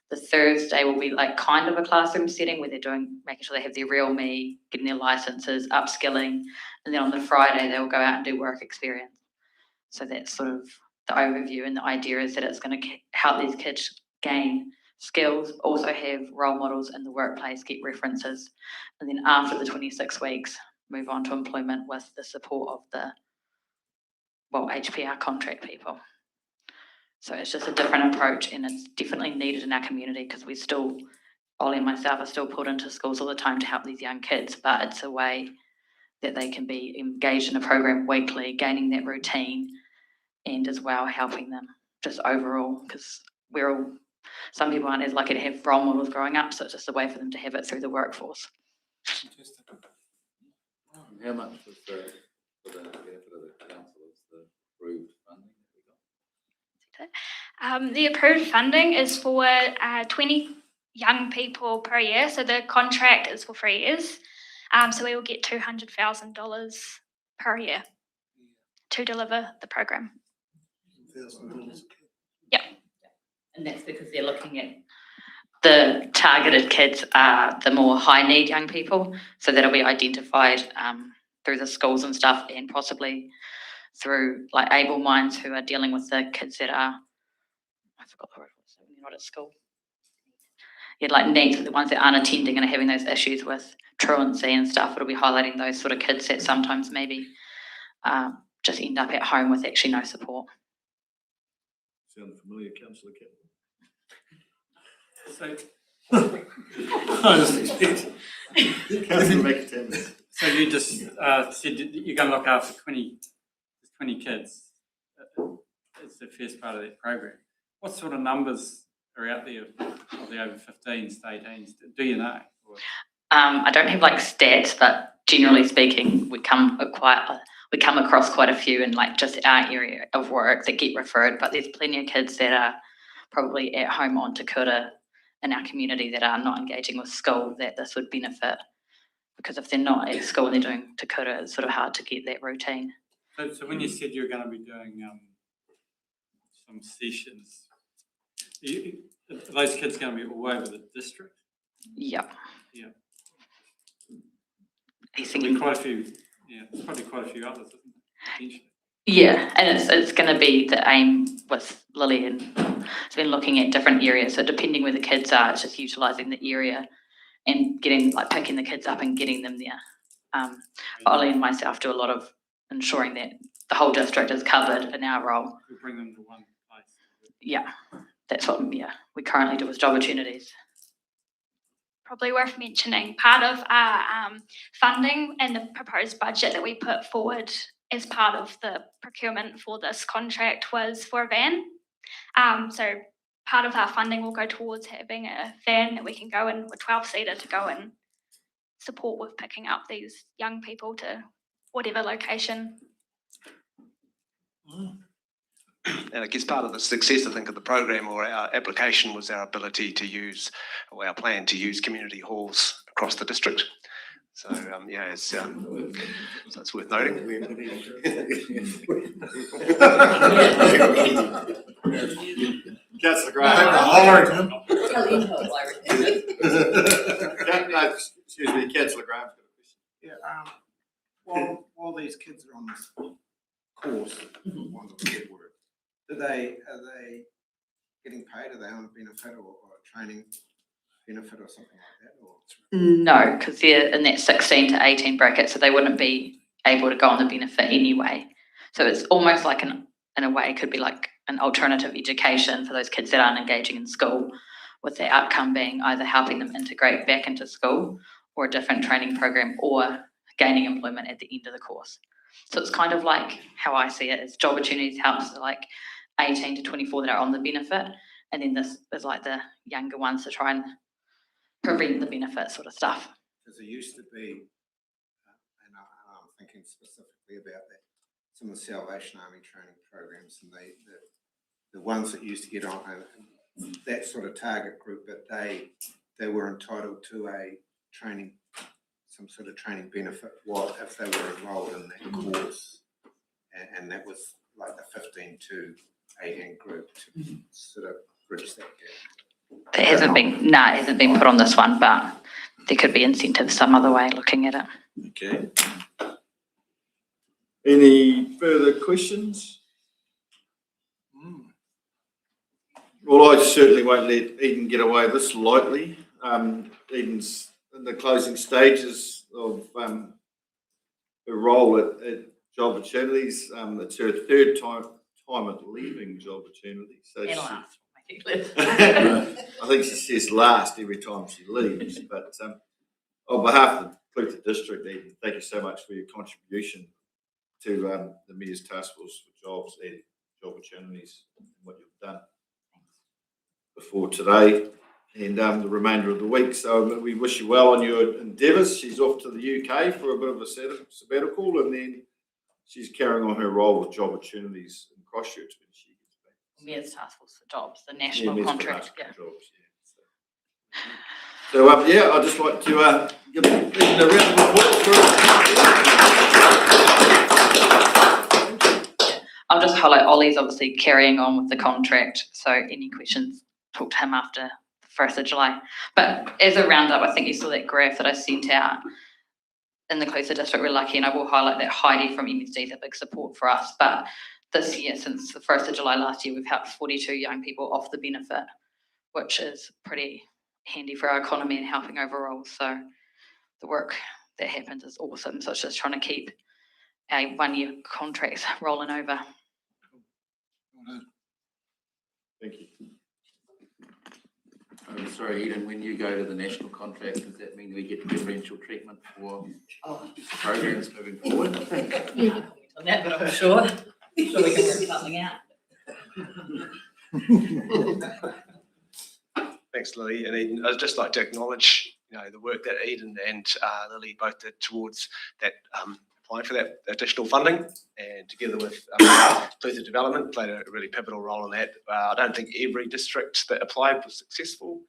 The Thursday will be like kind of a classroom setting where they're making sure they have their real me, getting their licenses, upskilling. And then on the Friday, they will go out and do work experience. So that's sort of the overview, and the idea is that it's going to help these kids gain skills, also have role models in the workplace, get references. And then after the 26 weeks, move on to employment with the support of the, HPR contract people. So it's just a different approach, and it's definitely needed in our community because we still, Ollie and myself are still pulled into schools all the time to help these young kids, but it's a way that they can be engaged in a program weekly, gaining that routine, and as well helping them just overall, because some people aren't as lucky to have role models growing up, so it's just a way for them to have it through the workforce. How much was for the benefit of the council is the approved funding that we got? The approved funding is for 20 young people per year, so the contract is for 3 years. So we will get $200,000 per year to deliver the program. Yep. And that's because they're looking at the targeted kids are the more high need young people, so that'll be identified through the schools and stuff, and possibly through like able minds who are dealing with the kids that are, I forgot the word, when you're not at school. Yeah, like needs, the ones that aren't attending and are having those issues with truancy and stuff. It'll be highlighting those sort of kids that sometimes maybe just end up at home with actually no support. Sound familiar, Councillor Campbell? So you just said that you're going to look after 20 kids. It's the first part of that program. What sort of numbers are out there of the over 15s to 18s? Do you know? I don't have like stats, but generally speaking, we come across quite a few in like just our area of work that get referred. But there's plenty of kids that are probably at home on Te Kura in our community that are not engaging with school that this would benefit, because if they're not at school and they're doing Te Kura, it's sort of hard to get that routine. So when you said you're going to be doing some sessions, are those kids going to be all over the district? Yep. Yeah. He's There'll be quite a few. Yeah, there's probably quite a few others, isn't there? Potentially. Yeah, and it's going to be the aim with Lily, and it's been looking at different areas. So depending where the kids are, it's just utilising the area and getting, like, picking the kids up and getting them there. Ollie and myself do a lot of ensuring that the whole district is covered in our role. We bring them to one place. Yeah, that's what we currently do with job opportunities. Probably worth mentioning, part of our funding and the proposed budget that we put forward as part of the procurement for this contract was for a van. So part of our funding will go towards having a van that we can go in, a 12-seater, to go and support with picking up these young people to whatever location. And I guess part of the success, I think, of the program or our application was our ability to use, or our plan to use community halls across the district. So, yeah, so it's worth noting. Councillor Graham. Excuse me, Councillor Graham's got a question. Yeah, while these kids are on this course, one of the good word, are they getting paid? Are they on a benefit or a training benefit or something like that? Or No, because they're in that 16 to 18 bracket, so they wouldn't be able to go on the benefit anyway. So it's almost like in a way, it could be like an alternative education for those kids that aren't engaging in school, with the outcome being either helping them integrate back into school or a different training program or gaining employment at the end of the course. So it's kind of like how I see it, is job opportunities helps like 18 to 24 that are on the benefit, and then this is like the younger ones to try and prevent the benefit sort of stuff. because there used to be, and I'm thinking specifically about that, some of the Salvation Army training programs, and the ones that used to get on that sort of target group, but they were entitled to a training, some sort of training benefit, what if they were enrolled in that course, and that was like the 15 to 18 group to sort of bridge that gap. It hasn't been put on this one, but there could be incentives some other way looking at it. Okay. Any further questions? Well, I certainly won't let Eden get away this lightly. Eden's in the closing stages of her role at Job Opportunities. It's her third time at leaving Job Opportunities. So I think she says last every time she leaves. But on behalf of the Clutha District, Eden, thank you so much for your contribution to the Mayor's Task Force for Jobs and Job Opportunities and what you've done before today and the remainder of the week. So we wish you well on your endeavours. She's off to the UK for a bit of a sabbatical, and then she's carrying on her role with Job Opportunities in Christchurch when she gets back. Mayor's Task Force for Jobs, the national contract. Yeah. So I'd just like to give Eden a round of applause I'll just highlight Ollie's obviously carrying on with the contract. So any questions, talk to him after the 1st of July. But as a roundup, I think you saw that graph that I sent out in the Clutha District. We're lucky, and I will highlight that Heidi from MSD is a big support for us. But this year, since the 1st of July last year, we've helped 42 young people off the benefit, which is pretty handy for our economy and helping overall. So the work that happens is awesome. So it's just trying to keep our 1-year contracts rolling over. Thank you. I'm sorry, Eden, when you go to the national contract, does that mean we get differential treatment for programs moving forward? Yeah, on that, but I'm sure we can work something out. Thanks, Lily and Eden. I'd just like to acknowledge, the work that Eden and Lily both did towards that applying for that additional funding, and together with Clutha Development played a really pivotal role in that. I don't think every district that applied was successful,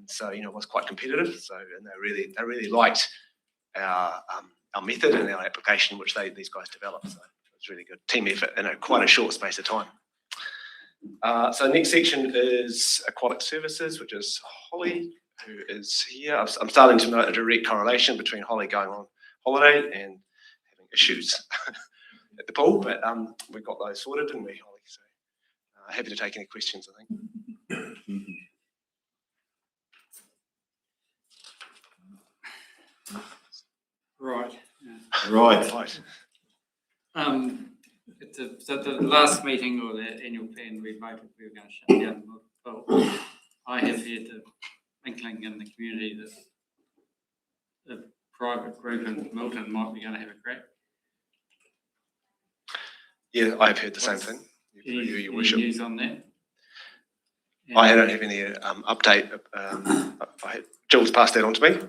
so it was quite competitive. So and they really liked our method and our application, which these guys developed. So it was really good team effort in quite a short space of time. So next section is aquatic services, which is Holly, who is here. I'm starting to note a direct correlation between Holly going on holiday and having issues at the pool, but we got those sorted, didn't we, Holly? So happy to take any questions, I think. Right. Right. At the last meeting or the annual plan, we voted we were going to shut down Milton. I have had the inkling in the community that a private group in Milton might be going to have a crack. Yeah, I've heard the same thing. Your worship. Any news on that? I don't have any update. Jill's passed that on to me.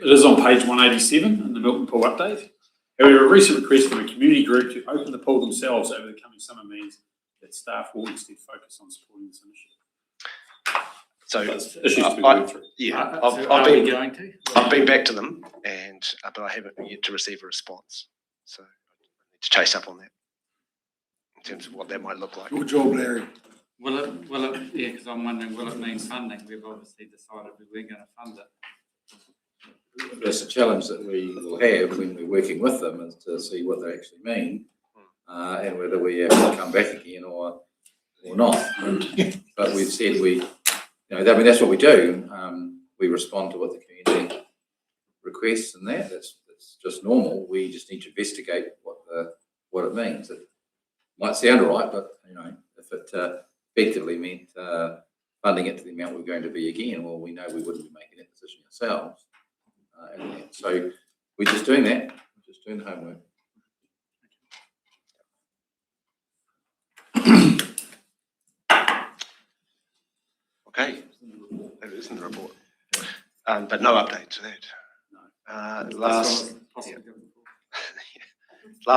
It is on page 187 in the Milton Pool update. However, a recent request from a community group to open the pool themselves over the coming summer means that staff will instead focus on supporting this initiative. So issues to be worked through. Yeah, I've been back to them, and but I haven't yet to receive a response. So I need to chase up on that in terms of what that might look like. Good job, Larry. Will it, yeah, because I'm wondering, will it mean funding? We've obviously decided we we're going to fund it. That's a challenge that we will have when we're working with them, is to see what they actually mean, and whether we have to come back again or not. But we've said that's what we do. We respond to what the community requests, and that's just normal. We just need to investigate what it means. It might sound all right, but if it effectively meant funding it to the amount we're going to be again, well, we know we wouldn't be making that decision ourselves. So we're just doing that. We're just doing the homework. Okay, that is in the report, but no update to that. Last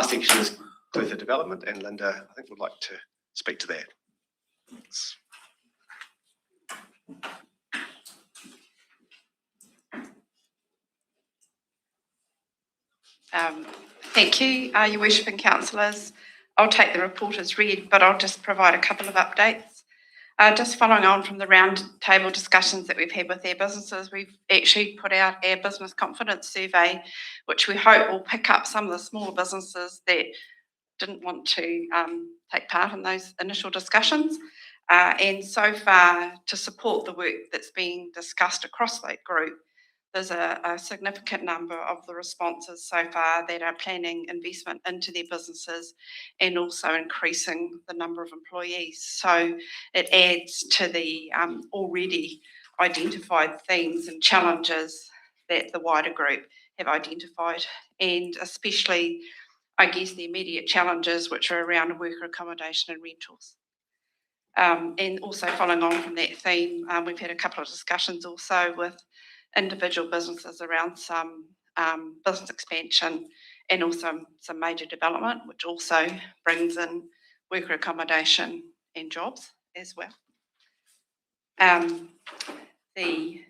section is Clutha Development, and Linda, I think, would like to speak to that. Thanks. Thank you, your worship and councillors. I'll take the report as read, but I'll just provide a couple of updates. Just following on from the round table discussions that we've had with our businesses, we've actually put out our business confidence survey, which we hope will pick up some of the smaller businesses that didn't want to take part in those initial discussions. And so far, to support the work that's being discussed across that group, there's a significant number of the responses so far that are planning investment into their businesses and also increasing the number of employees. So it adds to the already identified themes and challenges that the wider group have identified, and especially, I guess, the immediate challenges which are around worker accommodation and rentals. And also following on from that theme, we've had a couple of discussions also with individual businesses around some business expansion and also some major development, which also brings in worker accommodation and jobs as well. The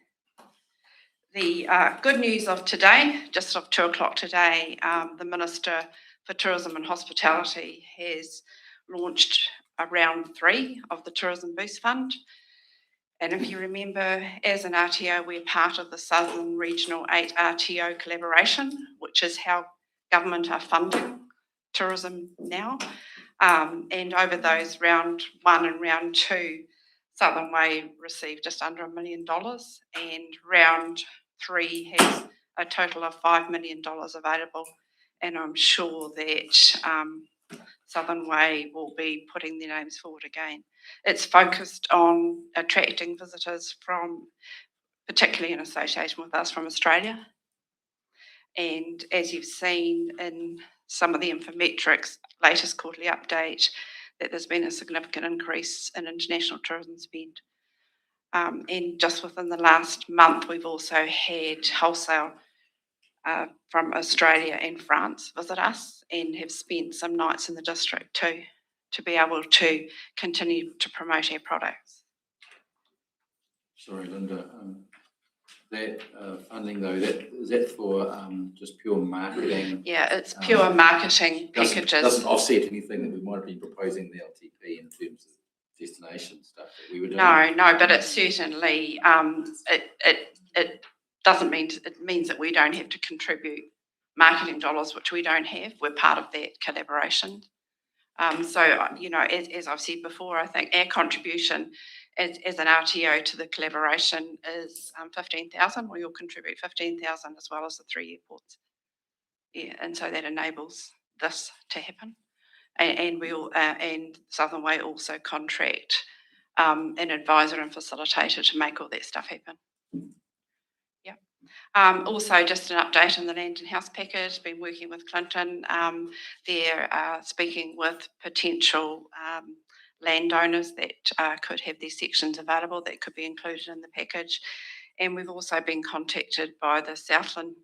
good news of today, just of 2 o'clock today, the Minister for Tourism and Hospitality has launched round 3 of the Tourism Boost Fund. And if you remember, as an RTO, we're part of the Southern Regional 8 RTO collaboration, which is how government are funding tourism now. And over those round 1 and round 2, Southern Way received just under $1 million, and round 3 has a total of $5 million available. And I'm sure that Southern Way will be putting their names forward again. It's focused on attracting visitors from, particularly in association with us, from Australia. And as you've seen in some of the Infometrics latest quarterly update, that there's been a significant increase in international tourism spend. And just within the last month, we've also had wholesale from Australia and France visit us and have spent some nights in the district too, to be able to continue to promote our products. Sorry, Linda. That funding though, is that for just pure marketing? Yeah, it's pure marketing packages. Doesn't offset anything that we might have been proposing the LTP in terms of destination stuff that we were doing? No, but it certainly, it doesn't mean, it means that we don't have to contribute marketing dollars, which we don't have. We're part of that collaboration. As I've said before, I think our contribution as an RTO to the collaboration is 15,000. We all contribute 15,000 as well as the 3 airports. Yeah, and so that enables this to happen. And we all, and Southern Way also contract an advisor and facilitator to make all that stuff happen. Yeah. Also, just an update on the land and house package. Been working with Clinton. They're speaking with potential landowners that could have these sections available that could be included in the package. And we've also been contacted by the Southland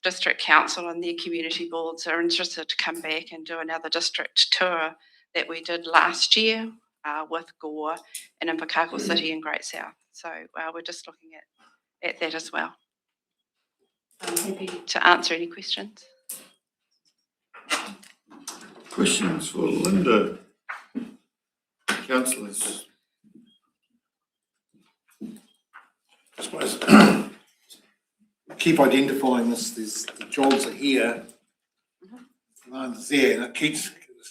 District Council, and their community boards are interested to come back and do another district tour that we did last year with Gore and Invercargill City and Great South. So we're just looking at that as well. I'm happy to answer any questions. Questions for Linda? Councillors? I suppose keep identifying this. The jobs are here, demand is there, and it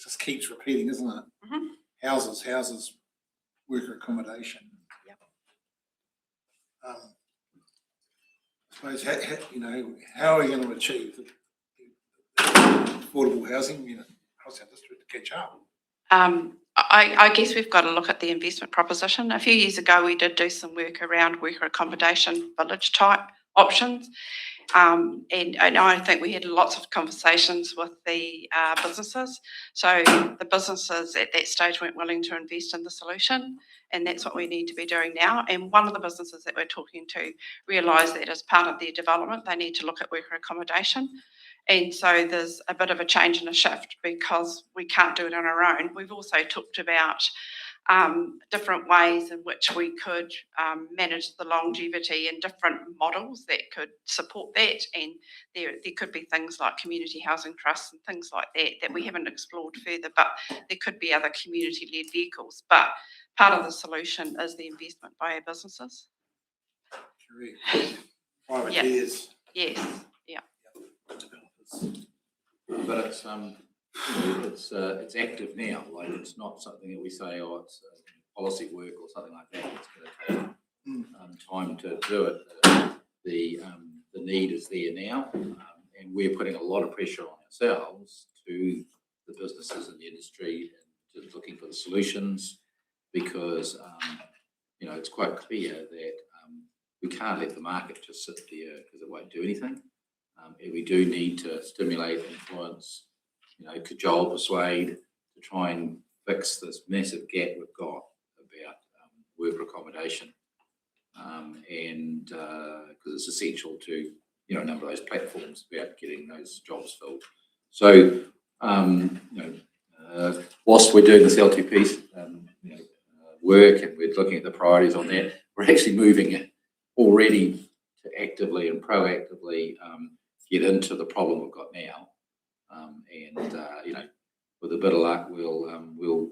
just keeps repeating, isn't it? Houses, worker accommodation. Yep. I suppose how are we going to achieve the affordable housing across our district to catch up? I guess we've got to look at the investment proposition. A few years ago, we did do some work around worker accommodation village type options. And I think we had lots of conversations with the businesses. So the businesses at that stage weren't willing to invest in the solution, and that's what we need to be doing now. And one of the businesses that we're talking to realised that as part of their development, they need to look at worker accommodation. And so there's a bit of a change and a shift because we can't do it on our own. We've also talked about different ways in which we could manage the longevity and different models that could support that. And there could be things like community housing trusts and things like that we haven't explored further, but there could be other community-led vehicles. But part of the solution is the investment by our businesses. Privateers. Yes. Yeah. But it's active now. Like it's not something that we say, oh, it's policy work or something like that. It's going to take time to do it. The need is there now, and we're putting a lot of pressure on ourselves to the businesses in the industry and just looking for the solutions because it's quite clear that we can't let the market just sit there because it won't do anything. And we do need to stimulate, influence, cajole, persuade to try and fix this massive gap we've got about worker accommodation, and because it's essential to a number of those platforms about getting those jobs filled. So whilst we're doing this LTP work and we're looking at the priorities on that, we're actually moving it already to actively and proactively get into the problem we've got now, and with a bit of luck, we'll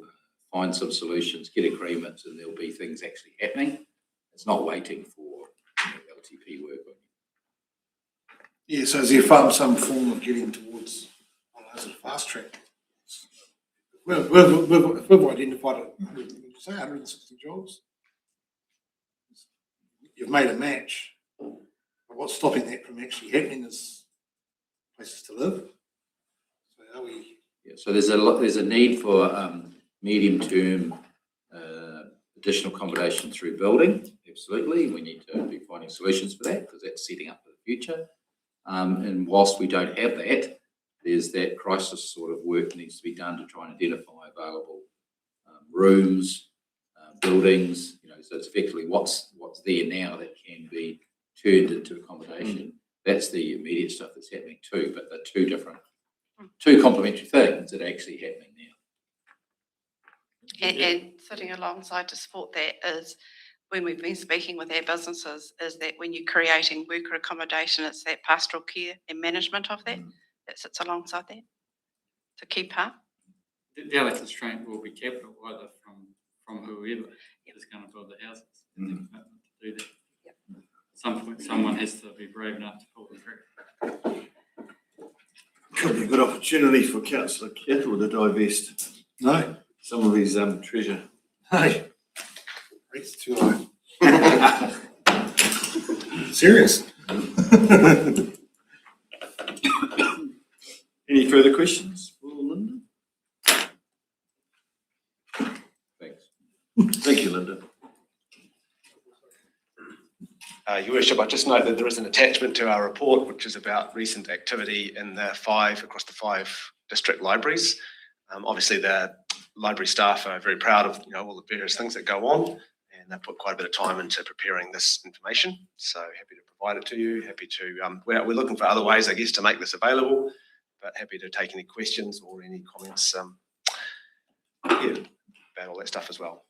find some solutions, get agreements, and there'll be things actually happening. It's not waiting for LTP work. Yeah, so is there some form of getting towards a fast track? We've identified 160 jobs. You've made a match. But what's stopping that from actually happening is places to live. So are we? Yeah, so there's a need for medium-term additional accommodation through building. Absolutely, we need to be finding solutions for that because that's setting up for the future. And whilst we don't have that, there's that crisis sort of work that needs to be done to try and identify available rooms, buildings. So it's effectively what's there now that can be turned into accommodation. That's the immediate stuff that's happening too, but they're two complementary things that are actually happening now. And sitting alongside to support that is when we've been speaking with our businesses is that when you're creating worker accommodation, it's that pastoral care and management of that that sits alongside that. It's a key part. The other constraint will be capital, either from whoever is going to build the houses. To do that. At some point, someone has to be brave enough to pull the trigger. Could be a good opportunity for Councillor Kettle to divest No. Some of his treasure. Hey. It's too high. Serious. Any further questions for Linda? Thanks. Thank you, Linda. Your Worship, I just note that there is an attachment to our report, which is about recent activity in across the 5 district libraries. Obviously, the library staff are very proud of all the various things that go on, and they put quite a bit of time into preparing this information. So happy to provide it to you. Happy to. We're looking for other ways, I guess, to make this available, but happy to take any questions or any comments. About all that stuff as well.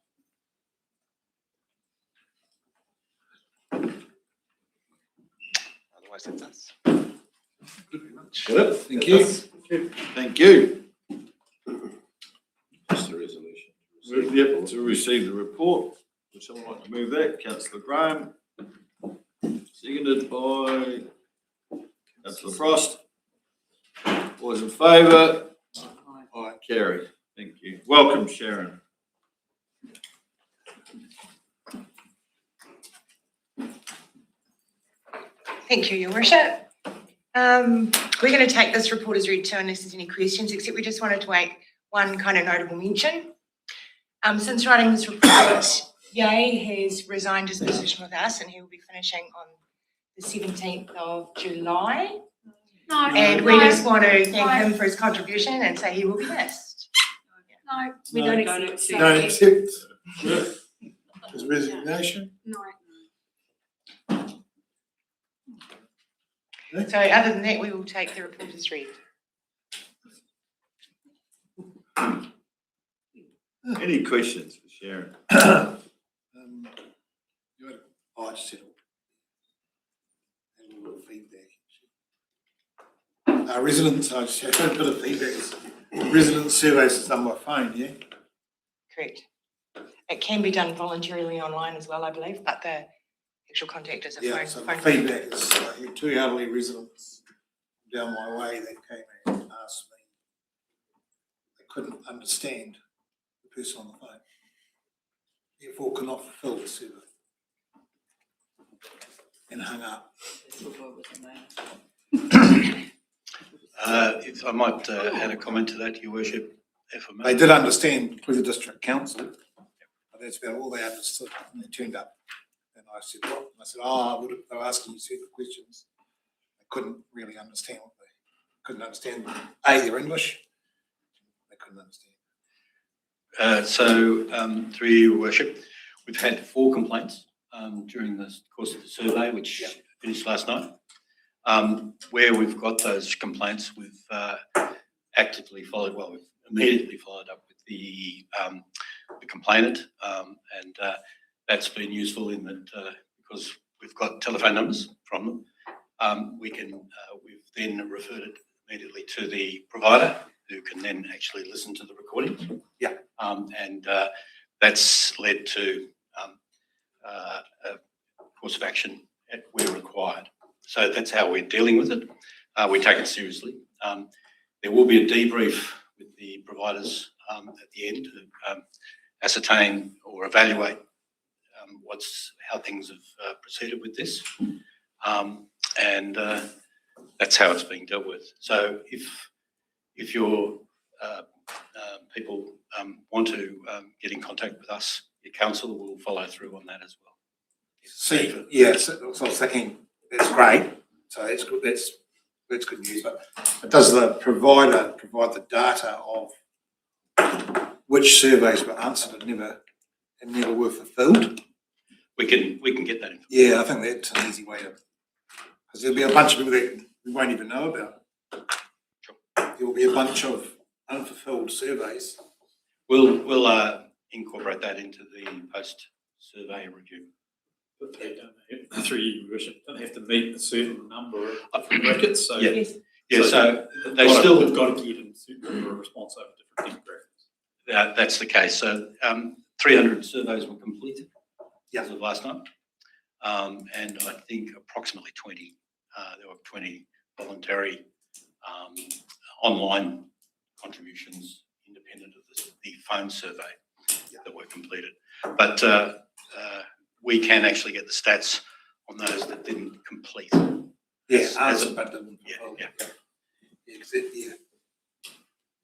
Otherwise, that's us. Good. Thank you. Thank you. Just the resolution. Yep, to receive the report. Would someone like to move that? Councillor Graham. Seconded by Councillor Frost. All those in favour? Aye. Carried. Thank you. Welcome, Sharon. Thank you, Your Worship. We're going to take this report as read too unless there's any questions, except we just wanted to make one kind of notable mention. Since writing this report, Yay has resigned his position with us and he will be finishing on the 17th of July. No. And we just want to thank him for his contribution and say he will be missed. No, we don't accept. You don't accept his resignation? No. So other than that, we will take the report as read. Any questions for Sharon? I just said a little feedback. Residents, I just had a bit of feedback. Resident surveys is done by phone, yeah? Correct. It can be done voluntarily online as well, I believe, but the actual contact is a phone. Yeah, so the phone feedback is, I had 2 elderly residents down my way that came and asked me, they couldn't understand the person on the phone, therefore cannot fulfil the survey. And hung up. If I might add a comment to that, Your Worship, if I may. They did understand through the district council, but that's about all they understood, and they turned up. And I said, what? And I said, they were asking you certain questions. They couldn't really understand what they couldn't understand. Their English, they couldn't understand. Through you, Your Worship, we've had 4 complaints during the course of the survey, which finished last night. Where we've got those complaints, we've actively followed, we've immediately followed up with the complainant, and that's been useful in that because we've got telephone numbers from them, we've then referred it immediately to the provider who can then actually listen to the recording. Yeah. And that's led to a course of action where required. So that's how we're dealing with it. We take it seriously. There will be a debrief with the providers at the end to ascertain or evaluate how things have proceeded with this, and that's how it's being dealt with. So if your people want to get in contact with us, your council will follow through on that as well. See, yeah, so I was thinking that's great. So that's good. That's good news. But does the provider provide the data of which surveys were answered and never were fulfilled? We can get that information. Yeah, I think that's an easy way to, because there'll be a bunch of people that we won't even know about. Sure. There will be a bunch of unfulfilled surveys. We'll incorporate that into the post-survey review. But they don't have, through you, Worship, don't have to meet a certain number of brackets. So yeah, so they still we've got to get a certain number of response over different demographics. That's the case. So 300 surveys were completed as of last night, and I think approximately 20. There were 20 voluntary online contributions independent of phone survey that were completed. But we can actually get the stats on those that didn't complete. Yeah, answer, but didn't. Yeah. Yeah.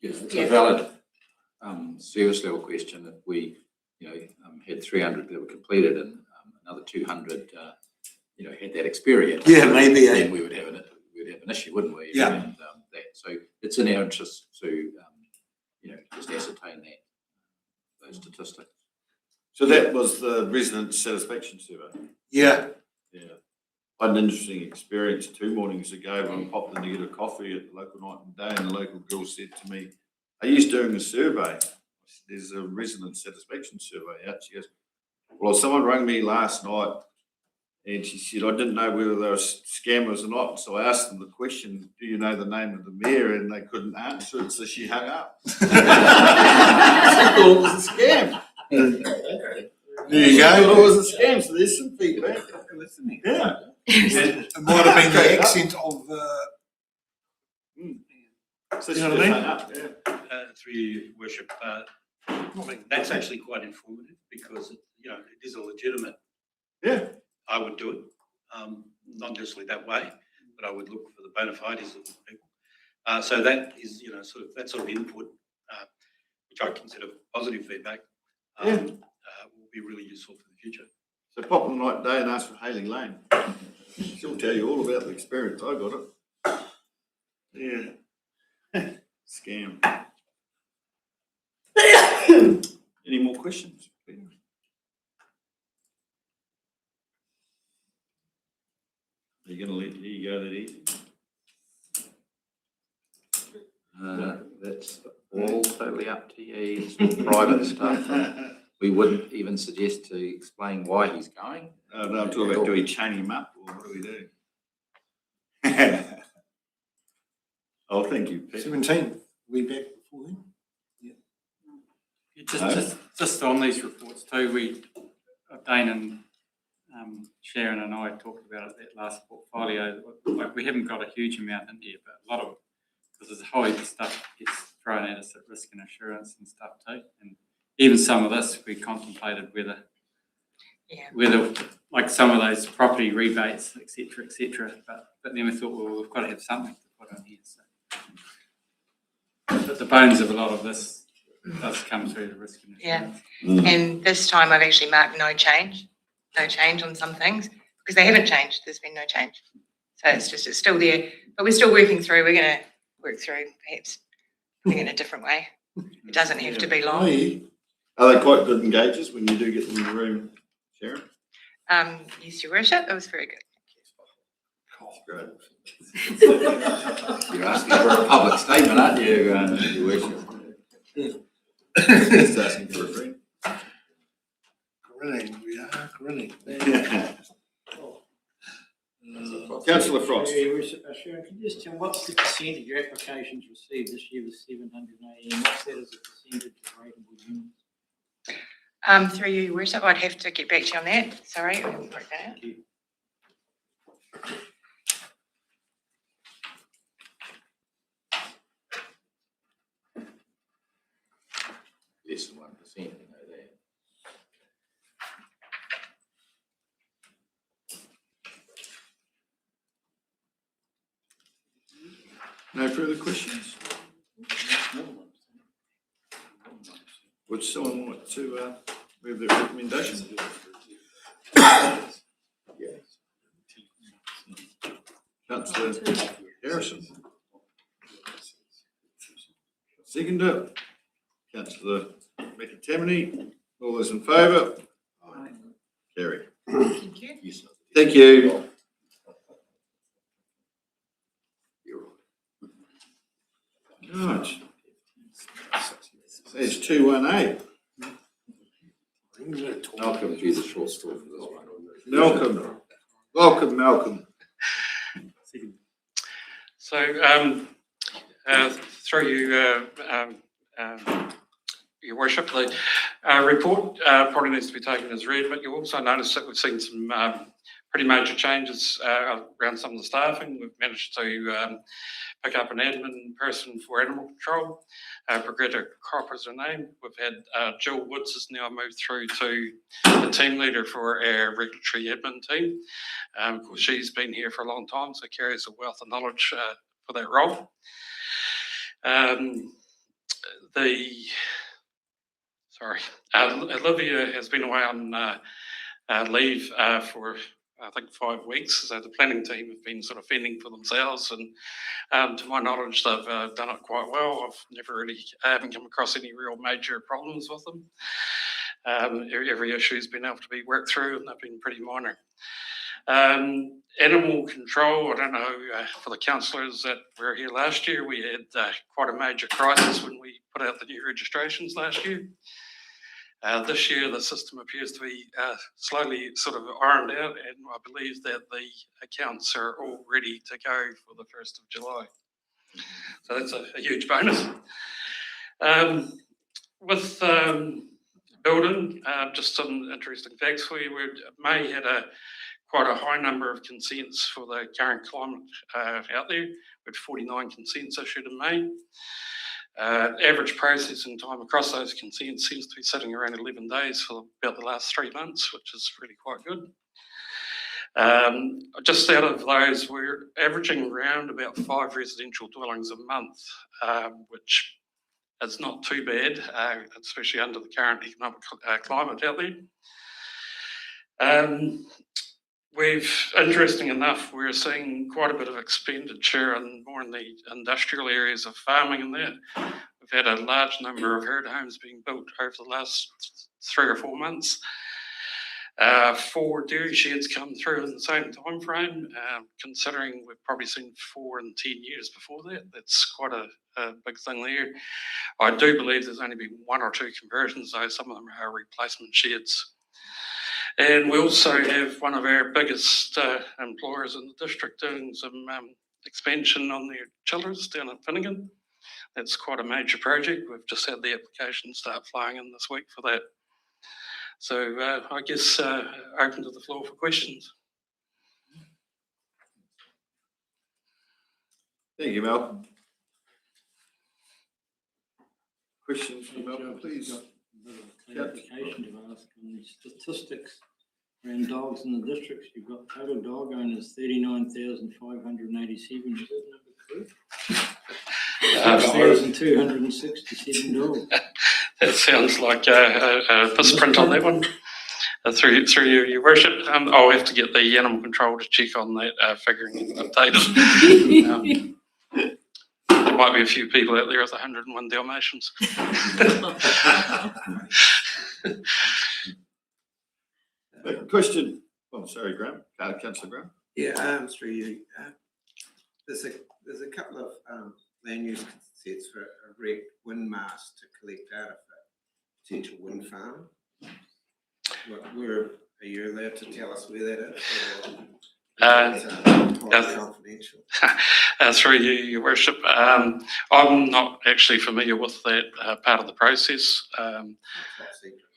It's a valid service level question. If we, had 300 that were completed and another 200, had that experience. Yeah, maybe. Then we would have an issue, wouldn't we? Yeah. And, so it's in our interest to, just ascertain those statistics. So that was the resident satisfaction survey. Yeah. Yeah. I had an interesting experience 2 mornings ago when I popped in to get a coffee at the local night and day, and the local girl said to me, "Are you doing a survey?" I said, "There's a resident satisfaction survey out." She goes, "Well, someone rang me last night and she said, I didn't know whether they were scammers or not. So I asked them the question, do you know the name of the mayor? And they couldn't answer it, so she hung up." She thought it was a scam. There you go. I thought it was a scam, so there's some feedback. Yeah. It might have been the accent of So You she know what just I hung up, yeah. Through you, Worship, I think that's actually quite informative because, it is a legitimate. Yeah. I would do it, not necessarily that way, but I would look for the bona fides of the people. So that is, that sort of input, which I consider positive feedback, will be really useful for the future. So pop on night day and ask for Hayley Lane. She'll tell you all about the experience. I got it. Yeah. Scam. Any more questions? Are you going to let you go that easy? That's all totally up to you. It's all private stuff. We wouldn't even suggest to explain why he's going. No, I'm talking about, do we chain him up or what do we do? Oh, thank you, Pete. 17. We back before then? Just on these reports too, Dane and Sharon and I talked about it that last portfolio. Like we haven't got a huge amount in here, but a lot of it, because there's a whole heap of stuff gets thrown at us at risk and assurance and stuff too. And even some of this, we contemplated whether like some of those property rebates, et cetera, but then we thought, well, we've got to have something to put in here. So. But the bones of a lot of this does come through the risk and assurance. Yeah, and this time I've actually marked no change on some things because they haven't changed. There's been no change. So it's still there, but we're still working through. We're going to work through perhaps putting it in a different way. It doesn't have to be long. Are they quite good engagers when you do get them in the room, Sharon? Yes, Your Worship, it was very good. Great. You're asking for a public statement, aren't you, Your Worship? Just asking for a friend. Grinning, we are grinning. Councillor Frost. Yeah, Sharon, can you just tell what's the percentage of applications received this year was 780, and what's that as a percentage of rateable units? Through you, Your Worship, I'd have to get back to you on that. Sorry, I haven't worked that out. Less than 1%, you know that. No further questions? Would someone want to move their recommendation? Councillor Harrison. Seconder. Councillor McAtamney. All those in favour? Carry. Thank you. Yes. Thank you. Right. There's 218. Malcolm, do the short story for this one. Malcolm. Welcome, Malcolm. So, through you, Your Worship, the report probably needs to be taken as read, but you'll also notice that we've seen some pretty major changes around some of the staffing. We've managed to pick up an admin person for animal control. Brigitte Cropper is her name. We've had Jill Woods has now moved through to the team leader for our regulatory admin team. Of course, she's been here for a long time, so carries a wealth of knowledge for that role. Olivia has been away on leave for I think 5 weeks. So the planning team have been sort of fending for themselves, and to my knowledge, they've done it quite well. I haven't come across any real major problems with them. Every issue's been able to be worked through, and they've been pretty minor. Animal control, I don't know, for the councillors that were here last year, we had quite a major crisis when we put out the new registrations last year. This year, the system appears to be slowly sort of ironed out, and I believe that the accounts are all ready to go for the 1st of July. So that's a huge bonus. With building, just some interesting facts for you. May had quite a high number of consents for the current climate out there. We had 49 consents issued in May. Average processing time across those consents seems to be sitting around 11 days for about the last 3 months, which is really quite good. Just out of those, we're averaging around about 5 residential dwellings a month, which is not too bad, especially under the current economic climate out there. Interesting enough, we're seeing quite a bit of expenditure and more in the industrial areas of farming and that. We've had a large number of herd homes being built over the last 3 or 4 months. 4 dairy sheds come through in the same time frame, considering we've probably seen 4 in 10 years before that. That's quite a big thing there. I do believe there's only been 1 or 2 conversions, though some of them are replacement sheds. And we also have one of our biggest employers in the district doing some expansion on their chillers down at Finnegan. That's quite a major project. We've just had the application start flying in this week for that. So I guess open to the floor for questions. Thank you, Malcolm. Questions from Malcolm, please. Clarification to ask on the statistics around dogs in the districts. You've got total dog owners 39,587. Is that number correct? 6,267 dogs. That sounds like a misprint on that one. Through you, Your Worship. I'll have to get the animal control to check on that figuring and update it. There might be a few people out there with 101 Dalmatians. Question. Oh, sorry, Graham. Councillor Graham. Yeah, through you. There's a couple of land use consents for a red wind mast to collect data for potential wind farm. Where are you allowed to tell us where that is? Confidential. Through you, Your Worship. I'm not actually familiar with that part of the process.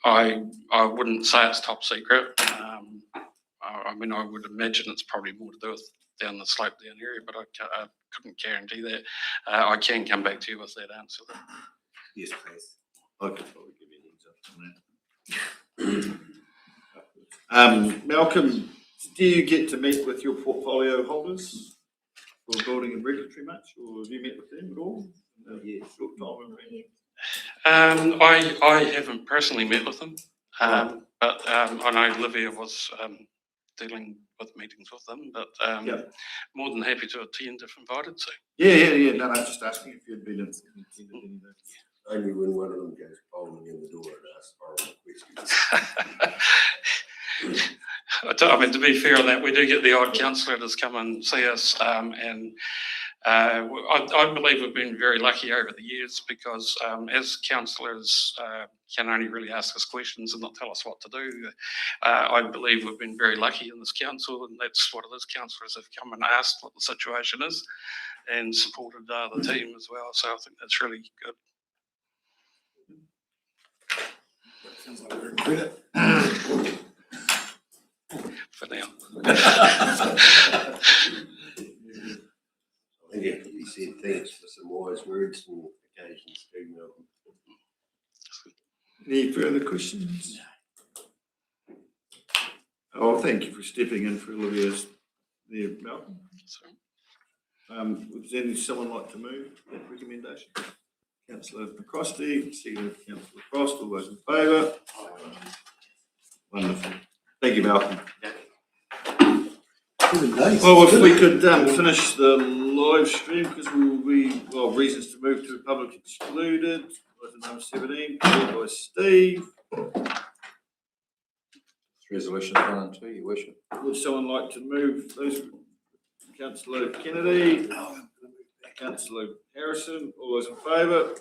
I wouldn't say it's top secret. I mean, I would imagine it's probably more to do with down the slope down area, but I couldn't guarantee that. I can come back to you with that answer. Yes, please. I could probably give you an heads up on that. Malcolm, do you get to meet with your portfolio holders for building and regulatory much, or have you met with them at all? Short time. I haven't personally met with them, but I know Olivia was dealing with meetings with them, but more than happy to attend if invited to. Yeah. No, just asking if you'd been attended any of that. Only when one of them goes bowling in the door and asks horrible questions. I mean, to be fair on that, we do get the odd councillor that's come and see us, and I believe we've been very lucky over the years because as councillors can only really ask us questions and not tell us what to do. I believe we've been very lucky in this council, and that's what it is. Councillors have come and asked what the situation is and supported the team as well. So I think that's really good. Sounds like we're in credit. For now. wise words and occasions too, Malcolm. Any further questions? Oh, thank you for stepping in for Olivia's there, Malcolm. Would someone like to move that recommendation? Councillor McCrosty, seconded Councillor Frost, all those in favour? Wonderful. Thank you, Malcolm. Well, if we could finish the live stream, because reasons to move to public excluded, item number 17, called by Steve. Resolutions 1 and 2, Your Worship. Would someone like to move those? Councillor Kennedy, Councillor Harrison, all those in favour?